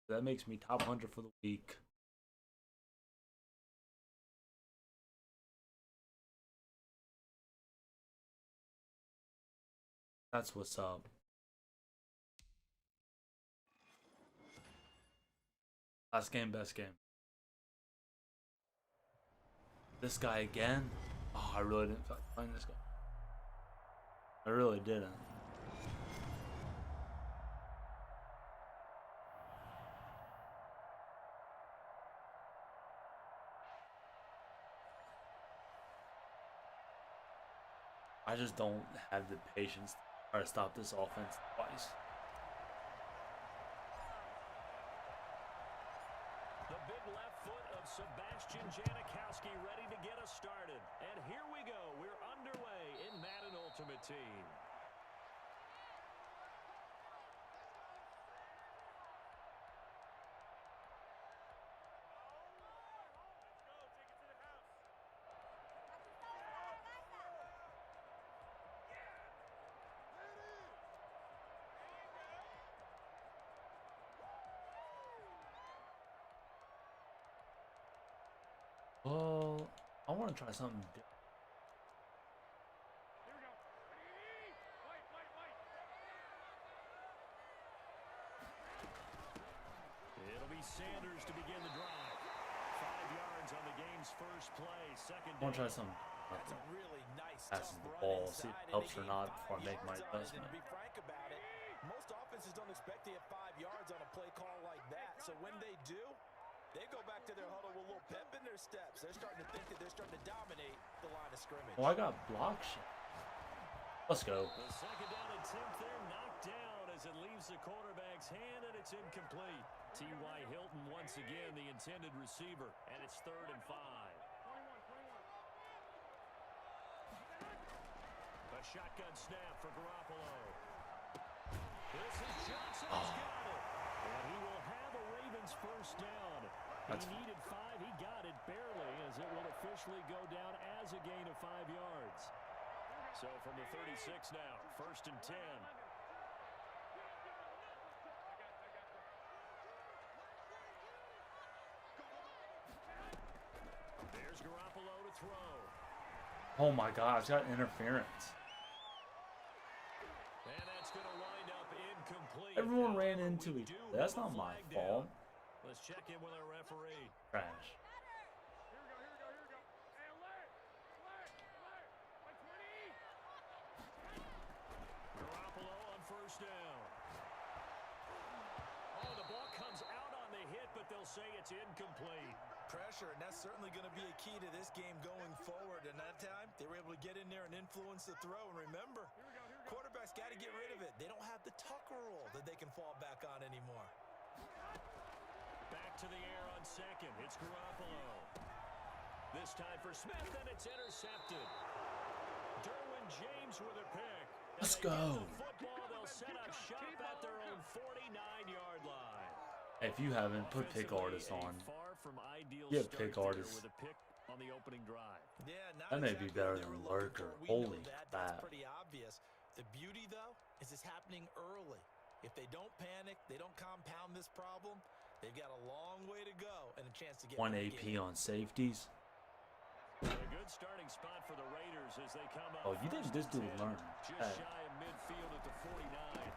S1: That makes me top 100 for the week. That's what's up. Last game, best game. This guy again? Oh, I really didn't find this guy. I really didn't. I just don't have the patience to try to stop this offense twice.
S2: The big left foot of Sebastian Janikowski ready to get us started. And here we go. We're underway in Madden Ultimate Team.
S1: Well, I want to try something different.
S2: It'll be Sanders to begin the drive. 5 yards on the game's first play. Second
S1: I want to try
S2: down.
S1: something.
S3: That's a really nice
S1: Passes
S3: tough
S1: the
S3: run
S1: ball, see if
S3: inside,
S1: it helps
S3: and
S1: or
S3: they
S1: not
S3: gained
S1: before I
S3: 5
S1: make my
S3: yards on it. And
S1: adjustment.
S3: to be frank about it, most offenses don't expect to get 5 yards on a play call like that. So when they do, they go back to their huddle with a little pep in their steps. They're starting to think that they're starting to dominate the line of scrimmage.
S1: Oh, I got block shit. Let's go.
S2: The second down attempt there knocked down as it leaves the quarterback's hand, and it's incomplete. T.Y. Hilton once again the intended receiver, and it's 3rd and 5. A shotgun snap for Garoppolo. This is Johnson. He's got it. And he will have a Ravens first down. He needed 5. He got it barely, as it will officially go down as a gain of 5 yards. So from the 36 now, 1st and 10. There's Garoppolo to throw.
S1: Oh my gosh, got interference.
S2: And that's going to wind up incomplete.
S1: Everyone
S2: However,
S1: ran into
S2: we
S1: each
S2: do
S1: other. That's
S2: move
S1: not
S2: the
S1: my
S2: flag
S1: fault.
S2: down. Let's check in with our referee.
S1: Trash.
S2: Garoppolo on 1st down. Oh, the ball comes out on the hit, but they'll say it's incomplete.
S3: Pressure, and that's certainly going to be a key to this game going forward. And that time, they were able to get in there and influence the throw. And remember, quarterbacks got to get rid of it. They don't have the Tucker rule that they can fall back on anymore.
S2: Back to the air on 2nd. It's Garoppolo. This time for Smith, and it's intercepted. Derwin James with a pick.
S1: Let's
S2: They get
S1: go.
S2: the football. They'll set up shop at their own 49-yard line.
S1: If you haven't, put pick artist on.
S2: Far from ideal
S1: Yeah,
S2: start
S1: pick
S2: there
S1: artist.
S2: with a pick on the opening drive.
S3: Yeah, not
S1: That may be
S3: exactly
S1: better
S3: what they
S1: than
S3: were looking
S1: Lurker.
S3: for. We know
S1: Holy
S3: that.
S1: crap.
S3: That's pretty obvious. The beauty, though, is it's happening early. If they don't panic, they don't compound this problem, they've got a long way to go and a chance to get
S1: 1
S3: back
S1: AP
S3: in.
S1: on safeties.
S2: A good starting spot for the Raiders as they come up.
S1: Oh, you think this dude
S2: 1st and
S1: learned?
S2: 10, just
S1: Hey.
S2: shy of midfield at the 49.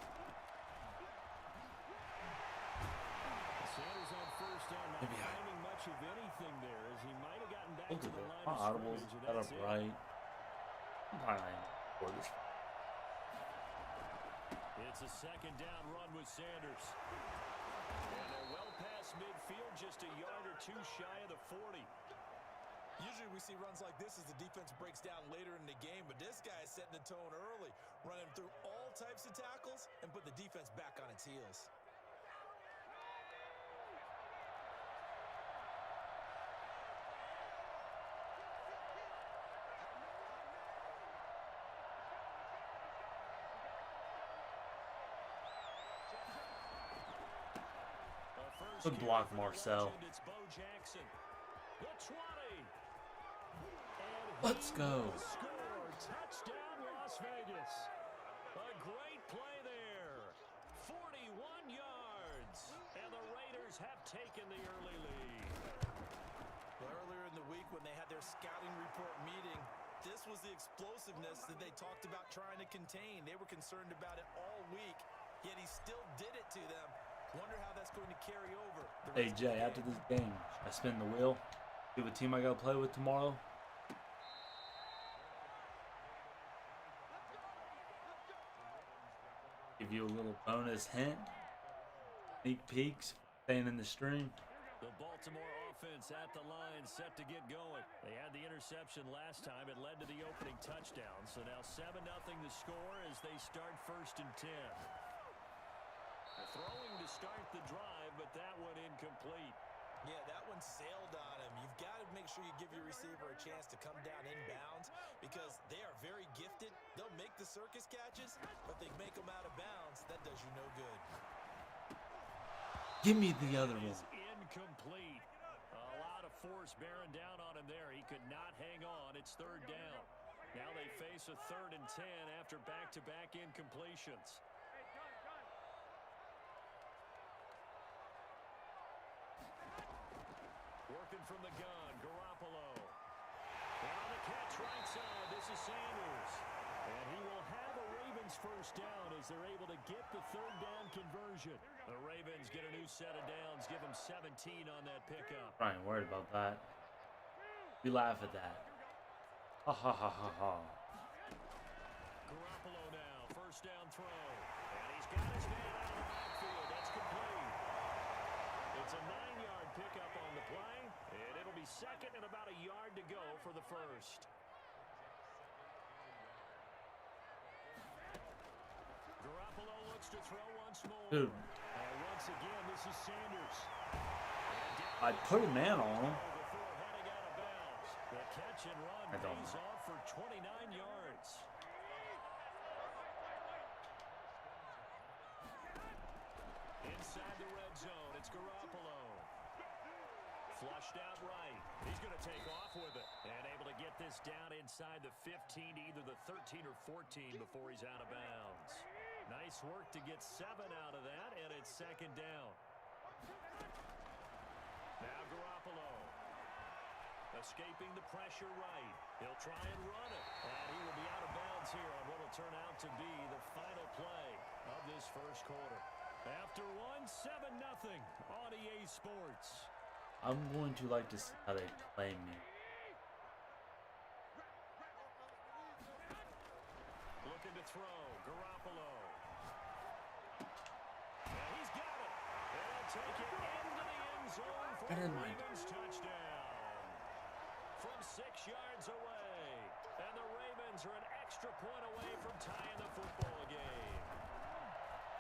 S1: Look
S2: to
S1: at
S2: the
S1: this.
S2: line
S1: My
S2: of
S1: audibles
S2: scrimmage, and
S1: got up
S2: that's it.
S1: right. I'm probably for this.
S2: It's a second down run with Sanders. And they're well past midfield, just a yard or two shy of the 40.
S3: Usually we see runs like this as the defense breaks down later in the game, but this guy is setting the tone early, running through all types of tackles and put the defense back on its heels.
S1: Good block, Marcel.
S2: It's Bo Jackson. The 20. And
S1: Let's go.
S2: Score. Touchdown, Las Vegas. A great play there. 41 yards. And the Raiders have taken the early lead.
S3: Well, earlier in the week when they had their scouting report meeting, this was the explosiveness that they talked about trying to contain. They were concerned about it all week, yet he still did it to them. Wonder how that's going to carry over.
S1: Hey Jay, after this game, I spin the wheel. See what team I gotta play with tomorrow. Give you a little bonus hint. Sneak peeks. Staying in the stream.
S2: The Baltimore offense at the line, set to get going. They had the interception last time. It led to the opening touchdown. So now 7-0 the score as they start 1st and 10. Throwing to start the drive, but that one incomplete.
S3: Yeah, that one sailed on him. You've got to make sure you give your receiver a chance to come down inbounds because they are very gifted. They'll make the circus catches, but they make them out of bounds. That does you no good.
S1: Give me the other one.
S2: Is incomplete. A lot of force bearing down on him there. He could not hang on. It's 3rd down. Now they face a 3rd and 10 after back-to-back incompletions. Working from the gun, Garoppolo. And on the catch right side, this is Sanders. And he will have a Ravens 1st down as they're able to get the 3rd down conversion. The Ravens get a new set of downs, give them 17 on that pickup.
S1: I ain't worried about that. We laugh at that. Ha ha ha ha ha.
S2: Garoppolo now, 1st down throw. And he's got his man out of the backfield. That's complete. It's a 9-yard pickup on the play, and it'll be 2nd and about a yard to go for the 1st. Garoppolo looks to throw once more.
S1: Dude.
S2: And once again, this is Sanders.
S1: I put a man on him.
S2: Before heading out of bounds. The catch and run
S1: I don't
S2: pays
S1: know.
S2: off for 29 yards. Inside the red zone, it's Garoppolo. Flushed out right. He's going to take off with it. And able to get this down inside the 15 to either the 13 or 14 before he's out of bounds. Nice work to get 7 out of that, and it's 2nd down. Now Garoppolo. Escaping the pressure right. He'll try and run it. And he will be out of bounds here on what will turn out to be the final play of this 1st quarter. After 7-0 on EA Sports.
S1: I'm going to like to see how they play me.
S2: Looking to throw. Garoppolo. And he's got it. They'll take it into the end zone for
S1: Get
S2: the
S1: in my-
S2: Ravens touchdown. From 6 yards away. And the Ravens are an extra point away from tying the football game.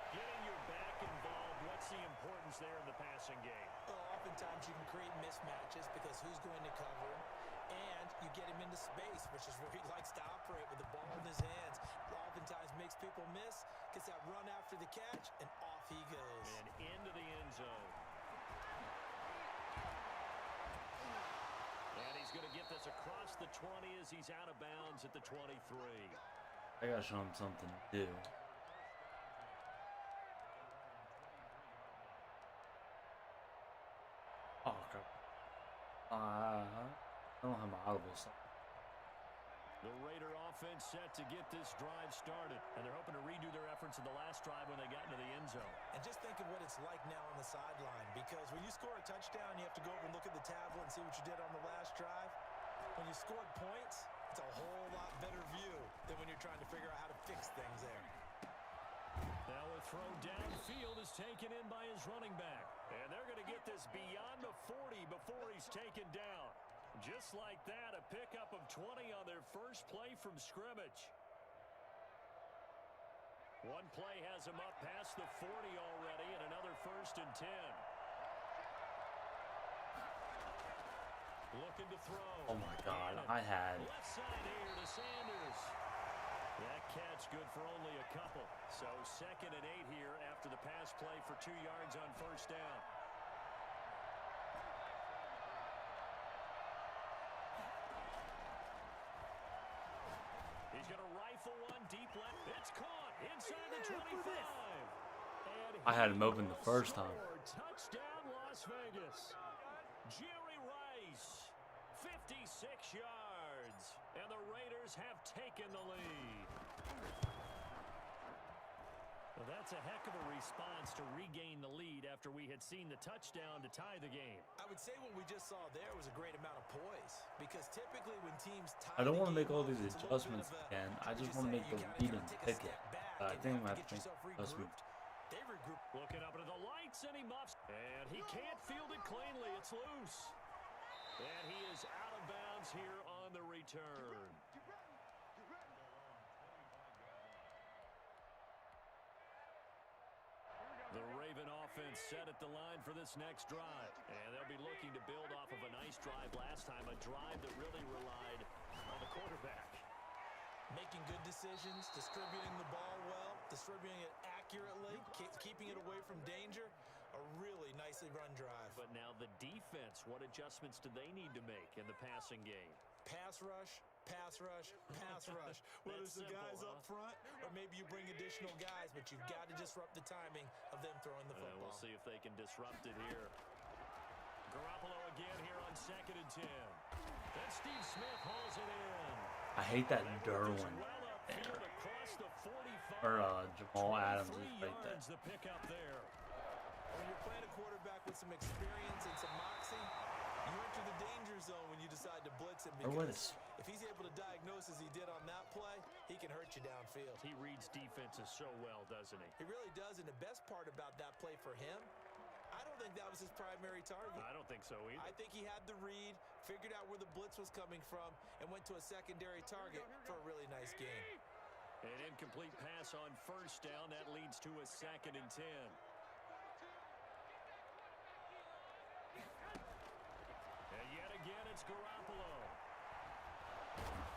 S2: Getting your back involved, what's the importance there in the passing game?
S3: Well, oftentimes you can create mismatches because who's going to cover him, and you get him into space, which is where he likes to operate with the ball in his hands. Oftentimes makes people miss, gets that run after the catch, and off he goes.
S2: And into the end zone. And he's going to get this across the 20 as he's out of bounds at the 23.
S1: I gotta show him something to do. Oh, God. I don't have my audible stuff.
S2: The Raider offense set to get this drive started, and they're hoping to redo their efforts in the last drive when they got into the end zone.
S3: And just think of what it's like now on the sideline, because when you score a touchdown, you have to go over and look at the tablet and see what you did on the last drive. When you scored points, it's a whole lot better view than when you're trying to figure out how to fix things there.
S2: Now a throw downfield is taken in by his running back. And they're going to get this beyond the 40 before he's taken down. Just like that, a pickup of 20 on their first play from scrimmage. One play has him up past the 40 already, and another 1st and 10. Looking to throw.
S1: Oh my God, I had.
S2: Left side here to Sanders. That catch good for only a couple. So 2nd and 8 here after the pass play for 2 yards on 1st down. He's going to rifle one deep left. It's caught inside the 25. And
S1: I had him open the first time.
S2: Touchdown, Las Vegas. Jerry Rice, 56 yards. And the Raiders have taken the lead. Well, that's a heck of a response to regain the lead after we had seen the touchdown to tie the game.
S3: I would say what we just saw there was a great amount of poise, because typically when teams tie
S1: I don't want to
S3: the
S1: make
S3: game
S1: all
S3: up,
S1: these
S3: it's a little bit
S1: adjustments
S3: of a,
S1: again. I
S3: would
S1: just
S3: you
S1: want to
S3: say,
S1: make the
S3: you
S1: lead
S3: gotta
S1: and
S3: take a
S1: pick
S3: step
S1: it.
S3: back
S1: I
S3: and
S1: think I'm
S3: get
S1: going to have to
S3: yourself
S1: make adjustments.
S3: regrouped. They regroup.
S2: Looking up into the lights, and he muffs. And he can't field it cleanly. It's loose. And he is out of bounds here on the return. The Raven offense set at the line for this next drive. And they'll be looking to build off of a nice drive last time, a drive that really relied on the quarterback.
S3: Making good decisions, distributing the ball well, distributing it accurately, keeping it away from danger. A really nicely run drive.
S2: But now the defense, what adjustments do they need to make in the passing game?
S3: Pass rush, pass rush, pass rush. Whether it's the
S2: simple,
S3: guys
S2: huh?
S3: up front or maybe you bring additional guys, but you've got to disrupt the timing of them throwing the football.
S2: We'll see if they can disrupt it here. Garoppolo again here on 2nd and 10. Then Steve Smith hauls it in.
S1: I hate that Derwin.
S2: Well upfield across the 45.
S1: Or Jamal Adams is
S2: 3
S1: right there.
S2: yards the pickup there.
S3: When you're playing a quarterback with some experience and some moxie, you enter the danger zone when you decide to blitz him,
S1: Or what
S3: because
S1: is-
S3: if he's able to diagnose as he did on that play, he can hurt you downfield.
S2: He reads defenses so well, doesn't he?
S3: He really does, and the best part about that play for him, I don't think that was his primary target.
S2: I don't think so either.
S3: I think he had the read, figured out where the blitz was coming from, and went to a secondary target for a really nice game.
S2: An incomplete pass on 1st down. That leads to a 2nd and 10. And yet again, it's Garoppolo.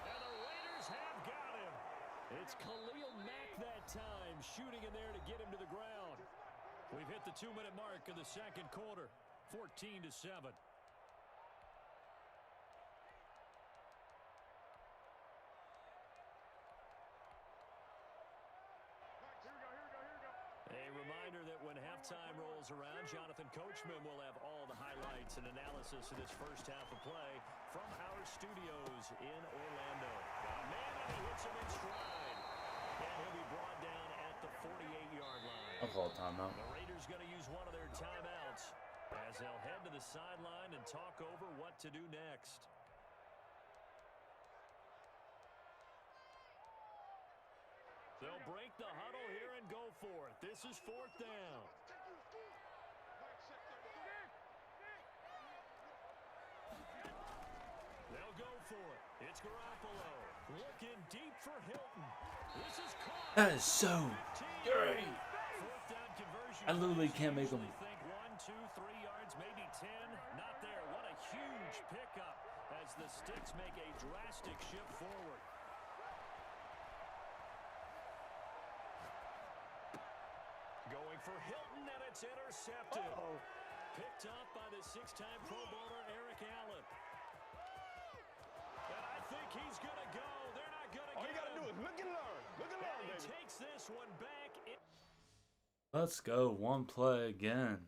S2: And the Raiders have got him. It's Khalil Mack that time, shooting in there to get him to the ground. We've hit the 2-minute mark of the 2nd quarter, 14-7. A reminder that when halftime rolls around, Jonathan Coachman will have all the highlights and analysis of this first half of play from our studios in Orlando. Man, and he hits him in stride. And he'll be brought down at the 48-yard line.
S1: I'll call a timeout.
S2: The Raiders going to use one of their timeouts as they'll head to the sideline and talk over what to do next. They'll break the huddle here and go for it. This is 4th down. They'll go for it. It's Garoppolo. Looking deep for Hilton. This is caught.
S1: That is so great.
S2: 4th down conversion.
S1: I literally can't make them.
S2: Think 1, 2, 3 yards, maybe 10. Not there. What a huge pickup as the Sticks make a drastic shift forward. Going for Hilton, and it's intercepted. Picked up by the 6-time Pro Bowler Eric Allen. And I think he's going to go. They're not going to get him. All you got to do is look and learn. Look and learn, baby. He takes this one back.
S1: Let's go. One play again.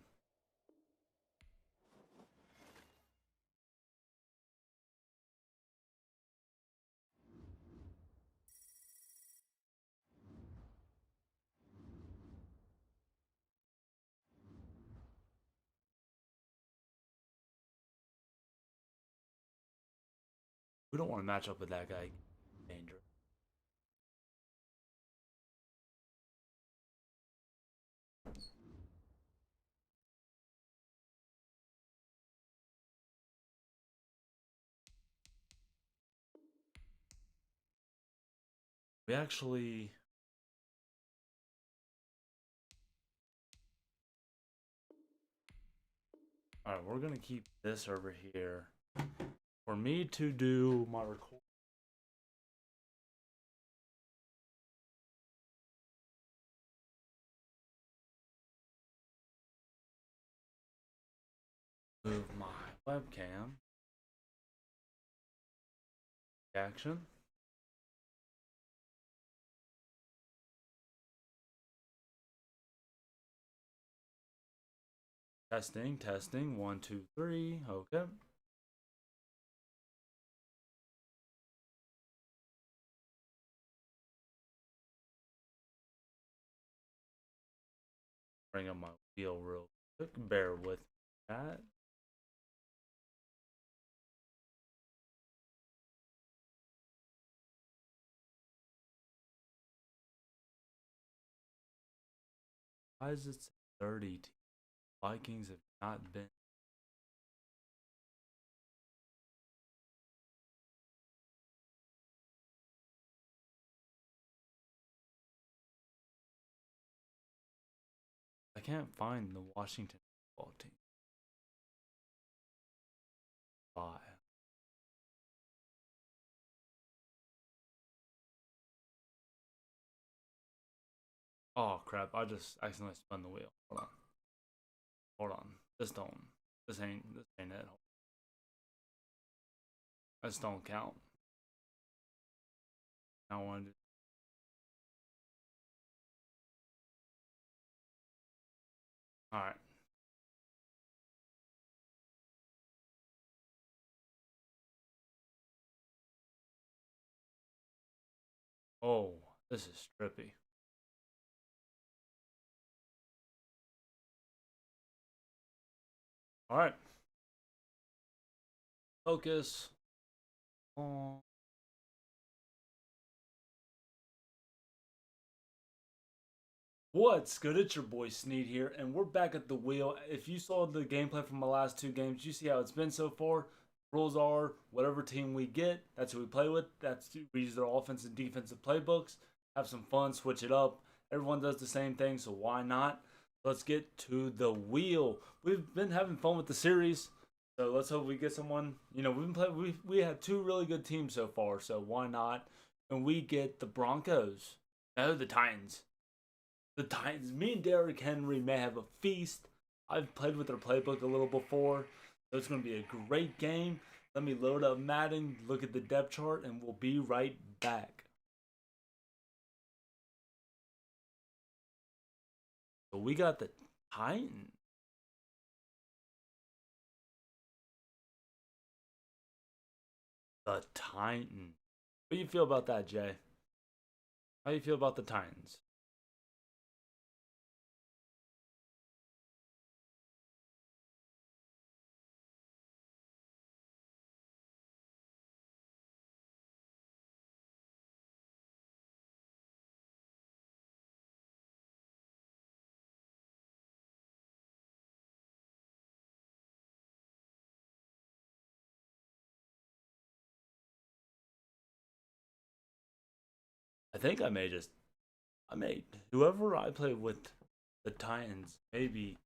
S1: We don't want to match up with that guy. Dangerous. We actually. Alright, we're gonna keep this over here. For me to do my record. Move my webcam. Action. Testing, testing. 1, 2, 3. Okay. Bring up my wheel real quick. Bear with that. Why is it 30? Vikings have not been. I can't find the Washington football team. Why? Oh crap! I just accidentally spun the wheel. Hold on. Hold on. This don't. This ain't it. This don't count. I want to. All right. Oh, this is trippy. All right. Focus on. What's good? It's your boy Sneed here, and we're back at the wheel. If you saw the gameplay from my last two games, you see how it's been so far. Rules are whatever team we get, that's who we play with. We use their offensive and defensive playbooks. Have some fun, switch it up. Everyone does the same thing, so why not? Let's get to the wheel. We've been having fun with the series, so let's hope we get someone. You know, we've been playing. We had two really good teams so far, so why not? And we get the Broncos. No, the Titans. The Titans, me and Derrick Henry may have a feast. I've played with their playbook a little before, so it's going to be a great game. Let me load up Madden, look at the depth chart, and we'll be right back. So we got the Titans. The Titans. What do you feel about that, Jay? How do you feel about the Titans? I think I may, whoever I play with the Titans, maybe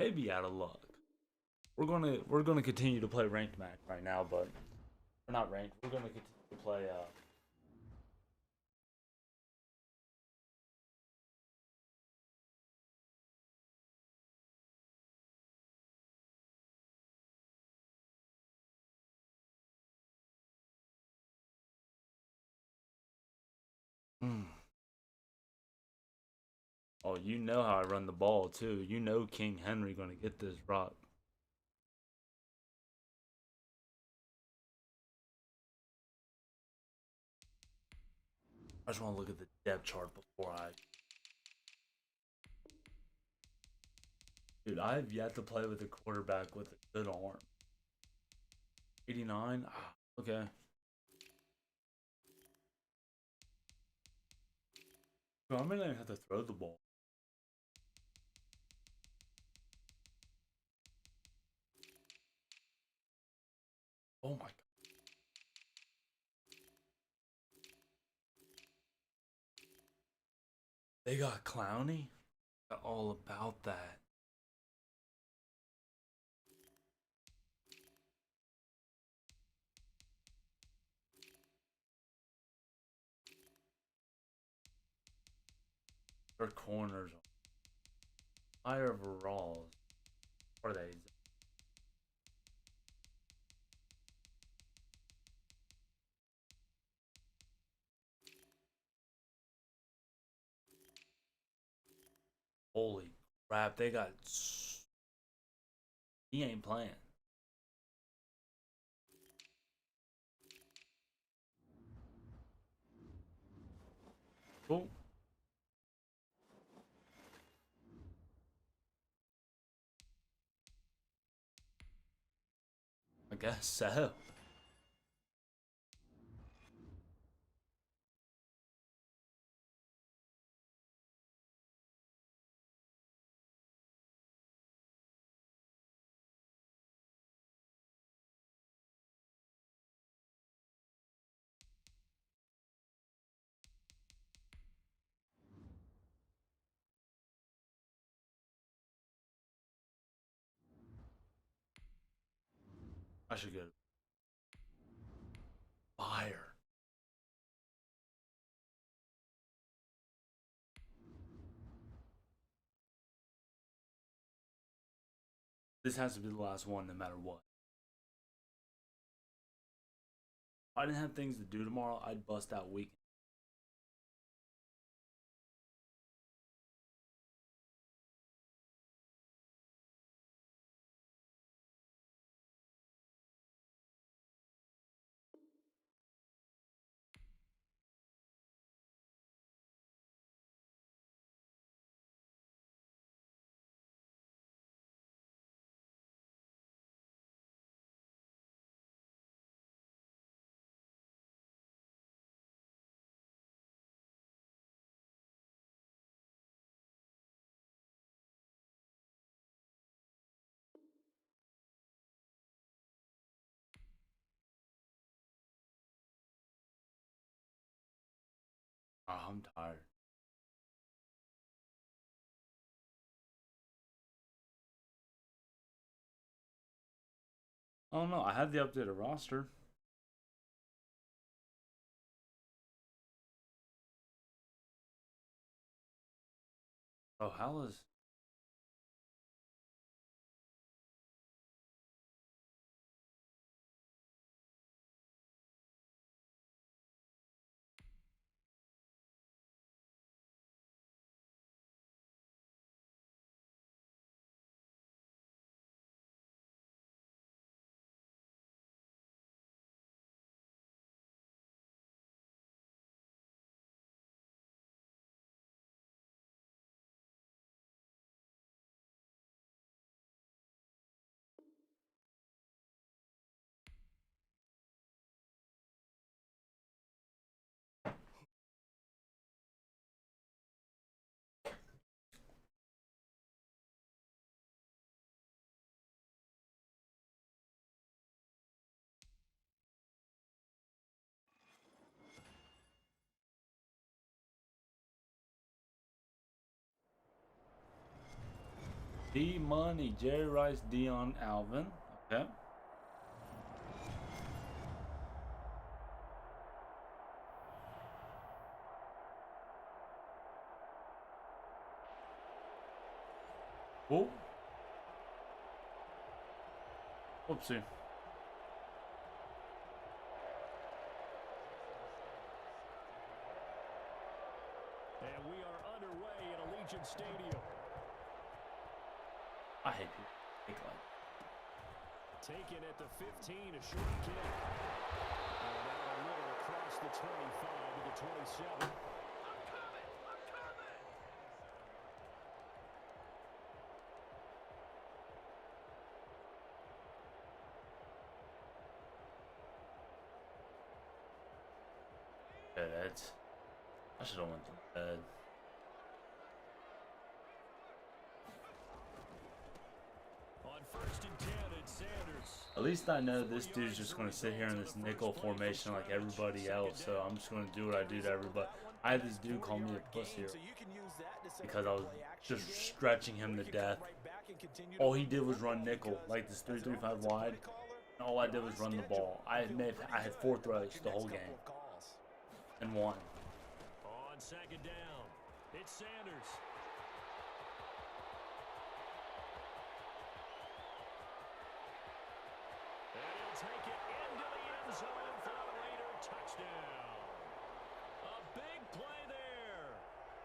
S1: out of luck. We're gonna continue to play ranked match right now, but we're not ranked. We're gonna continue to play. Hmm. Oh, you know how I run the ball too. You know King Henry gonna get this rock. I just want to look at the depth chart before I. Dude, I have yet to play with a quarterback with a good arm. 89. Ah, okay. Bro, I might not even have to throw the ball. Oh my god. They got Clowney? All about that. Their corners are higher overalls. What are they? Holy crap, they got. He ain't playing. Cool. I guess so. I should get fire. This has to be the last one no matter what. If I didn't have things to do tomorrow, I'd bust out weekend. Oh, I'm tired. Oh no, I had the updated roster. Oh, how is. D Money, Jerry Rice, Dion Alvin. Okay. Cool. Whoopsie.
S2: And we are underway at Allegiant Stadium.
S1: I hate people. Take like.
S2: Taken at the 15, a short kick. And now a little across the 25 to the 27.
S1: Yeah, that's. I should have went to bed.
S2: On 1st and 10, it's Sanders.
S1: At least I know this dude's just going to sit here in this nickel formation like everybody else, so I'm just going to do what I do to everybody. I had this dude call me a pussy because I was just stretching him to death. All he did was run nickel, like this 3-3-5 wide. And all I did was run the ball. I had 4 throws the whole game and 1.
S2: On 2nd down, it's Sanders. And he'll take it into the end zone for a Raider touchdown. A big play there.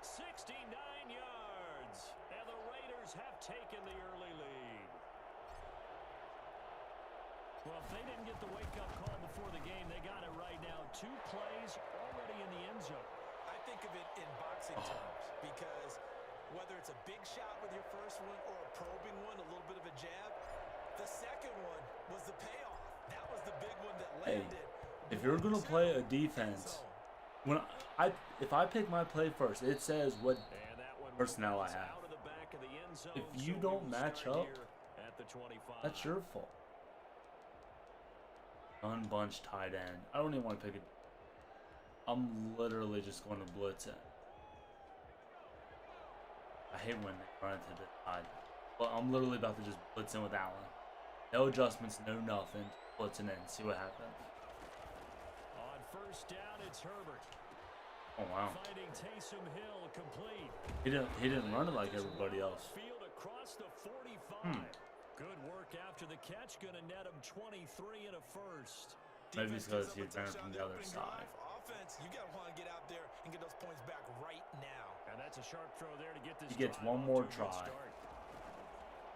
S2: 69 yards. And the Raiders have taken the early lead. Well, if they didn't get the wake-up call before the game, they got it right now. 2 plays already in the end zone.
S3: I think of it in boxing terms because whether it's a big shot with your first one or a probing one, a little bit of a jab, the second one was the payoff. That was the big one that landed.
S1: Hey, if you're going to play a defense, if I pick my play first, it says what personnel I have. If you don't match up, that's your fault. Unbunched tight end. I don't even want to pick it. I'm literally just going to blitz it. I hate when they run it to the side. But I'm literally about to just blitz in with Allen. No adjustments, no nothing. Blitzing in. See what happens.
S2: On 1st down, it's Herbert.
S1: Oh wow.
S2: Finding Taysom Hill complete.
S1: He didn't run it like everybody else.
S2: Field across the 45. Good work after the catch. Going to net him 23 and a first.
S1: Maybe it's because he ran from the other side.
S3: Offense, you got to want to get out there and get those points back right now.
S2: And that's a sharp throw there to get this.
S1: He gets one more try.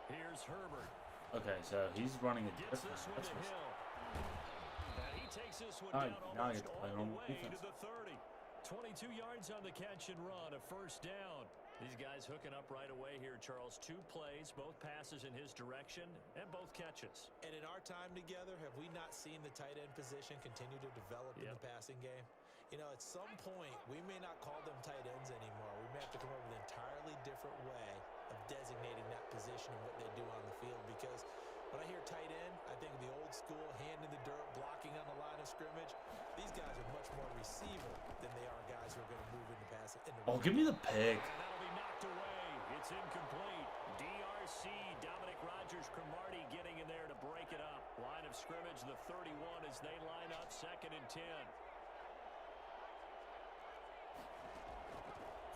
S2: Here's Herbert.
S1: Okay, so he's running a different. That's
S2: And he takes this one
S1: now I get to play normal defense.
S2: To the 30. 22 yards on the catch and run, a 1st down. These guys hooking up right away here, Charles. 2 plays, both passes in his direction, and both catches.
S3: And in our time together, have we not seen the tight end position continue to develop in the passing game? You know, at some point, we may not call them tight ends anymore. We may have to come up with an entirely different way of designating that position and what they do on the field. Because when I hear tight end, I think of the old school, hand in the dirt, blocking on the line of scrimmage. These guys are much more receiver than they are guys who are going to move into passing.
S1: Oh, give me the pick.
S2: And that'll be knocked away. It's incomplete. DRC, Dominic Rodgers-Cromartie getting in there to break it up. Line of scrimmage, the 31 as they line up, 2nd and 10.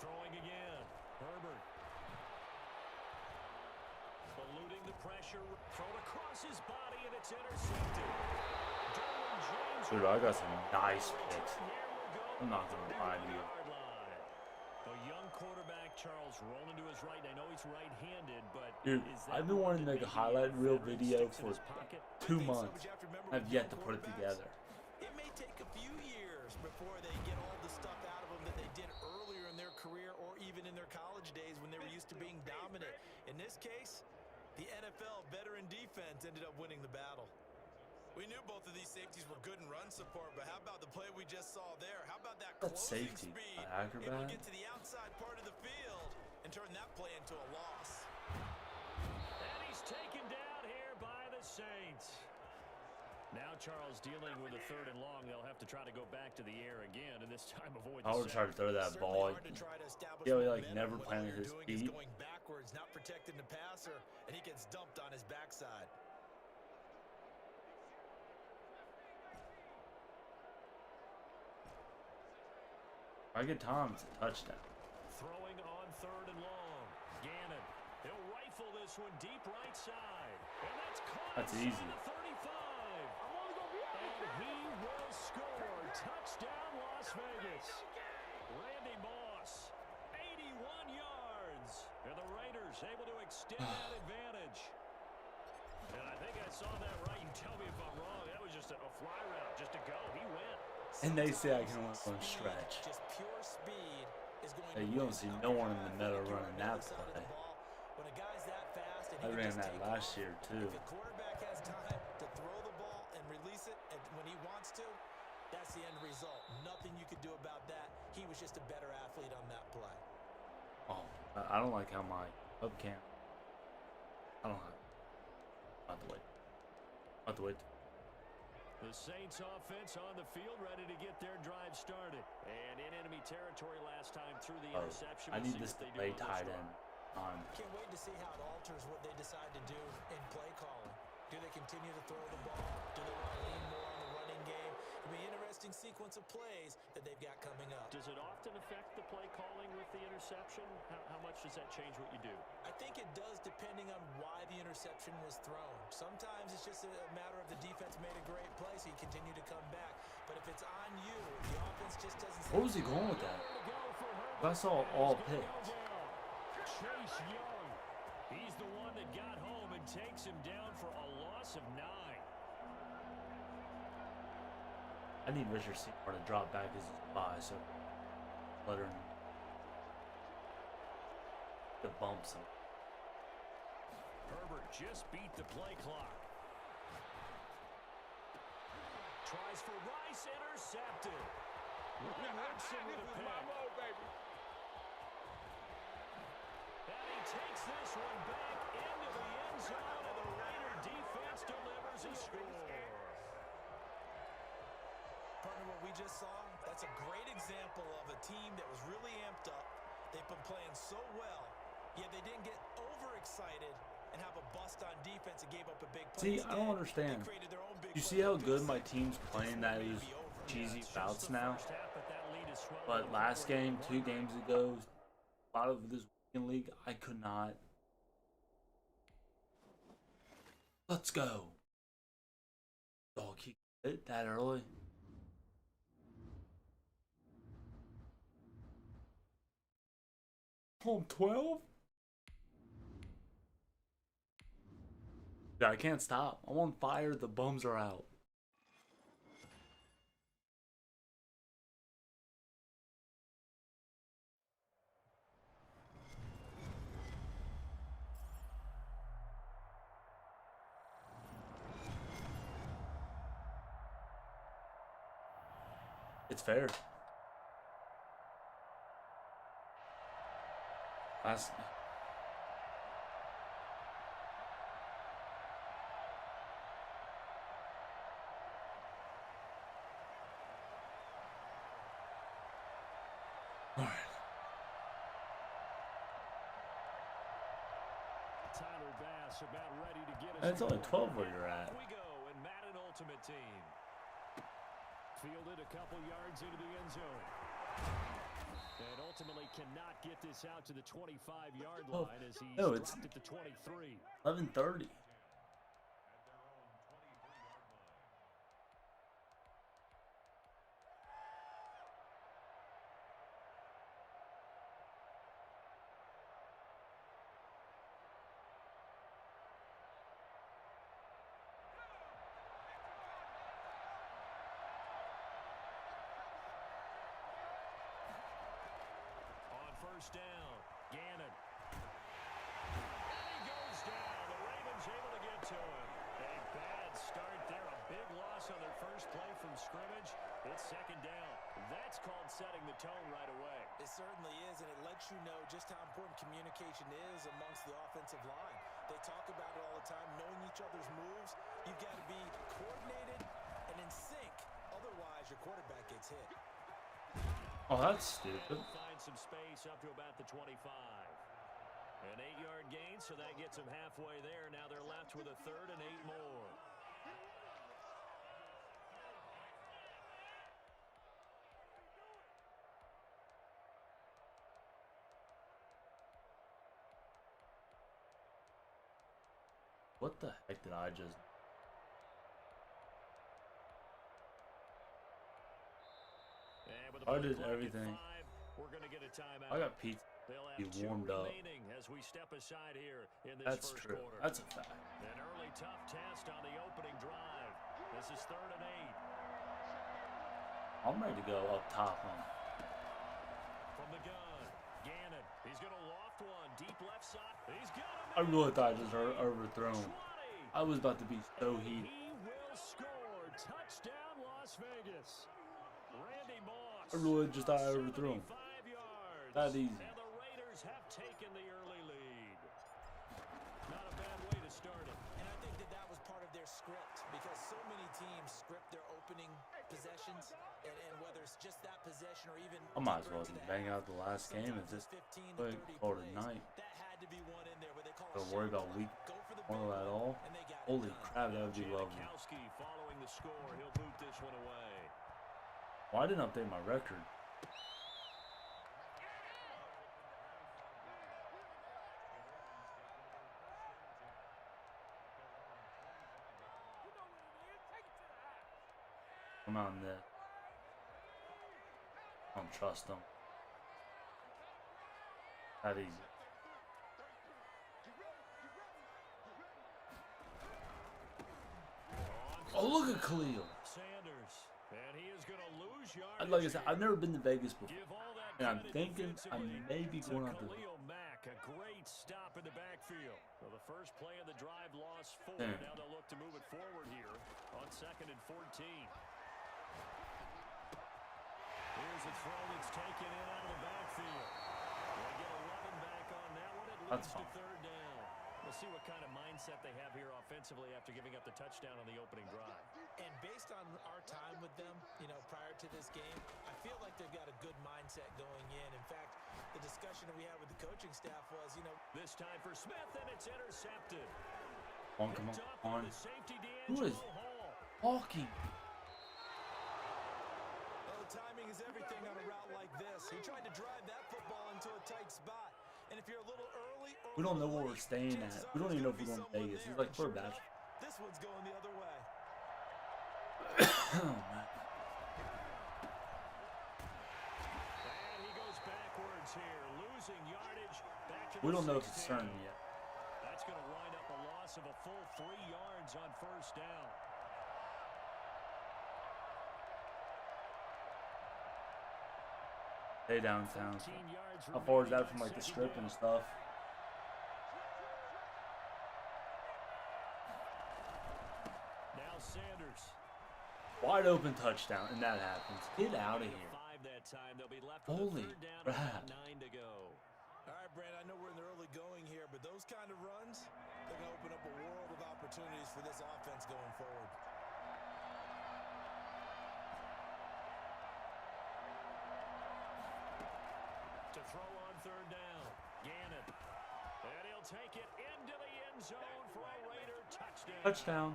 S2: Throwing again. Herbert. Eluding the pressure. Thrown across his body, and it's intercepted.
S1: Dude, I got some nice picks. I'm not going to lie to you.
S2: A young quarterback, Charles, rolling to his right. I know he's right-handed, but
S1: dude, I've been wanting to make a highlight reel video for 2 months. I've yet to put it together.
S3: It may take a few years before they get all the stuff out of them that they did earlier in their career or even in their college days when they were used to being dominant. In this case, the NFL veteran defense ended up winning the battle. We knew both of these safeties were good in run support, but how about the play we just saw there? How about that closing
S1: safety?
S3: speed?
S1: Able
S3: to get to the outside part of the field and turn that play into a loss.
S2: And he's taken down here by the Saints. Now Charles dealing with a 3rd and long. They'll have to try to go back to the air again, and this time avoid the
S1: I would try to throw that ball. Yeah, we like never planted his feet.
S3: Going backwards, not protecting the passer, and he gets dumped on his backside.
S1: If I get Tom, it's a touchdown.
S2: Throwing on 3rd and long. Gannon. He'll rifle this one deep right side. And that's caught.
S1: That's easy.
S2: The 35. And he will score. Touchdown, Las Vegas. Randy Moss. 81 yards. And the Raiders able to extend that advantage. And I think I saw that right. You tell me if I'm wrong. That was just a fly route, just to go. He went.
S1: And they say I can only run stretch.
S3: Just pure speed is going
S1: Hey, you don't see no one in the middle running that play.
S3: When a guy's that fast and
S1: I ran that last year too.
S3: If the quarterback has time to throw the ball and release it when he wants to, that's the end result. Nothing you could do about that. He was just a better athlete on that play.
S1: Oh, I don't like how my webcam. I don't know. Not the way. Not the way.
S2: The Saints offense on the field, ready to get their drive started. And in enemy territory last time through the interception.
S1: I need this to play tight end on.
S3: Can't wait to see how it alters what they decide to do in play calling. Do they continue to throw the ball? Do they want to lean more on the running game? It'll be an interesting sequence of plays that they've got coming up.
S2: Does it often affect the play calling with the interception? How much does that change what you do?
S3: I think it does depending on why the interception was thrown. Sometimes it's just a matter of the defense made a great play, so you continue to come back. But if it's on you, the offense just doesn't.
S1: Where was he going with that? I saw all picked.
S2: Chase Young. He's the one that got home and takes him down for a loss of 9.
S1: I need Richard Seymour to drop back as his bye, so let her the bumps him.
S2: Herbert just beat the play clock. Tries for Rice, intercepted. Woodson with a pick. And he takes this one back into the end zone, and the Raider defense delivers a score.
S3: Partner, what we just saw, that's a great example of a team that was really amped up. They've been playing so well, yet they didn't get overexcited and have a bust on defense and gave up a big play.
S1: See, I don't understand. You see how good my team's playing that is cheesy routes now? But last game, 2 games ago, a lot of this weekend league, I could not. Let's go. Oh, keep it that early. Home 12? Yeah, I can't stop. I'm on fire. The bums are out. It's fair. Last. All right.
S2: Tyler Bass about ready to get us.
S1: And it's only 12 where you're at.
S2: We go in Madden Ultimate Team. Fielded a couple yards into the end zone. And ultimately cannot get this out to the 25-yard line as he's dropped at the 23.
S1: 11:30.
S2: First down, Gannon. And he goes down. The Ravens able to get to him. A bad start there. A big loss on their first play from scrimmage. It's second down. That's called setting the tone right away.
S3: It certainly is, and it lets you know just how important communication is amongst the offensive line. They talk about it all the time, knowing each other's moves. You've got to be coordinated and in sync. Otherwise, your quarterback gets hit.
S1: Oh, that's stupid.
S2: Find some space up to about the 25. An 8-yard gain, so that gets them halfway there. Now they're left with a third and 8 more.
S1: What the heck did I just... I did everything. I got pizza. Be warmed up. That's true. That's a fact.
S2: An early tough test on the opening drive. This is third and 8.
S1: I'm ready to go up top on.
S2: From the gun, Gannon. He's going to loft one deep left side. He's got him.
S1: I really thought I just overthrown. I was about to be so heated.
S2: He will score. Touchdown, Las Vegas. Randy Moss.
S1: I really just thought I overthrew him. That easy.
S2: And the Raiders have taken the early lead. Not a bad way to start it.
S3: And I think that teams script their opening possessions, and whether it's just that possession or even
S1: I might as
S3: deeper
S1: well
S3: into
S1: just
S3: the
S1: bang
S3: half,
S1: out the last game and
S3: sometimes
S1: just
S3: it's 15 to
S1: quick
S3: 30
S1: call it
S3: plays.
S1: night.
S3: That had to be one in there where they call a
S1: Don't
S3: shot
S1: worry about
S3: clock,
S1: week
S3: go for the big
S1: tomorrow at
S3: one,
S1: all.
S3: and they got it
S1: Holy
S3: done.
S1: crap, that would be lovely.
S5: Janikowski following the score. He'll boot this one away.
S1: Well, I didn't update my record. Come on, Nick. I don't trust them. That easy. Oh, look at Khalil.
S5: Sanders, and he is going to lose
S1: Like I
S5: yardage
S1: said,
S5: here.
S1: I've never been to Vegas before.
S5: Give all that
S1: And I'm
S5: credit
S1: thinking I
S5: defensively
S1: may be
S5: to
S1: going out to
S5: Khalil Mack, a great stop in the backfield. So the first play of the drive lost 4.
S1: Damn.
S5: Now they'll look to move it forward here on 2nd and 14. Here's a throw that's taken in out of the backfield. They get 11 back on that one. It leads to 3rd down. We'll see what kind of mindset they have here offensively after giving up the touchdown on the opening drive.
S3: And based on our time with them, prior to this game, I feel like they've got a good mindset going in. In fact, the discussion that we had with the coaching staff was,
S5: This time for Smith, and it's intercepted.
S1: Come on,
S5: Picked up
S1: come on.
S5: by the safety,
S1: Who is
S5: Hall.
S1: walking?
S3: Well, timing is everything on a route like this. He tried to drive that football into a tight spot. And if you're a little early or
S1: We don't know where
S3: late,
S1: we're staying
S3: chances
S1: at.
S3: are
S1: We don't
S3: there's
S1: even know
S3: gonna
S1: if we're
S3: be
S1: going to
S3: someone
S1: Vegas. It's
S3: there.
S1: like
S3: And
S1: for a
S3: sure
S1: bachelor.
S3: enough, this one's going the other way.
S1: Oh, man.
S5: And he goes backwards here, losing yardage back to
S1: We
S5: the
S1: don't know if it's
S5: 16.
S1: certain yet.
S5: That's going to wind up a loss of a full 3 yards on 1st down.
S1: Stay downtown.
S5: 13 yards
S1: How far is
S5: remaining
S1: that from
S5: on
S1: like the
S5: 2nd
S1: strip
S5: down.
S1: and stuff?
S5: Now Sanders.
S1: Wide open touchdown, and that happens. Get out of here.
S5: 5 that time. They'll be left with
S1: Holy
S5: a 3rd down and
S1: crap.
S5: about 9 to go.
S3: All right, Brand, I know we're in the early going here, but those kind of runs, they're going to open up a world of opportunities for this offense going forward.
S5: To throw on 3rd down. Gannon. And he'll take it into the end zone for a Raider touchdown.
S1: Touchdown.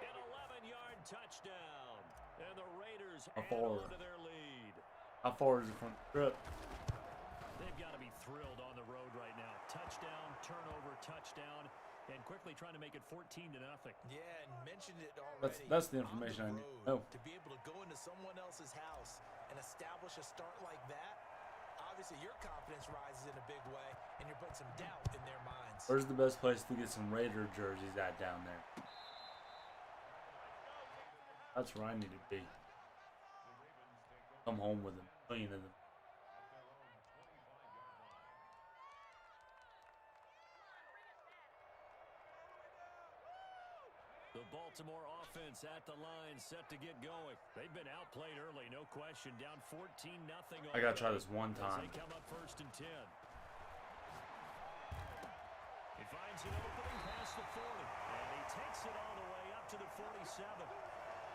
S5: An 11-yard touchdown. And the Raiders
S1: How
S5: add
S1: far?
S5: on to their lead.
S1: How far is it from the strip?
S5: They've got to be thrilled on the road right now. Touchdown, turnover, touchdown, and quickly trying to make it 14-0.
S3: Yeah, and mentioned it already.
S1: That's the
S3: On
S1: information I need to
S3: road,
S1: know.
S3: To be able to go into someone else's house and establish a start like that, obviously your confidence rises in a big way, and you're putting some doubt in their minds.
S1: Where's the best place to get some Raider jerseys at down there? That's where I need to be. Come home with a million of them.
S5: The Baltimore offense at the line, set to get going. They've been outplayed early, no question. Down 14-0.
S1: I gotta try this one
S5: As
S1: time.
S5: they come up 1st and 10. He finds an opening past the 40, and he takes it all the way up to the 47.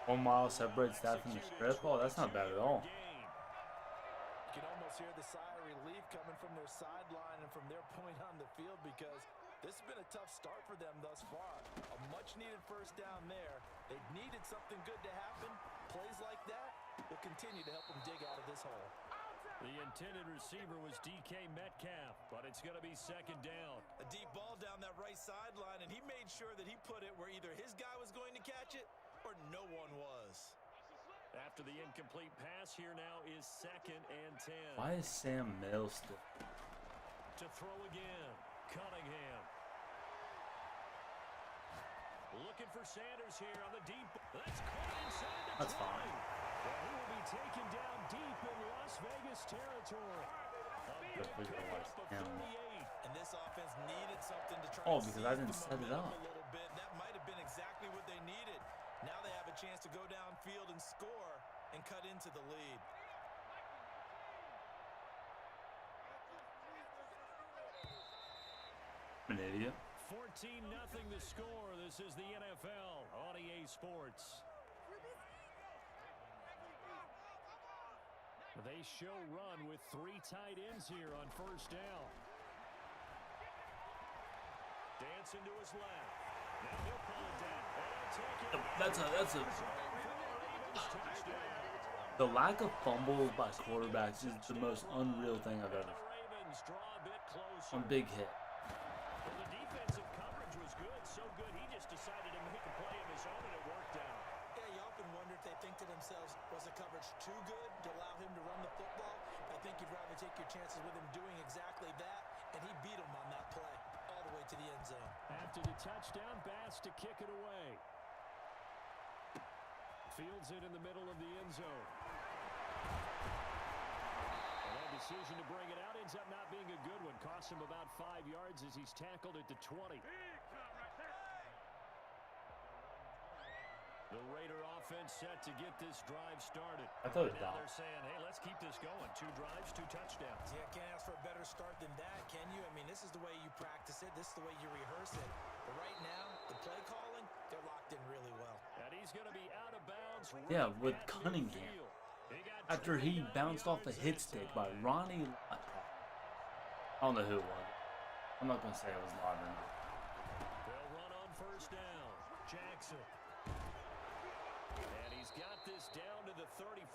S1: 1 mile separates that from the strip. Oh, that's not bad at all.
S3: You can almost hear the sigh of relief coming from their sideline and from their point on the field, because this has been a tough start for them thus far. A much-needed 1st down there. They needed something good to happen. Plays like that will continue to help them dig out of this hole.
S5: The intended receiver was DK Metcalf, but it's going to be 2nd down.
S3: A deep ball down that right sideline, and he made sure that he put it where either his guy was going to catch it or no one was.
S5: After the incomplete pass, here now is 2nd and 10.
S1: Why is Sam Mills still?
S5: To throw again, Cunningham. Looking for Sanders here on the deep. That's caught inside the
S1: That's
S5: 20.
S1: fine.
S5: Well, he will be taken down deep in Las Vegas territory. A big pickup of 38.
S3: And this offense needed something to try
S1: Oh,
S3: to
S1: because
S3: seize
S1: I didn't
S3: the
S1: set it
S3: momentum
S1: up.
S3: a little bit. That might have been exactly what they needed. Now they have a chance to go downfield and score and cut into the lead.
S1: I'm an idiot.
S2: 14-0 the score. This is the NFL on EA Sports. They show run with 3 tight ends here on first down. Dancing to his left. Now he'll pull it down.
S1: That's a the lack of fumbles by quarterbacks is the most unreal thing I've ever on big hit.
S2: Well, the defensive coverage was good, so good he just decided to make a play of his own and it worked out.
S3: Yeah, you often wonder if they think to themselves, was the coverage too good to allow him to run the football? I think you'd rather take your chances with him doing exactly that, and he beat him on that play all the way to the end zone.
S2: After the touchdown, Bass to kick it away. Fields it in the middle of the end zone. And that decision to bring it out ends up not being a good one. Costs him about 5 yards as he's tackled at the 20. The Raider offense set to get this drive started.
S1: I thought it
S2: now
S1: was
S2: they're saying, hey, let's keep this going. 2 drives, 2 touchdowns.
S3: Yeah, can't ask for a better start than that, can you? I mean, this is the way you practice it. This is the way you rehearse it. But right now, the play calling, they're locked in really well.
S2: And he's going to be out of bounds.
S1: Yeah, with Cunningham. After he bounced off a hit stick by Ronnie. I don't know who it was. I'm not going to say it was Lott or not.
S2: They'll run on first down. Jackson. And he's got this down to the 35.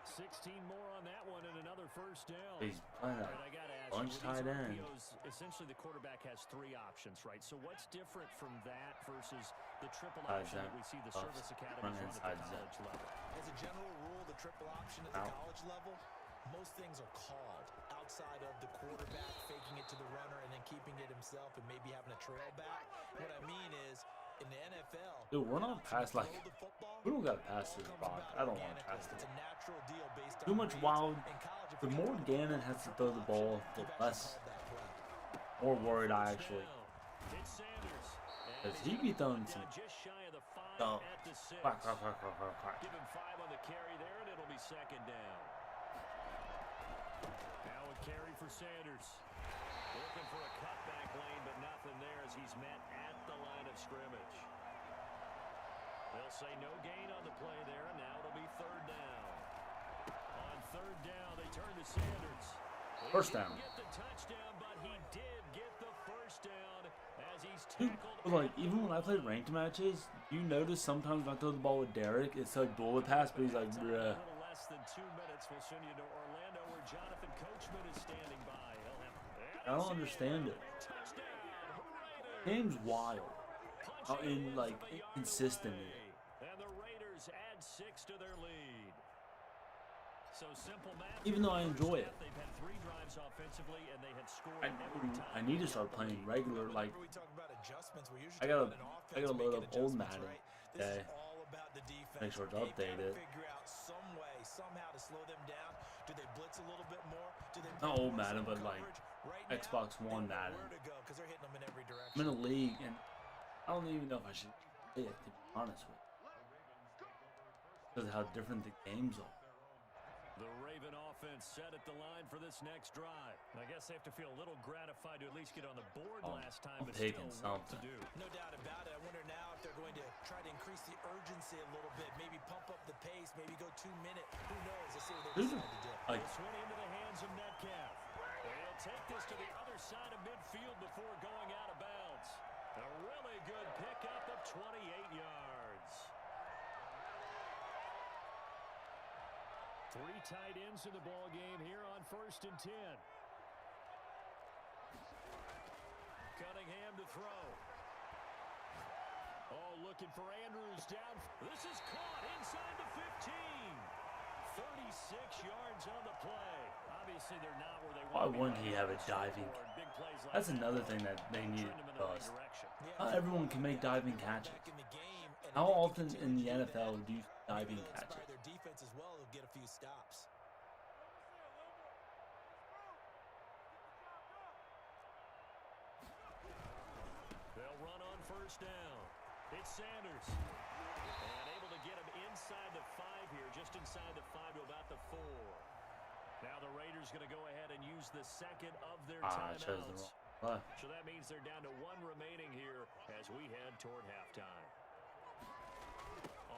S2: 16 more on that one and another first down.
S1: He's playing
S2: All right, I gotta ask
S1: bunch
S2: you,
S1: tight
S2: these
S1: end.
S2: RPOs, essentially the quarterback has 3 options, right? So what's different from that versus the triple option that we see the service academies run at the college level?
S3: As a general rule, the triple option at the college level, most things are called outside of the quarterback faking it to the runner and then keeping it himself and maybe having a trail back. What I mean is, in the NFL,
S1: Dude, we're not past like we don't gotta pass this rock. I don't want to pass it. Too much wild. The more Gannon has to throw the ball, the less more worried I actually. Because he be throwing some quack, quack, quack, quack, quack.
S2: Give him 5 on the carry there, and it'll be second down. Now a carry for Sanders. Looking for a cutback lane, but nothing there as he's met at the line of scrimmage. They'll say no gain on the play there, and now it'll be third down. On third down, they turn to Sanders.
S1: First down.
S2: He didn't get the touchdown, but he did get the first down as he's
S1: Dude,
S2: tackled.
S1: like even when I play ranked matches, you notice sometimes when I throw the ball with Derek, it's like bullet pass, but he's like, bruh.
S2: A little less than 2 minutes will send you to Orlando, where Jonathan Coachman is standing by.
S1: I don't understand it. Game's wild. Inconsistently.
S2: And the Raiders add 6 to their lead. So simple math.
S1: Even though I enjoy it.
S2: They've had 3 drives offensively and they had scored every time.
S1: I need to start playing regular, like
S3: we talk about adjustments, we're usually
S1: I gotta
S3: talking an offense
S1: load up
S3: making
S1: old
S3: adjustments,
S1: Madden
S3: right? This
S1: today.
S3: is all about the defense.
S1: Make sure it's
S3: They've
S1: updated.
S3: gotta figure out some way, somehow to slow them down. Do they blitz a little bit more? Do they
S1: Not old
S3: more
S1: Madden,
S3: zone
S1: but like
S3: coverage? Right now,
S1: Xbox
S3: they
S1: One
S3: know
S1: Madden.
S3: where to go, 'cause they're hitting them in every direction.
S1: I'm in a league, and I don't even know if I should play it, to be honest with you. Because of how different the games are.
S2: The Raven offense set at the line for this next drive. I guess they have to feel a little gratified to at least get on the board last time,
S1: I'm
S2: but
S1: taking
S2: still work to
S1: something.
S2: do.
S3: No doubt about it. I wonder now if they're going to try to increase the urgency a little bit, maybe pump up the pace, maybe go 2 minutes. Who knows? Let's see what they decide to do.
S1: Like,
S2: This one into the hands of Metcalf. They'll take this to the other side of midfield before going out of bounds. A really good pickup of 28 yards. 3 tight ends in the ball game here on 1st and 10. Cunningham to throw. Oh, looking for Andrews down. This is caught inside the 15. 36 yards on the play. Obviously, they're not where they want to be.
S1: why wouldn't he have a diving?
S2: Big plays like
S1: That's
S2: that
S1: another thing that they need
S2: trend them in
S1: to
S2: the right
S1: bust.
S2: direction.
S1: Not everyone can make diving catches.
S3: Back in the game, and
S1: How
S3: if they can
S1: often
S3: continue
S1: in
S3: to
S1: the
S3: do
S1: NFL
S3: that,
S1: do you diving
S3: maybe they'll inspire
S1: catches?
S3: their defense as well. They'll get a few stops.
S2: They'll run on first down. It's Sanders. And able to get him inside the 5 here, just inside the 5 to about the 4. Now the Raiders going to go ahead and use the second of their
S1: I chose the
S2: timeouts.
S1: wrong. What?
S5: So that means they're down to one remaining here as we head toward halftime.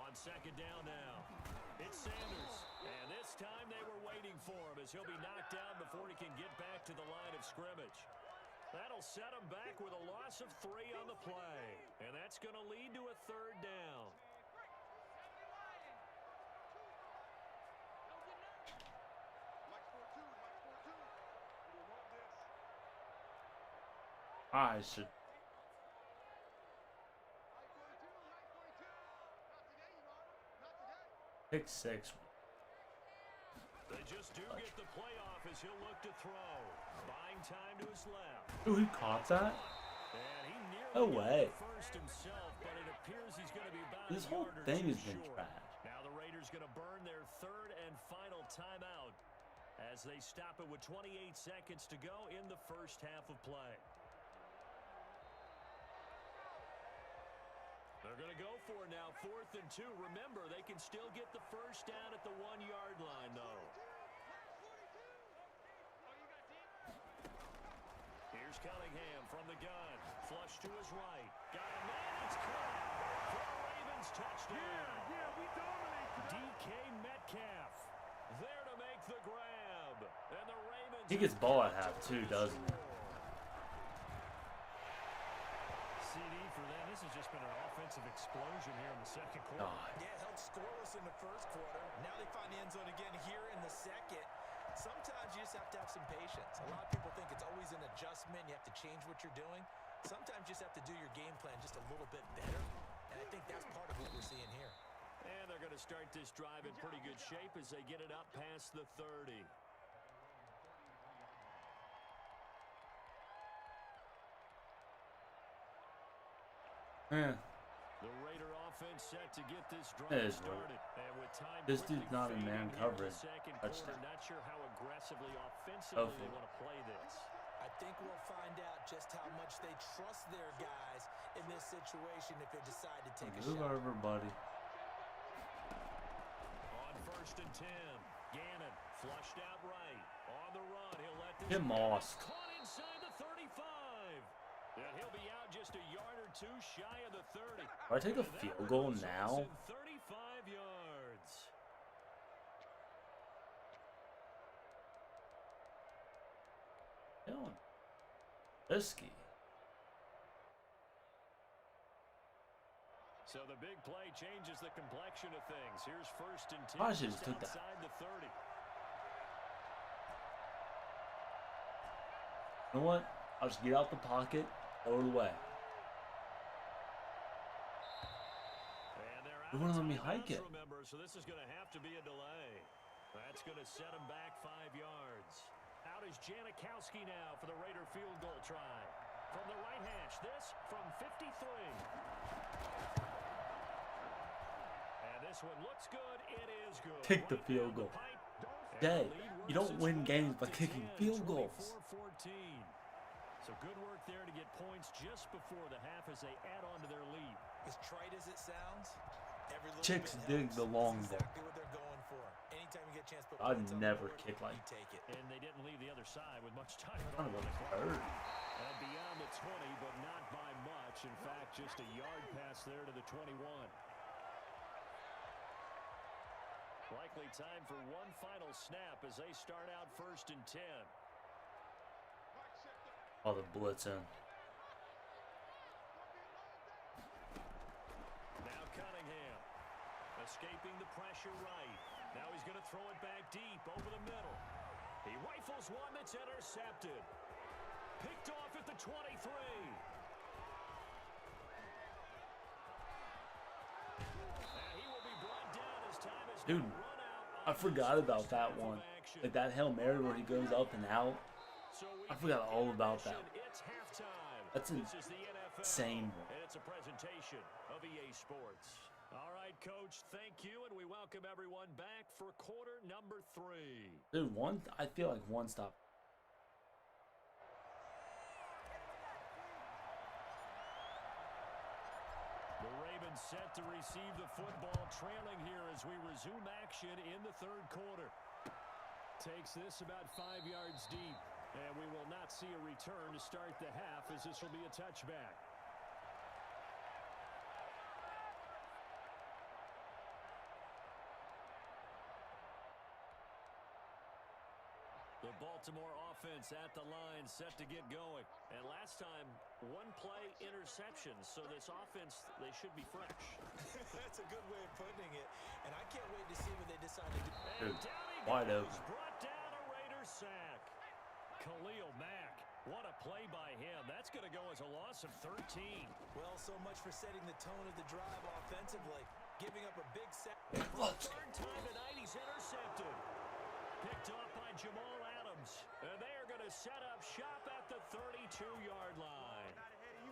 S5: On second down now, it's Sanders. And this time they were waiting for him as he'll be knocked down before he can get back to the line of scrimmage. That'll set him back with a loss of 3 on the play. And that's going to lead to a third down.
S1: I should. Pick 6.
S5: They just do get the playoff as he'll look to throw. Buying time to his left.
S1: Ooh, he caught that?
S5: And he
S1: No
S5: nearly
S1: way.
S5: got the first himself, but it appears he's going to be about
S1: This
S5: a
S1: whole
S5: yard or
S1: thing
S5: two
S1: has been
S5: short.
S1: trash.
S5: Now the Raiders going to burn their third and final timeout as they stop it with 28 seconds to go in the first half of play. They're going to go for it now, 4th and 2. Remember, they can still get the first down at the 1-yard line, though. Here's Cunningham from the gun. Flush to his right. Got a man. It's caught for a Ravens touchdown.
S4: Yeah, we dominate today.
S5: DK Metcalf there to make the grab. And the Ravens...
S1: He gets ball at half too, doesn't he?
S2: CD for them. This has just been an offensive explosion here in the second quarter.
S1: God.
S3: Yeah, held scoreless in the first quarter. Now they find the end zone again here in the second. Sometimes you just have to have some patience. A lot of people think it's always an adjustment. You have to change what you're doing. Sometimes you just have to do your game plan just a little bit better. And I think that's part of what we're seeing here.
S5: And they're going to start this drive in pretty good shape as they get it up past the 30.
S1: Yeah.
S5: The Raider offense set to get this
S1: That
S5: drive
S1: is
S5: started. And with time
S1: This
S5: quickly
S1: dude's not in
S5: fading
S1: man
S5: here
S1: coverage.
S5: the second
S1: Touchdown.
S5: quarter, not sure how aggressively offensively they
S1: Hopefully.
S5: want to play this.
S3: I think we'll find out just how much they trust their guys in this situation if they decide to take a
S1: Move
S3: shot.
S1: over, buddy.
S5: On 1st and 10, Gannon flushed out right. On the run, he'll let this
S1: Get Moss.
S5: caught inside the 35. And he'll be out just a yard or two shy of the 30.
S1: Do I take a field goal now?
S5: 35 yards.
S1: Feeling risky.
S5: So the big play changes the complexion of things. Here's 1st and 10
S1: I should've
S5: just
S1: took that.
S5: outside the 30.
S1: You know what? I'll just get out the pocket, throw it away.
S5: And they're
S1: You
S5: out
S1: wouldn't
S5: of
S1: let me
S5: timeouts,
S1: hike it.
S5: remember, so this is going to have to be a delay. That's going to set him back 5 yards. Out is Janikowski now for the Raider field goal try. From the right hash, this from 53. And this one looks good. It is good.
S1: Kick the
S5: Right
S1: field
S5: down the
S1: goal.
S5: pipe. And
S1: Jay,
S5: the lead
S1: you don't
S5: works
S1: win
S5: its
S1: games
S5: way
S1: by
S5: up to
S1: kicking
S5: 10,
S1: field goals.
S5: 24-14. So good work there to get points just before the half as they add on to their lead.
S3: As trite as it sounds, every little
S1: Chicks
S3: bit
S1: dig
S3: helps.
S1: the long
S3: That's
S1: ball.
S3: exactly what they're going for. Anytime you get a chance to put
S1: I'd
S3: points on the
S1: never
S3: board,
S1: kick like
S3: you take it.
S5: And they didn't leave the other side with much time at
S1: Son
S5: all.
S1: of
S5: on
S1: a
S5: the clock.
S1: bird.
S5: And beyond the 20, but not by much. In fact, just a yard pass there to the 21. Likely time for one final snap as they start out 1st and 10.
S1: All the blitzing.
S5: Now Cunningham escaping the pressure right. Now he's going to throw it back deep over the middle. He rifles one that's intercepted. Picked off at the 23. And he will be brought down as time has
S1: Dude,
S5: run out
S1: I
S5: on
S1: forgot
S5: this
S1: about
S5: first
S1: that
S5: half of
S1: one.
S5: action.
S1: Like that Hail Mary where he goes up and out.
S5: So we
S1: I forgot
S5: kick
S1: all about that.
S5: intermission. It's halftime.
S1: That's
S5: This is the NFL,
S1: insane.
S5: and it's a presentation of EA Sports. All right, Coach, thank you, and we welcome everyone back for quarter number 3.
S1: Dude, I feel like one stop.
S5: The Ravens set to receive the football, trailing here as we resume action in the third quarter. Takes this about 5 yards deep.
S2: And we will not see a return to start the half, as this will be a touchback. The Baltimore offense at the line, set to get going. And last time, one play interception. So this offense, they should be fresh.
S3: That's a good way of putting it. And I can't wait to see what they decide to do.
S2: And down he
S1: Wide
S2: goes,
S1: open.
S2: brought down a Raider sack. Khalil Mack, what a play by him. That's going to go as a loss of 13.
S3: Well, so much for setting the tone of the drive offensively. Giving up a big sack.
S2: Third time tonight, he's intercepted. Picked off by Jamal Adams. And they are going to set up shop at the 32-yard line.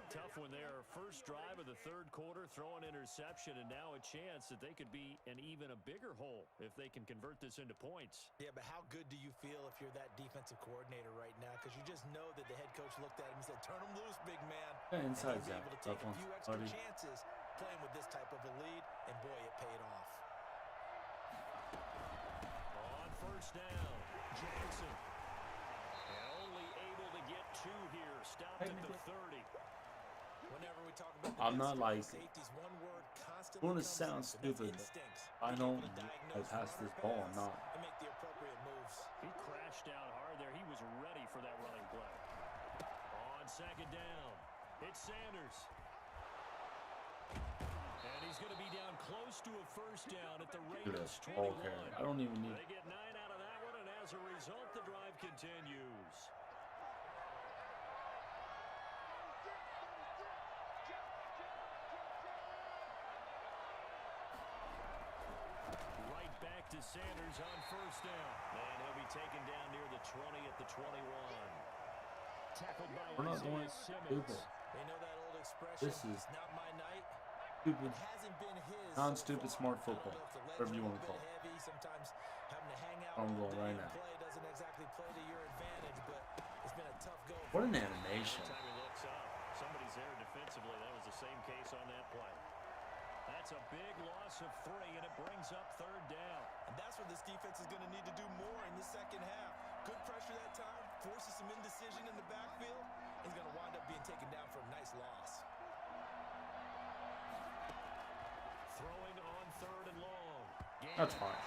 S2: Tough one there. First drive of the third quarter, throw an interception, and now a chance that they could be in even a bigger hole if they can convert this into points.
S3: Yeah, but how good do you feel if you're that defensive coordinator right now? Because you just know that the head coach looked at him and said, turn him loose, big man.
S1: Yeah, inside's
S3: and
S1: out.
S3: able to take
S1: Tough
S3: a few
S1: ones.
S3: extra
S1: Buddy.
S3: chances playing with this type of a lead, and boy, it paid off.
S2: On first down, Jackson. And only able to get two here. Stopped at the 30.
S3: Whenever we talk about
S1: I'm not like
S3: safeties, one word constantly
S1: want to
S3: comes
S1: sound
S3: up, and that's
S1: stupid.
S3: instincts.
S1: I
S3: Being
S1: don't
S3: able to diagnose
S1: pass
S3: runner
S1: this ball. I'm
S3: paths
S1: not.
S3: and make the appropriate moves.
S2: He crashed down hard there. He was ready for that running play. On second down, it's Sanders. And he's going to be down close to a first down at the Raiders'
S1: Ball
S2: 21.
S1: carrier. I don't even need.
S2: They get 9 out of that one, and as a result, the drive continues. Right back to Sanders on first down. And he'll be taken down near the 20 at the 21. Tackled by
S1: We're not doing
S2: Isaiah Simmons.
S1: stupid.
S3: They know that old expression.
S1: This is
S3: It's not my night.
S1: stupid.
S3: It hasn't been his
S1: Non-stupid,
S3: so far.
S1: smart
S3: I don't
S1: football.
S3: know if the legs
S1: Whatever you
S3: are a
S1: want to
S3: little
S1: call it.
S3: bit heavy. Sometimes having to hang out
S1: I'm
S3: all
S1: going
S3: day
S1: right
S3: and
S1: now.
S3: play doesn't exactly play to your advantage, but it's been a tough go.
S1: What an
S3: for him.
S1: animation.
S2: Every time he looks up, somebody's there defensively. That was the same case on that play. That's a big loss of 3, and it brings up third down.
S3: And that's what this defense is going to need to do more in the second half. Good pressure that time, forces some indecision in the backfield. He's going to wind up being taken down for a nice loss.
S2: Throwing on third and long.
S1: That's fine.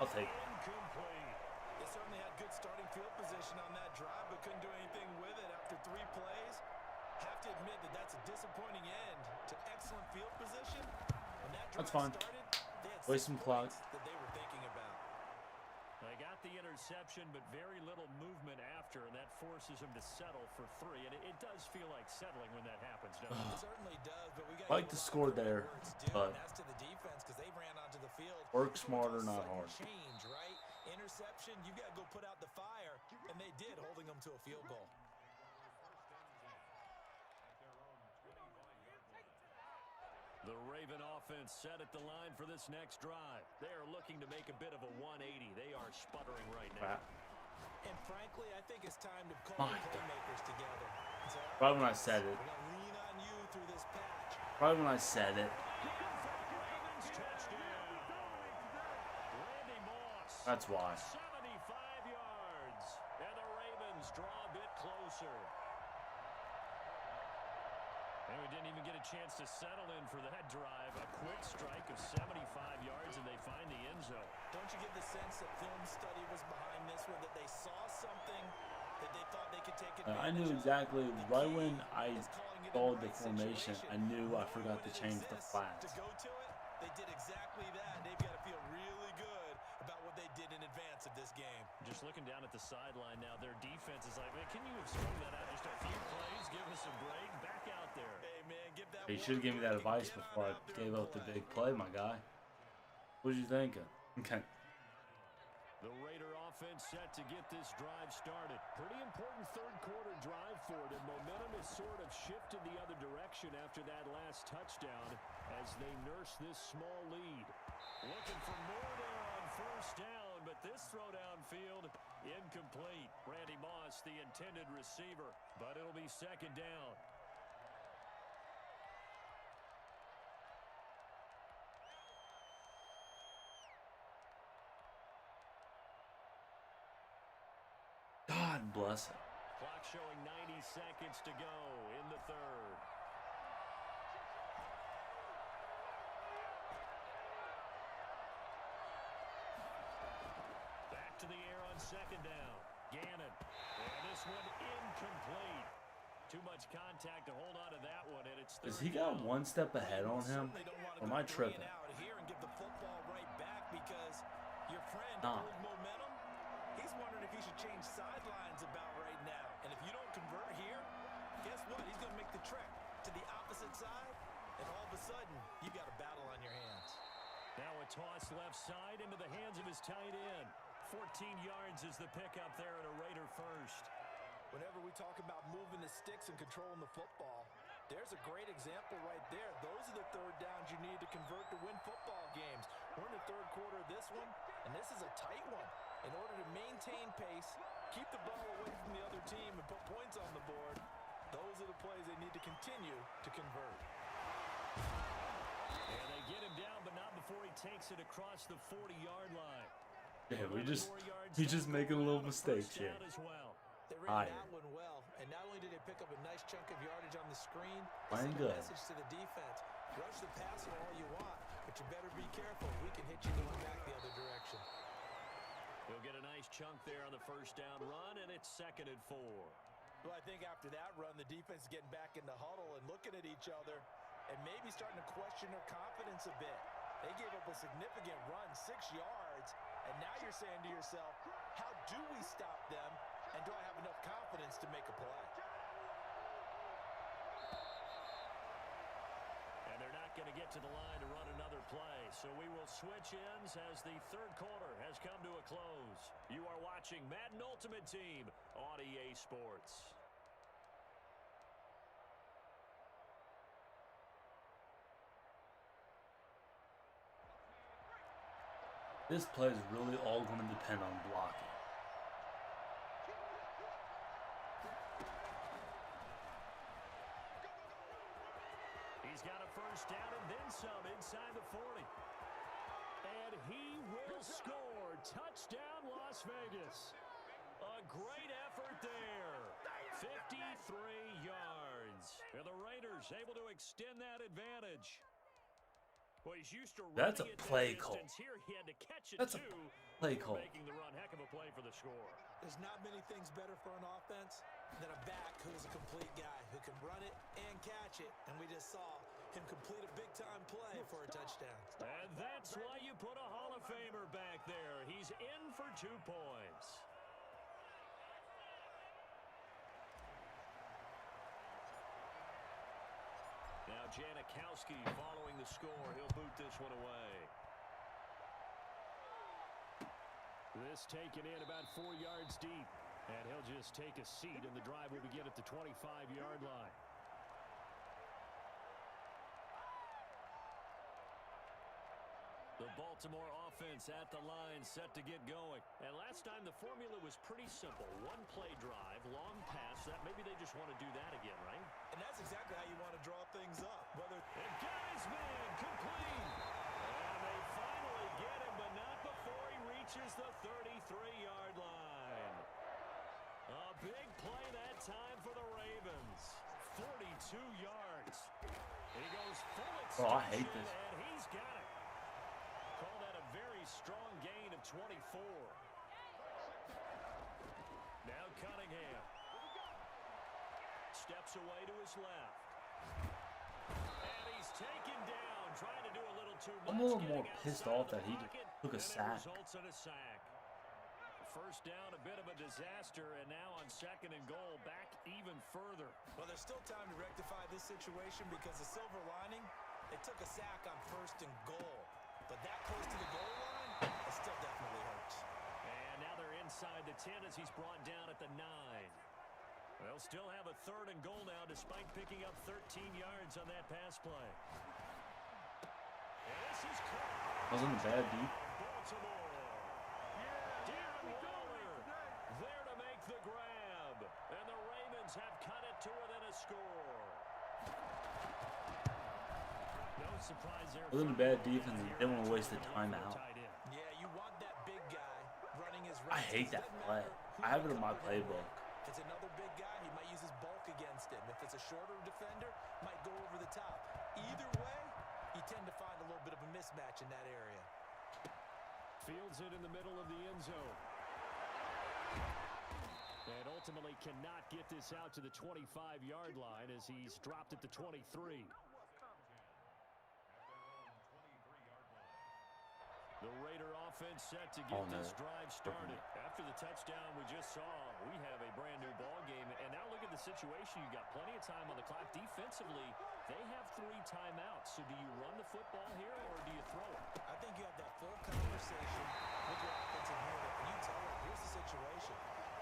S1: I'll take it.
S2: Incomplete.
S3: They certainly had good starting field position on that drive, but couldn't do anything with it after 3 plays. Have to admit that that's a disappointing end to excellent field position. When that drive
S1: That's fine.
S3: started, they had
S1: Waste
S3: 6
S1: some clock.
S3: points that they were thinking about.
S2: They got the interception, but very little movement after, and that forces him to settle for 3. And it does feel like settling when that happens, doesn't it?
S3: It certainly does, but we got
S1: I like the score there, but
S3: that's to the defense because they ran onto the field.
S1: work
S3: It's
S1: smarter,
S3: a
S1: not
S3: sudden
S1: hard.
S3: Change, right? Interception, you got to go put out the fire, and they did, holding them to a field goal.
S2: The Raven offense set at the line for this next drive. They are looking to make a bit of a 180. They are sputtering right now.
S3: And frankly, I think it's time to call the playmakers together. And say, all
S1: Probably when I said it.
S3: we're going to lean on you through this patch.
S1: Probably when I said it.
S2: Ravens touchdown. Randy Moss.
S1: That's why.
S2: 75 yards. And the Ravens draw a bit closer. And we didn't even get a chance to settle in for that drive. A quick strike of 75 yards, and they find the end zone.
S3: Don't you get the sense that film study was behind this one, that they saw something that they thought they could take advantage
S1: I knew
S3: of?
S1: exactly
S3: The
S1: right
S3: key
S1: when I
S3: is calling it in
S1: saw the
S3: right
S1: formation.
S3: situation.
S1: I knew I
S3: Knowing
S1: forgot
S3: when
S1: to
S3: it
S1: change the
S3: exists
S1: flats.
S3: To go to it, they did exactly that. They've got to feel really good about what they did in advance of this game.
S2: Just looking down at the sideline now, their defense is like, man, can you have strung that out just a few plays? Give us a break. Back out there.
S3: Hey, man, give that
S1: You
S3: one
S1: should have
S3: a
S1: given me that
S3: break and
S1: advice
S3: get on
S1: before I
S3: out there
S1: gave
S3: and
S1: up the
S3: play.
S1: big play, my guy. What was you thinking? Okay.
S2: The Raider offense set to get this drive started. Pretty important third quarter drive for it, and momentum has sort of shifted the other direction after that last touchdown as they nurse this small lead. Looking for more there on first down, but this throw downfield incomplete. Randy Moss, the intended receiver, but it'll be second down.
S1: God, bless him.
S5: Clock showing 90 seconds to go in the third. Back to the air on second down. Gannon. And this one incomplete. Too much contact to hold on to that one, and it's
S1: Does he got one step ahead on him? Or am I tripping?
S3: Here and give the football right back because your friend
S1: Nah.
S3: old momentum. He's wondering if he should change sidelines about right now. And if you don't convert here, guess what? He's going to make the trek to the opposite side, and all of a sudden, you got a battle on your hands.
S5: Now a toss left side into the hands of his tight end. 14 yards is the pickup there at a Raider first.
S3: Whenever we talk about moving the sticks and controlling the football, there's a great example right there. Those are the third downs you need to convert to win football games. We're in the third quarter of this one, and this is a tight one. In order to maintain pace, keep the ball away from the other team, and put points on the board, those are the plays they need to continue to convert.
S5: And they get him down, but not before he takes it across the 40-yard line.
S1: Yeah, he's just making little mistakes here.
S3: They ran that one well, and not only did they pick up a nice chunk of yardage on the screen, they sent a message to the defense. Rush the passer all you want, but you better be careful. We can hit you going back the other direction.
S5: He'll get a nice chunk there on the first down run, and it's 2nd and 4.
S3: Well, I think after that run, the defense is getting back in the huddle and looking at each other and maybe starting to question their confidence a bit. They gave up a significant run, 6 yards, and now you're saying to yourself, how do we stop them, and do I have enough confidence to make a play?
S5: And they're not going to get to the line to run another play, so we will switch ends as the third quarter has come to a close. You are watching Madden Ultimate Team on EA Sports.
S1: This play is really all going to depend on blocking.
S5: He's got a first down and then some inside the 40. And he will score. Touchdown, Las Vegas. A great effort there. 53 yards. And the Raiders able to extend that advantage. Well, he's used to
S1: That's a
S5: running
S1: play
S5: at that
S1: call.
S5: distance. Here he had to catch it
S1: That's a
S5: too.
S1: play call.
S5: Making the run. Heck of a play for the score.
S3: There's not many things better for an offense than a back who is a complete guy who can run it and catch it. And we just saw him complete a big-time play for a touchdown.
S5: And that's why you put a Hall of Famer back there. He's in for 2 points. Now Janikowski following the score. He'll boot this one away. This taken in about 4 yards deep. And he'll just take a seat, and the drive will begin at the 25-yard line. The Baltimore offense at the line, set to get going. And last time the formula was pretty simple. 1 play drive, long pass. That maybe they just want to do that again, right?
S3: And that's exactly how you want to draw things up.
S5: And got his man complete. And they finally get him, but not before he reaches the 33-yard line. A big play that time for the Ravens. 42 yards. He goes full extension,
S1: Oh, I hate this.
S5: and he's got it. Call that a very strong gain of 24. Now Cunningham. Steps away to his left. And he's taken down, trying to do a little too much.
S1: I'm a little
S5: getting
S1: more pissed
S5: outside
S1: off
S5: of the
S1: that he
S5: pocket,
S1: took a
S5: and it
S1: sack.
S5: results in a sack. First down, a bit of a disaster, and now on 2nd and goal, back even further.
S3: Well, there's still time to rectify this situation because the silver lining, they took a sack on 1st and goal. But that close to the goal line, it still definitely hurts.
S5: And now they're inside the 10 as he's brought down at the 9. They'll still have a 3rd and goal now despite picking up 13 yards on that pass play. And this is caught.
S1: Wasn't a bad deep.
S5: Baltimore. Darren Waller there to make the grab. And the Ravens have cut it to within a score. No surprise there.
S1: Wasn't a bad defense. They didn't want to waste the timeout.
S3: Yeah, you want that big guy running his
S1: I
S3: routes.
S1: hate
S3: It
S1: that
S3: doesn't
S1: play.
S3: matter
S1: I have it in my playbook.
S3: If it's another big guy, he might use his bulk against him. If it's a shorter defender, might go over the top. Either way, you tend to find a little bit of a mismatch in that area.
S2: Fields it in the middle of the end zone. And ultimately cannot get this out to the 25-yard line as he's dropped at the 23. The Raider offense set to get this drive started. After the touchdown we just saw, we have a brand new ball game. And now look at the situation. You've got plenty of time on the clock. Defensively, they have 3 timeouts. So do you run the football here or do you throw it?
S3: I think you have that full conversation with your offensive unit, and you tell them, here's the situation.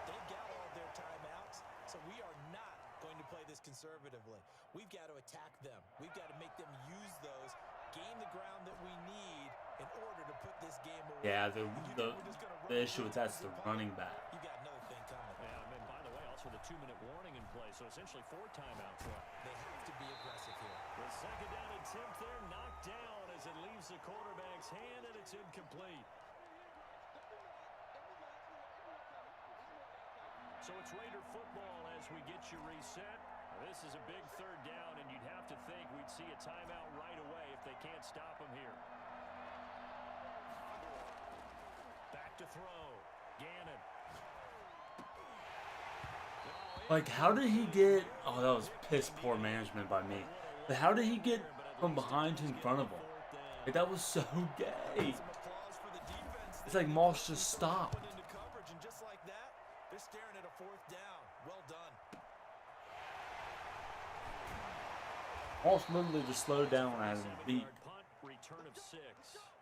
S3: They've got all their timeouts, so we are not going to play this conservatively. We've got to attack them. We've got to make them use those, gain the ground that we need in order to put this game away.
S1: Yeah, the issue with that's the running back.
S3: You got another thing coming.
S2: Yeah, and by the way, also the 2-minute warning in play, so essentially 4 timeouts left.
S3: They have to be aggressive here.
S2: The second down attempt there knocked down as it leaves the quarterback's hand, and it's incomplete. So it's Raider football as we get you reset. This is a big 3rd down, and you'd have to think we'd see a timeout right away if they can't stop him here. Back to throw. Gannon.
S1: Like, how did he get... Oh, that was piss poor management by me. But how did he get from behind to in front of him? Like, that was so gay. It's like Moss just stopped.
S3: And just like that, they're staring at a 4th down. Well done.
S1: Moss literally just slowed down as a beat.
S2: Return of 6.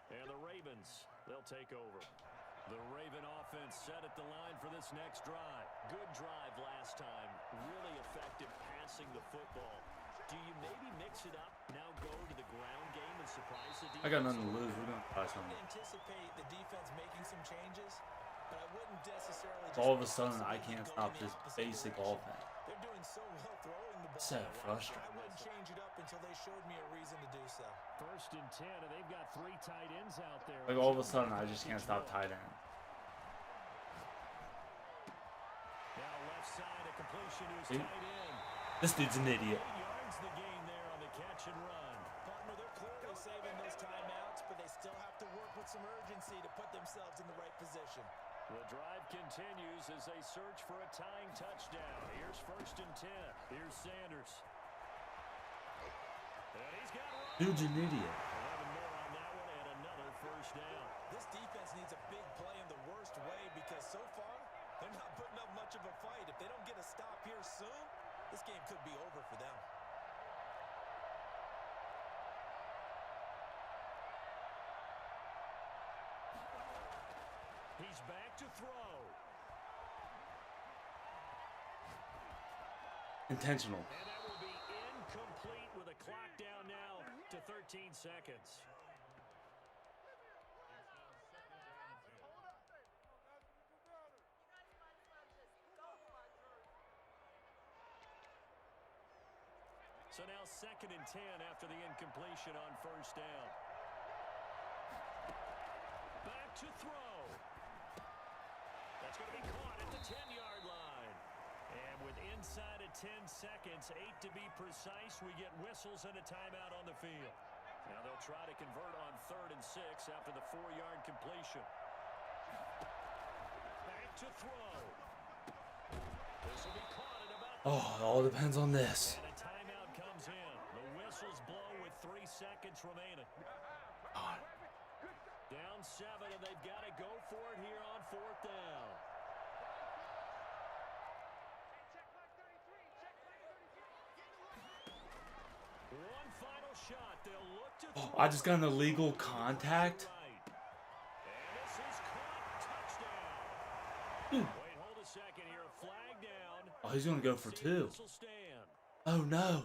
S2: And the Ravens, they'll take over. The Raven offense set at the line for this next drive. Good drive last time. Really effective passing the football. Do you maybe mix it up, now go to the ground game and surprise the defense?
S1: I got nothing to lose. We're going to try something.
S3: I would anticipate the defense making some changes, but I wouldn't necessarily just
S1: All of a sudden, I can't stop this basic offense.
S3: They're doing so well throwing the ball.
S1: So frustrating.
S3: I wouldn't change it up until they showed me a reason to do so.
S2: 1st and 10, and they've got 3 tight ends out there.
S1: Like, all of a sudden, I just can't stop tight end.
S2: Now left side, a completion to his tight end.
S1: This dude's an idiot.
S2: 8 yards the gain there on the catch and run.
S3: Partner, they're clearly saving those timeouts, but they still have to work with some urgency to put themselves in the right position.
S2: The drive continues as they search for a tying touchdown. Here's 1st and 10. Here's Sanders. And he's got Ryan.
S1: Dude's an idiot.
S2: 11 more on that one and another 1st down.
S3: This defense needs a big play in the worst way because so far, they're not putting up much of a fight. If they don't get a stop here soon, this game could be over for them.
S2: He's back to throw.
S1: Intentional.
S2: And that will be incomplete with a clock down now to 13 seconds. So now 2nd and 10 after the incompletion on 1st down. Back to throw. That's going to be caught at the 10-yard line. And with inside of 10 seconds, 8 to be precise, we get whistles and a timeout on the field. Now they'll try to convert on 3rd and 6 after the 4-yard completion. Back to throw. This will be caught at about...
S1: Oh, it all depends on this.
S2: And a timeout comes in. The whistles blow with 3 seconds remaining.
S1: God.
S2: Down 7, and they've got to go for it here on 4th down. One final shot. They'll look to
S1: Oh, I just got an illegal contact.
S2: And this is caught. Touchdown.
S1: Dude.
S2: Wait, hold a second here. A flag down.
S1: Oh, he's going to go for 2.
S2: Whistle stand.
S1: Oh, no.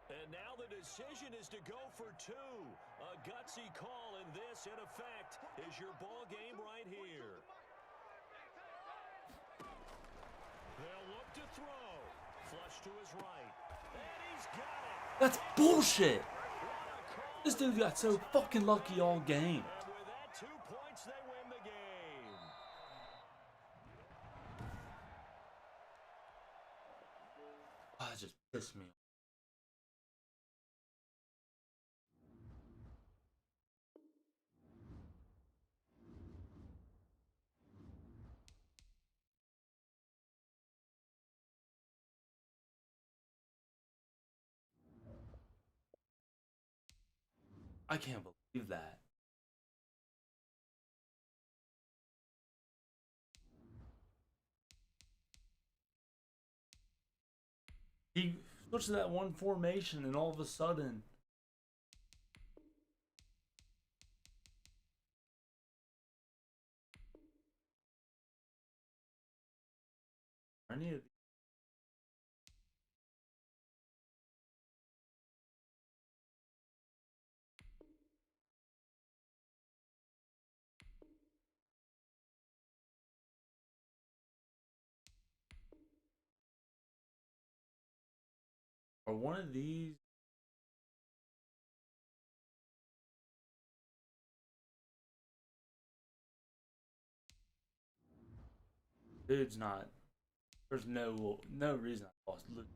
S2: And now the decision is to go for 2. A gutsy call, and this, in effect, is your ball game right here. They'll look to throw. Flush to his right. And he's got it.
S1: That's bullshit. This dude got so fucking lucky all game.
S2: And with that, 2 points, they win the game.
S1: That just pissed me off. I can't believe that. He switched to that one formation and all of a sudden I need or one of these dude's not. There's no reason I lost. Look,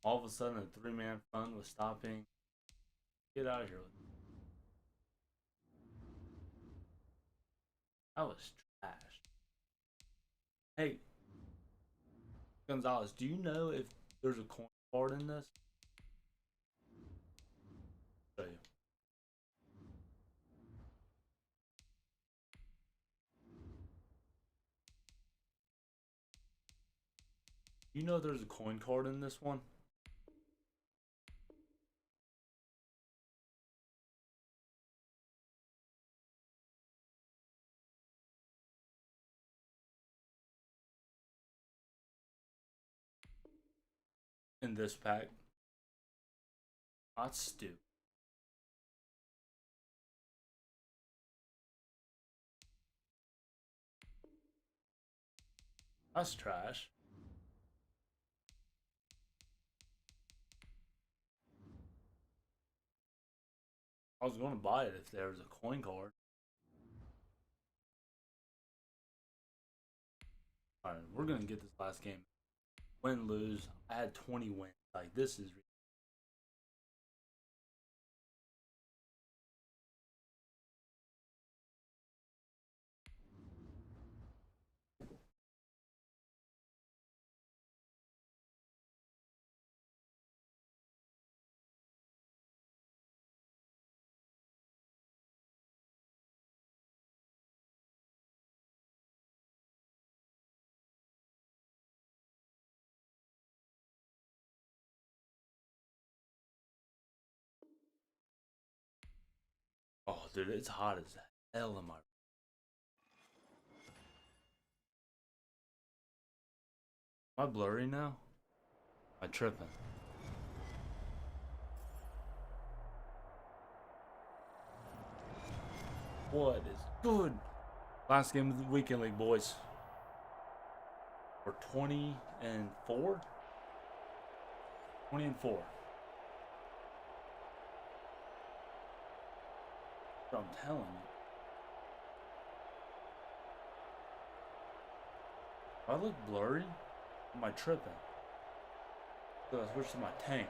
S1: all of a sudden a three-man front was stopping. Get out of here with me. That was trash. Hey, Gonzalez, do you know if there's a coin card in this? Show you. You know there's a coin card in this one? In this pack. That's stupid. That's trash. I was going to buy it if there was a coin card. Alright, we're going to get this last game. Win, lose. I had 20 wins. Like, this is... Oh, dude, it's hot as hell in my... Am I blurry now? Am I tripping? What is good? Last game of the weekend league, boys. We're 20-4. 20-4. I'm telling you. Do I look blurry? Am I tripping? So I switched to my tank.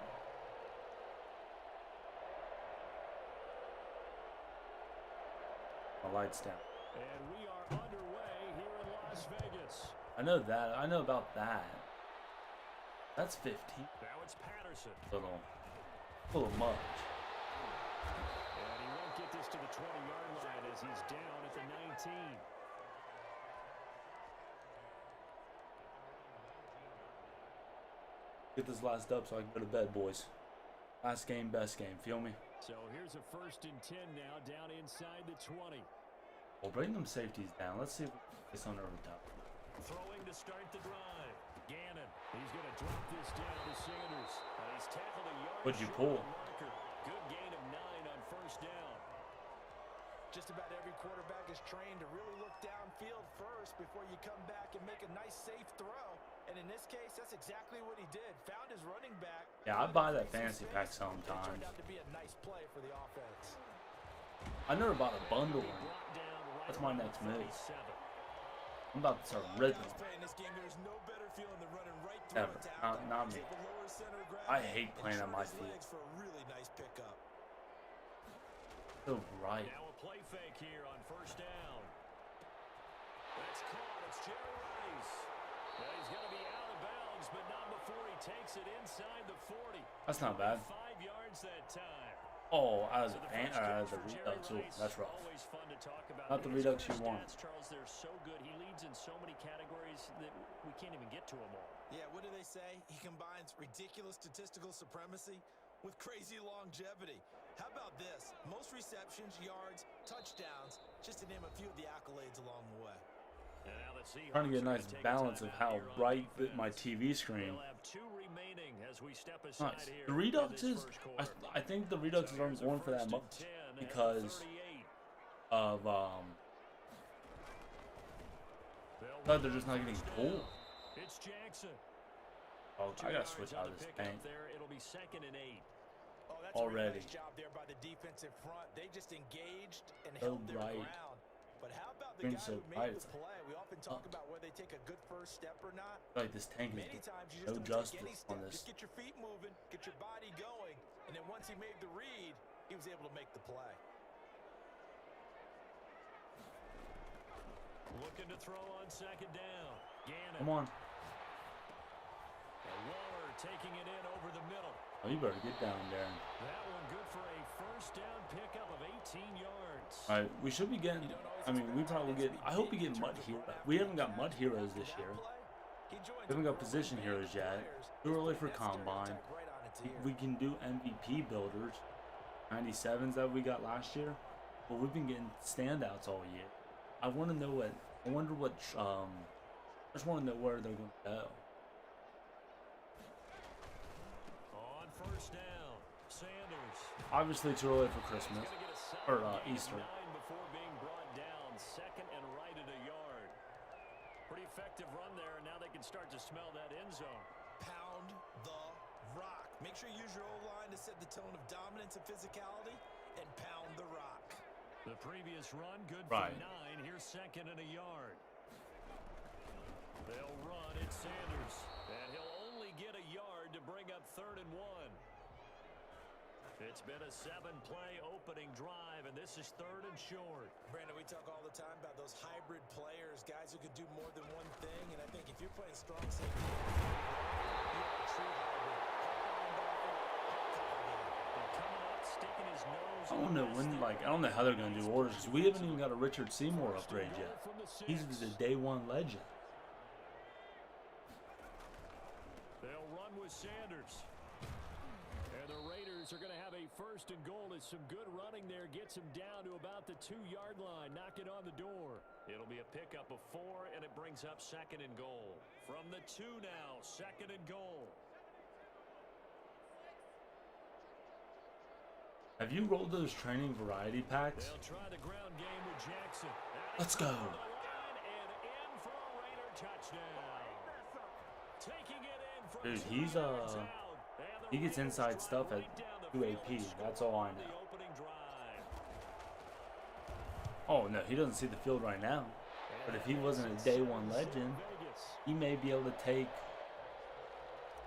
S1: My lights down.
S2: And we are underway here in Las Vegas.
S1: I know that. I know about that. That's 15.
S2: Now it's Patterson.
S1: Little much.
S2: And he won't get this to the 20-yard line as he's down at the 19.
S1: Get this last up so I can go to bed, boys. Last game, best game. Feel me?
S2: So here's a 1st and 10 now, down inside the 20.
S1: We'll bring them safeties down. Let's see if we can get this on over top.
S2: Throwing to start the drive. Gannon. He's going to drop this down to Sanders. He's tackled a yard.
S1: What'd you pull?
S2: Good gain of 9 on 1st down.
S3: Just about every quarterback is trained to really look downfield first before you come back and make a nice, safe throw. And in this case, that's exactly what he did. Found his running back.
S1: Yeah, I buy that fantasy pack sometimes.
S3: Turned out to be a nice play for the offense.
S1: I never bought a bundle one. That's my next move. I'm about to start ripping.
S3: Playing this game, there's no better feeling than running right through
S1: Ever.
S3: a tackle.
S1: Not me.
S3: Able to lower center of
S1: I
S3: gravity
S1: hate
S3: and
S1: playing on
S3: turn
S1: my
S3: his
S1: feet.
S3: legs for a really nice pickup.
S1: So right.
S5: Now a play fake here on first down. That's caught. It's Jerry Rice. Well, he's going to be out of bounds, but not before he takes it inside the 40.
S1: That's not bad.
S5: 5 yards that time.
S1: Oh, out of
S5: So
S1: the
S5: the
S1: paint
S5: first
S1: or out of
S5: catch
S1: the
S5: for
S1: redux.
S5: Jerry
S1: Ooh,
S5: Rice,
S1: that's rough.
S5: always fun to talk about.
S1: Not the
S5: His
S1: redux you
S5: career
S1: want.
S5: stats, Charles, they're so good. He leads in so many categories that we can't even get to them all.
S3: Yeah, what do they say? He combines ridiculous statistical supremacy with crazy longevity. How about this? Most receptions, yards, touchdowns, just to name a few of the accolades along the way.
S5: And now the Seahawks
S1: Trying to get a
S5: are
S1: nice
S5: gonna take
S1: balance of
S5: timeout
S1: how
S5: here on
S1: bright
S5: defense.
S1: my TV screen.
S5: They'll have 2 remaining as we step aside
S1: Nice.
S5: here
S1: The
S5: in
S1: reduxes,
S5: this first quarter.
S1: I think the reduxes
S5: So
S1: aren't
S5: here's a
S1: going for that
S5: first and
S1: much
S5: 10 at the
S1: because
S5: 38.
S1: of they're just not getting pulled.
S5: It's Jackson.
S1: Oh,
S5: 2
S1: I gotta
S5: yards
S1: switch
S5: on
S1: out
S5: the
S1: of this
S5: pickup
S1: paint.
S5: there. It'll be 2nd and 8.
S3: Oh, that's a
S1: Already.
S3: really nice job there by the defensive front. They just engaged and
S1: So
S3: held their
S1: bright.
S3: ground. But how about the
S1: Screen's
S3: guy
S1: so
S3: who
S1: bright,
S3: made
S1: it's
S3: the play? We often talk about whether they take a good first step or not.
S1: Like this tank is
S3: Many
S1: getting
S3: times you
S1: no
S3: just don't take any
S1: justice
S3: step.
S1: on
S3: Just
S1: this.
S3: get your feet moving, get your body going, and then once he made the read, he was able to make the play.
S5: Looking to throw on 2nd down. Gannon.
S1: Come on.
S5: And Waller taking it in over the middle.
S1: Oh, you better get down there.
S5: That one good for a first down pickup of 18 yards.
S1: All right, we should be getting. I mean, we probably get. I hope we get mud hero. We haven't got mud heroes this year. We haven't got position heroes yet. Too early for combine. We can do MVP builders. 97s that we got last year. But we've been getting standouts all year. I want to know what. I wonder what. I just want to know where they're going to go.
S5: On first down, Sanders.
S1: Obviously, too early for Christmas
S5: Gonna get a solid
S1: or
S5: gain of
S1: Easter.
S5: 9 before being brought down. 2nd and right at a yard. Pretty effective run there, and now they can start to smell that end zone.
S3: Pound the rock. Make sure you use your O-line to set the tone of dominance and physicality, and pound the rock.
S5: The previous run, good
S1: Right.
S5: for 9. Here's 2nd and a yard. They'll run. It's Sanders. And he'll only get a yard to bring up 3rd and 1. It's been a 7-play opening drive, and this is 3rd and short.
S3: Brandon, we talk all the time about those hybrid players, guys who could do more than one thing, and I think if you're playing strong safety, you are a true hybrid.
S5: And coming up, sticking his nose
S1: I don't know when. Like, I don't know how they're going to do orders because we haven't even got a Richard Seymour upgrade yet. He's the day 1 legend.
S5: They'll run with Sanders. And the Raiders are going to have a 1st and goal as some good running there gets him down to about the 2-yard line. Knock it on the door. It'll be a pickup of 4, and it brings up 2nd and goal. From the 2 now, 2nd and goal.
S1: Have you rolled those training variety packs?
S5: They'll try the ground game with Jackson.
S1: Let's go.
S5: On the line and in for a Raider touchdown. Taking it in from
S1: Dude,
S5: 2
S1: he's
S5: yards out. And the
S1: he gets
S5: Raiders
S1: inside
S5: drive
S1: stuff at
S5: right down the
S1: 2
S5: field
S1: AP.
S5: and score
S1: That's all I
S5: on the
S1: know.
S5: opening drive.
S1: Oh no, he doesn't see the field right now. But if he wasn't a day 1 legend, he may be able to take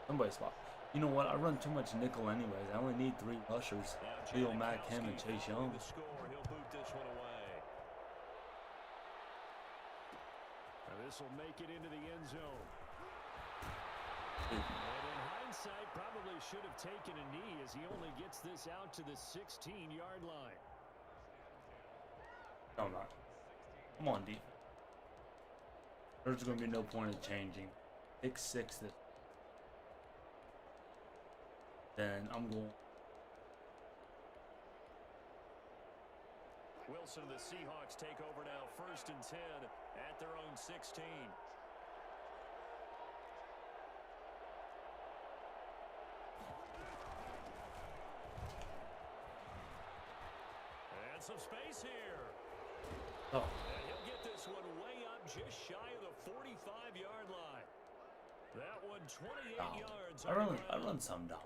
S1: somebody's spot. You know what? I run too much nickel anyways. I only need 3 rushers. Leo Mack, him, and Chase Young.
S5: The score, he'll boot this one away. Now this will make it into the end zone. And in hindsight, probably should have taken a knee as he only gets this out to the 16-yard line.
S1: No, I'm not. Come on, D. There's going to be no point in changing. 6-6 this. Then I'm going.
S5: Wilson, the Seahawks take over now, 1st and 10 at their own 16. And some space here.
S1: Oh,
S5: And he'll get this one way up just shy of the 45-yard line. That one 28
S1: oh.
S5: yards.
S1: I run some dollar.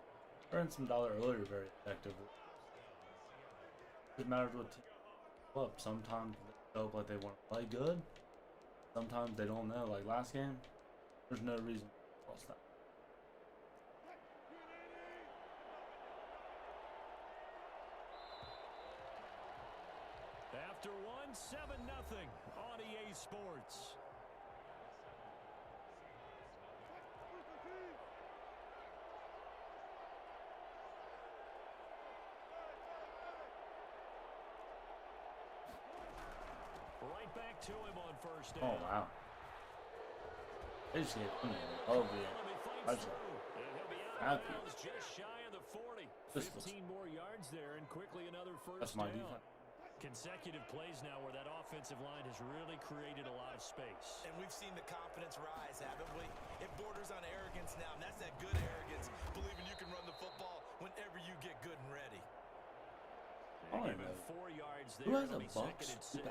S1: I ran some dollar earlier very effectively. It matters what team up. Sometimes they go up like they want to play good. sometimes they don't know. Like last game, there's no reason to lost that.
S2: After one, 7-0 on EA Sports. Right back to him on first down.
S1: Oh wow. They just hit me over the happy.
S2: Just shy of the 40. 15 more yards there and quickly another first
S1: That's my
S2: down.
S1: defense.
S2: Consecutive plays now where that offensive line has really created a lot of space.
S3: And we've seen the confidence rise, haven't we? It borders on arrogance now, and that's that good arrogance, believing you can run the football whenever you get good and ready.
S1: Oh,
S2: Give him 4 yards there.
S1: Who has
S2: It'll
S1: a
S2: be
S1: Bucks?
S2: 2nd and 6.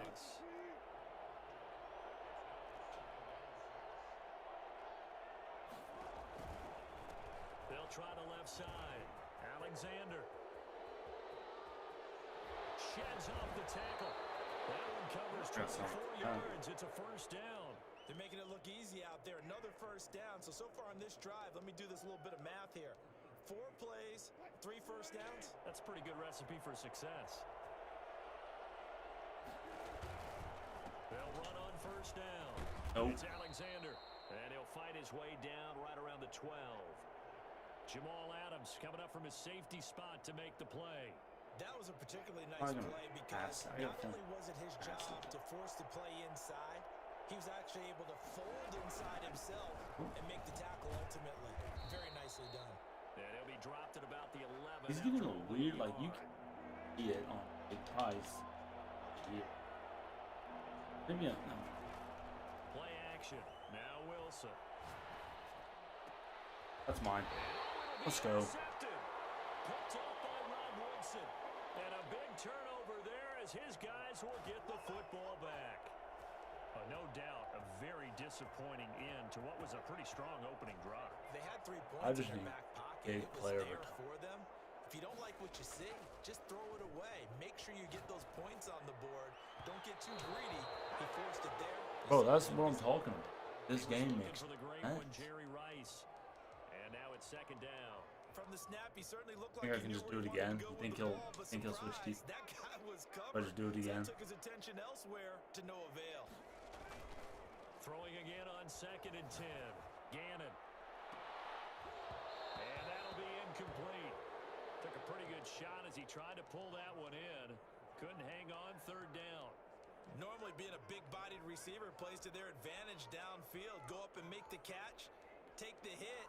S2: They'll try the left side. Alexander. Sheds off the tackle. That one covers 24 yards. It's a first down.
S3: They're making it look easy out there. Another first down. So far on this drive, let me do this little bit of math here. 4 plays, 3 first downs.
S2: That's a pretty good recipe for success. They'll run on first down.
S1: Nope.
S2: It's Alexander. And he'll fight his way down right around the 12. Jamal Adams coming up from his safety spot to make the play.
S3: That was a particularly nice play because not only was it his job to force the play inside, he was actually able to fold inside himself and make the tackle ultimately. Very nicely done.
S2: And he'll be dropped at about the 11.
S1: He's getting a little weird, like you can see it on Big Price. Yeah. Maybe no.
S2: Play action. Now Wilson.
S1: That's mine. Let's go.
S2: Picked up by Rod Woodson. And a big turnover there as his guys will get the football back. No doubt a very disappointing end to what was a pretty strong opening drive.
S3: They had 3 points in their
S1: need
S3: back pocket.
S1: big
S3: It was
S1: player
S3: there
S1: return.
S3: for them. If you don't like what you see, just throw it away. Make sure you get those points on the board. Don't get too greedy. He forced it there.
S1: Bro, that's what I'm talking about. This game
S2: Looking
S1: makes
S2: for the great
S1: sense.
S2: one, Jerry Rice. And now it's 2nd down.
S3: From the snap, he certainly looked
S1: Think
S3: like
S1: I can
S3: he
S1: just
S3: knew
S1: do it
S3: where he wanted
S1: again?
S3: to go
S1: You
S3: with
S1: think
S3: the
S1: he'll-
S3: ball, but
S1: think he'll switch
S3: surprise,
S1: to-
S3: that guy was
S1: Or
S3: covered.
S1: just do it
S3: So
S1: again?
S3: that took his attention elsewhere to no avail.
S2: Throwing again on 2nd and 10. Gannon. And that'll be incomplete. Took a pretty good shot as he tried to pull that one in. Couldn't hang on 3rd down.
S3: Normally being a big-bodied receiver plays to their advantage downfield. Go up and make the catch, take the hit,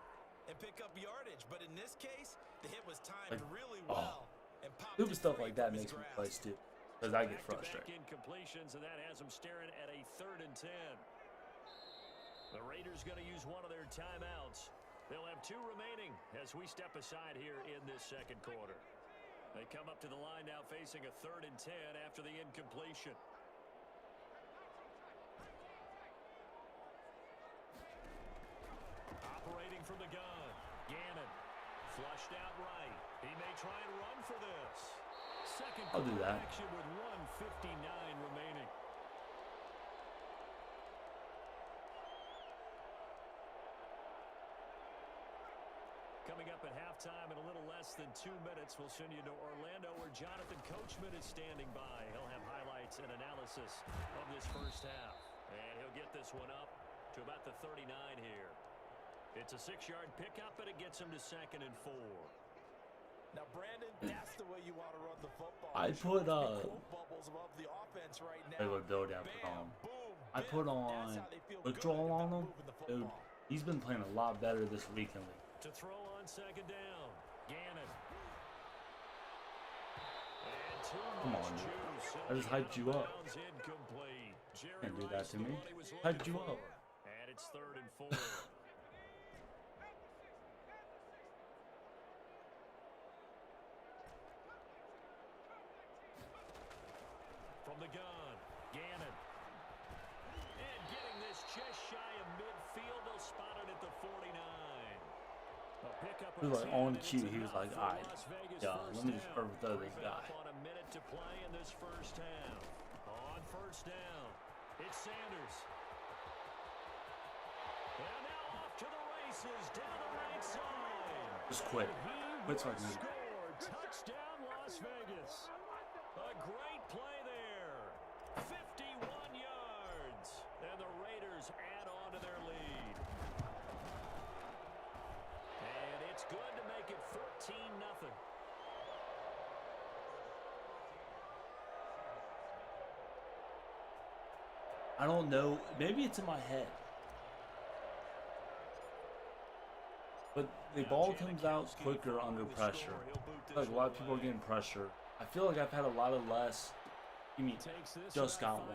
S3: and pick up yardage. But in this case, the hit was timed really well. And popped
S1: Stupid
S3: it
S1: stuff
S3: free
S1: like that
S3: from his
S1: makes me
S3: grasp.
S1: play stupid. Because I get
S2: Back-to-back
S1: frustrated.
S2: incompletions, and that has him staring at a 3rd and 10. The Raiders going to use one of their timeouts. They'll have 2 remaining as we step aside here in this 2nd quarter. They come up to the line now facing a 3rd and 10 after the incompletion. Operating from the gun. Gannon. Flushed out right. He may try and run for this. Second
S1: I'll do that.
S2: action with 1:59 remaining. Coming up at halftime in a little less than 2 minutes, we'll send you to Orlando where Jonathan Coachman is standing by. He'll have highlights and analysis of this first half. And he'll get this one up to about the 39 here. It's a 6-yard pickup, and it gets him to 2nd and 4.
S3: Now, Brandon, that's the way you want to run the football.
S1: I put
S3: Quote bubbles above the offense right now.
S1: They would build out
S3: Bam, boom,
S1: I
S3: bam.
S1: put
S3: That's
S1: on
S3: how they feel
S1: withdrawal
S3: good
S1: on
S3: about
S1: him.
S3: moving the
S1: Dude,
S3: football.
S1: he's been playing a lot better this weekend.
S2: To throw on 2nd down. Gannon. And too
S1: Come
S2: much
S1: on, dude.
S2: juice.
S1: I just hyped you up.
S2: Bounds incomplete. Jerry
S1: Can't do that
S2: Rice,
S1: to
S2: the
S1: me.
S2: one he was
S1: Hyped
S2: looking
S1: you
S2: for.
S1: up.
S2: And it's 3rd and 4. From the gun, Gannon. And getting this just shy of midfield, they'll spot it at the 49. A pickup
S1: He was
S2: of
S1: like
S2: 10,
S1: on
S2: and
S1: cue.
S2: it's
S1: He was
S2: enough
S1: like,
S2: for
S1: alright,
S2: Las Vegas
S1: yeah,
S2: first
S1: let me just
S2: down.
S1: overthrow this
S2: Creeping
S1: guy.
S2: up on a minute to play in this first half. On first down, it's Sanders.
S5: races down the right side.
S1: Just quit. Quit so I can
S5: Score. Touchdown, Las Vegas. A great play there. 51 yards. And the Raiders add on to their lead. And it's good to make it 14-0.
S1: I don't know. Maybe it's in my head. But the ball comes out quicker under pressure. Like a lot of people are getting pressure. I feel like I've had a lot of less. You mean just got one,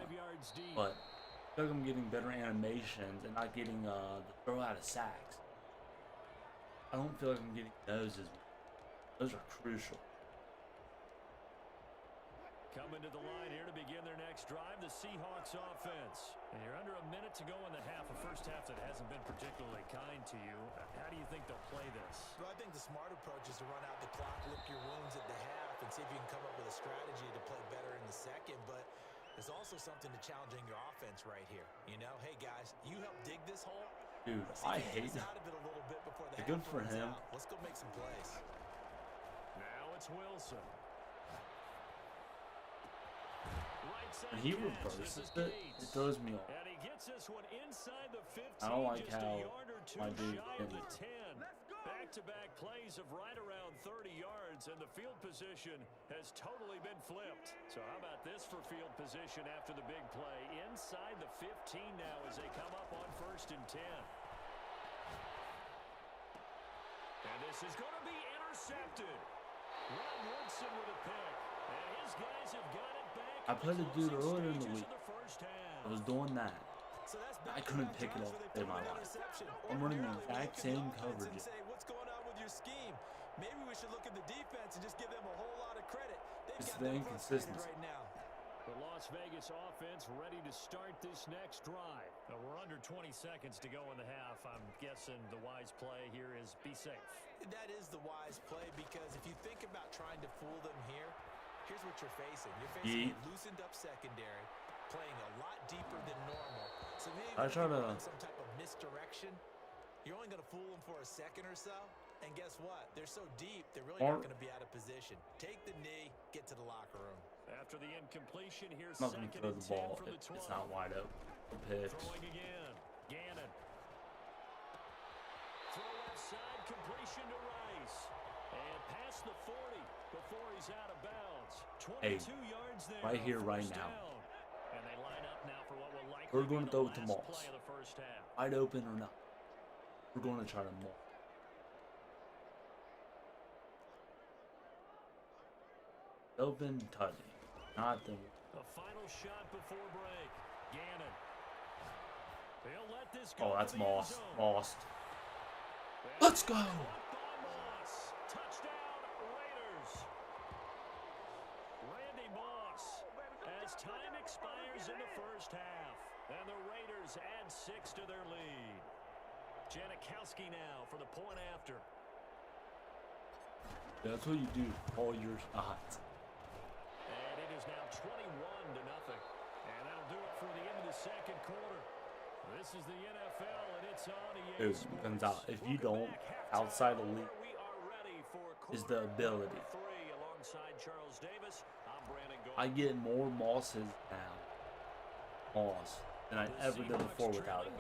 S1: but I feel like I'm getting better animations and not getting the throw out of sacks. I don't feel like I'm getting those as much. Those are crucial.
S5: Coming to the line here to begin their next drive, the Seahawks offense. And you're under a minute to go in the half, a first half that hasn't been particularly kind to you. How do you think they'll play this?
S3: Well, I think the smart approach is to run out the clock, lick your wounds at the half, and see if you can come up with a strategy to play better in the second. But there's also something to challenging your offense right here. You know, hey guys, you help dig this hole.
S1: Dude, I hate that. Good for him.
S3: Let's go make some plays.
S5: Now it's Wilson.
S1: When he reverses it, it throws me off.
S5: And he gets this one inside the 15,
S1: I don't like
S5: just
S1: how
S5: a yard or two
S1: my dude
S5: shy of the
S1: did
S5: 10. Back-to-back plays of right around 30 yards, and the field position has totally been flipped. So how about this for field position after the big play? Inside the 15 now as they come up on 1st and 10. And this is going to be intercepted. Ron Woodson with a pick. And his guys have got it back.
S1: I played a dude earlier in the week. I was doing that. I couldn't pick it up in my life. I'm running the exact same coverage.
S3: What's going on with your scheme? Maybe we should look at the defense and just give them a whole lot of credit.
S1: It's the inconsistency.
S3: Right now.
S5: The Las Vegas offense ready to start this next drive. Now we're under 20 seconds to go in the half. I'm guessing the wise play here is be safe.
S3: That is the wise play, because if you think about trying to fool them here, here's what you're facing. You're facing a loosened up secondary, playing a lot deeper than normal. So maybe
S1: I try to
S3: some type of misdirection. You're only going to fool them for a second or so. And guess what? They're so deep, they're really not going to be out of position. Take the knee, get to the locker room.
S5: After the incompletion, here's
S1: I'm not going to throw the ball
S5: from
S1: if it's not wide open. Picks.
S5: Throwing again. Gannon. Throw left side, completion to Rice. And past the 40 before he's out of bounds. 22 yards there.
S1: Right here, right now.
S5: And they line up now for what will likely
S1: We're going to throw it to
S5: play
S1: Moss.
S5: of the first half.
S1: Wide open or not. We're going to try to Moss. Open touching. Not the
S5: A final shot before break. Gannon. They'll let this go.
S1: Oh, that's
S5: to the
S1: Moss.
S5: end zone.
S1: Lost. Let's go.
S5: Moss. Touchdown, Raiders. Randy Moss. As time expires in the first half, and the Raiders add 6 to their lead. Janikowski now for the point after.
S1: That's what you do. All your shots.
S5: And it is now 21-0. And that'll do it for the end of the second quarter. This is the NFL, and it's on EA Sports.
S1: It comes out. If you don't, outside the league is the ability.
S5: Alongside Charles Davis, I'm Brandon Gold.
S1: I get more Mosses now. Moss than I ever did before without it.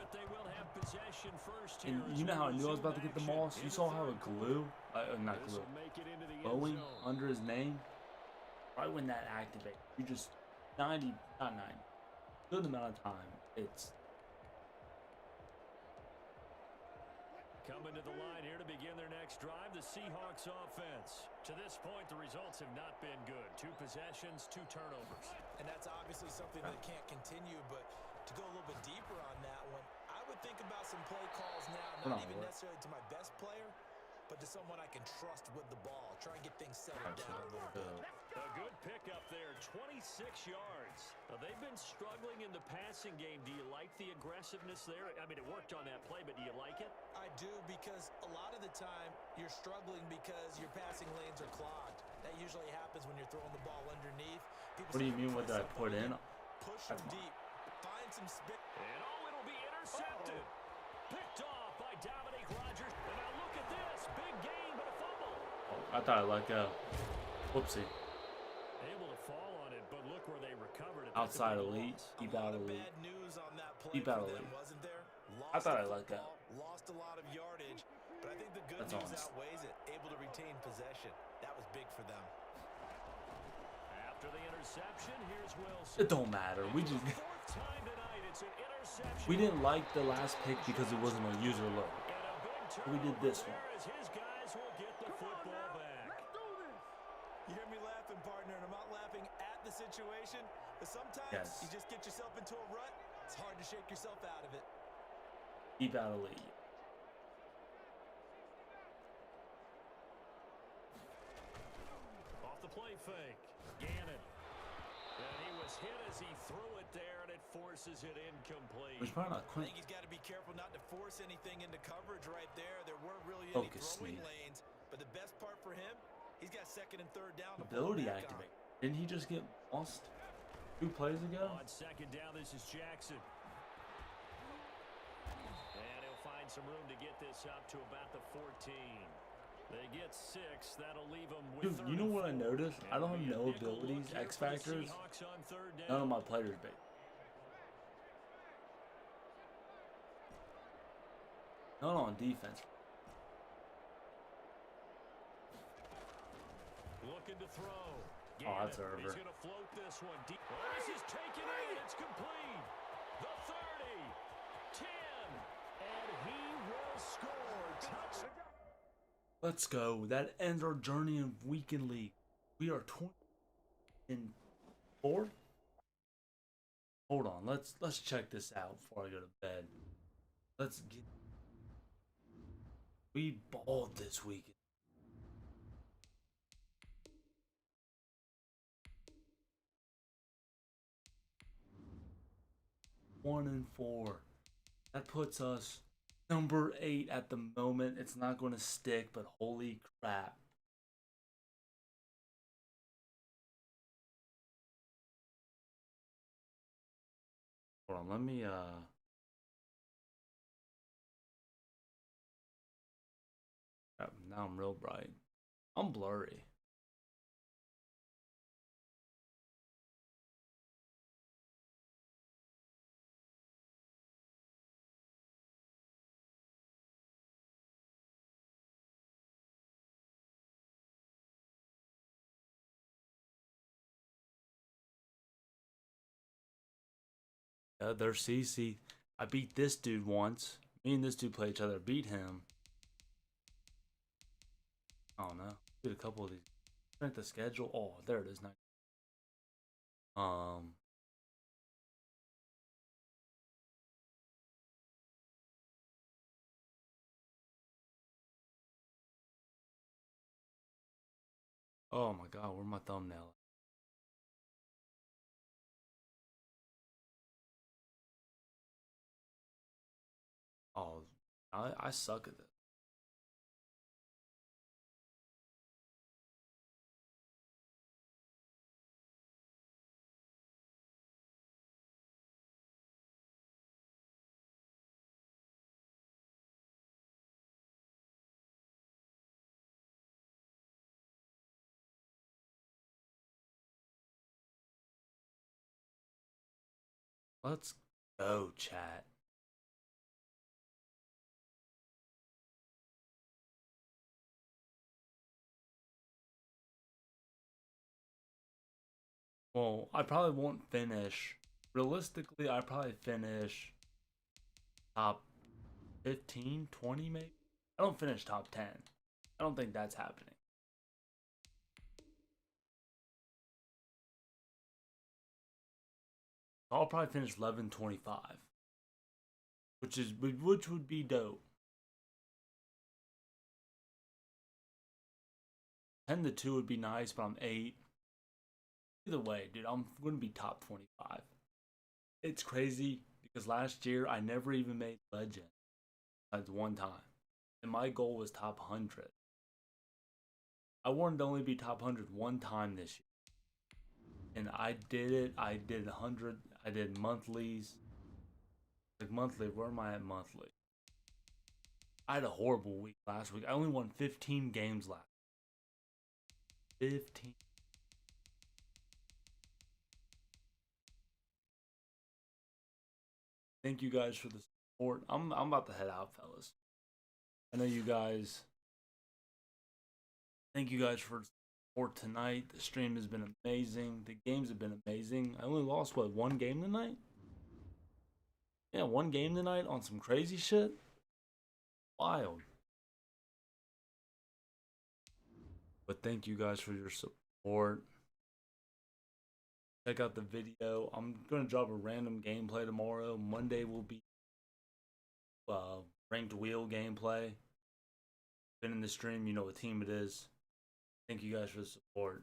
S1: And you know how I knew I was about to get the Moss? You saw how it glue, not glue, glowing under his name? Right when that activates, you just, not 90, good amount of time, it's...
S5: Coming to the line here to begin their next drive, the Seahawks offense. To this point, the results have not been good. 2 possessions, 2 turnovers.
S3: And that's obviously something that can't continue, but to go a little bit deeper on that one, I would think about some play calls now, not even necessarily to my best player, but to someone I can trust with the ball. Try and get things settled down a little bit.
S5: A good pickup there, 26 yards. Now, they've been struggling in the passing game. Do you like the aggressiveness there? I mean, it worked on that play, but do you like it?
S3: I do, because a lot of the time you're struggling because your passing lanes are clogged. That usually happens when you're throwing the ball underneath.
S1: What do you mean what did I put in?
S3: Push them deep. Find some spin.
S5: And it'll be intercepted.
S2: Picked off by Dominique Rogers. And now look at this. Big gain, but a fumble.
S1: Oh, I thought I let go. Whoopsie.
S2: Able to fall on it, but look where they recovered it.
S1: Outside elite. Deep out elite.
S3: Bad news on that play
S1: Deep
S3: for
S1: out
S3: them,
S1: elite.
S3: wasn't there?
S1: I
S3: Lost
S1: thought
S3: the
S1: I let go.
S3: football, lost a lot of yardage, but I think the good
S1: That's
S3: news
S1: honest.
S3: outweighs it. Able to retain possession. That was big for them.
S2: After the interception, here's Wilson.
S1: It don't matter. We just
S2: Fourth time tonight, it's an interception.
S1: we didn't like the last pick because it wasn't a user look.
S2: And a big
S1: We did this one.
S2: turnover there as his guys will get the football back.
S3: You hear me laughing, partner, and I'm not laughing at the situation, but sometimes
S1: Yes.
S3: you just get yourself into a rut. It's hard to shake yourself out of it.
S1: Deep out elite.
S2: Off the play fake. Gannon. And he was hit as he threw it there, and it forces it incomplete.
S1: Which probably not
S3: I
S1: quick.
S3: think he's got to be careful not to force anything into coverage right there. There weren't really any
S1: Focus,
S3: throwing
S1: Snead.
S3: lanes, but the best part for him, he's got second and third down to fall
S1: Ability
S3: back on.
S1: activate. Didn't he just get lost 2 plays ago?
S2: On second down, this is Jackson. And he'll find some room to get this up to about the 14. They get 6. That'll leave them with
S1: Dude, you know what I
S2: 34.
S1: noticed? I don't have
S2: And
S1: no
S2: it'll be a nickel
S1: abilities,
S2: look here
S1: X
S2: for the
S1: factors.
S2: Seahawks on third down.
S1: None of my players big. None on defense.
S2: Looking to throw.
S1: Oh, that's
S2: Gannon,
S1: over.
S2: He's going to float this one deep. Oh, this is taken in. It's complete. The 30. 10. And he will score. Touchdown.
S1: Let's go. That ends our journey in weekend league. We are 24. Hold on. Let's check this out before I go to bed. Let's get. We balled this weekend. One and 4. That puts us number 8 at the moment. It's not going to stick, but holy crap. Hold on, let me now I'm real bright. I'm blurry. There's CC. I beat this dude once. Me and this dude play each other. Beat him. I don't know. Did a couple of these. Strength the schedule. Oh, there it is. Nice. Oh my God, where's my thumbnail? Oh, I suck at this. Let's go, chat. Well, I probably won't finish. Realistically, I probably finish top 15, 20 maybe. I don't finish top 10. I don't think that's happening. I'll probably finish 11-25, which would be dope. 10-2 would be nice, but I'm 8. Either way, dude, I'm going to be top 25. It's crazy because last year I never even made legend. That's one time. And my goal was top 100. I wanted to only be top 100 one time this year. And I did it. I did 100. I did monthlies. Like monthly, where am I at monthly? I had a horrible week last week. I only won 15 games last. 15. Thank you guys for the support. I'm about to head out, fellas. I know you guys. Thank you guys for the support tonight. The stream has been amazing. The games have been amazing. I only lost what, one game tonight? Yeah, one game tonight on some crazy shit. Wild. But thank you guys for your support. Check out the video. I'm gonna drop a random gameplay tomorrow. Monday will be ranked wheel gameplay. Been in the stream, you know what team it is. Thank you guys for the support.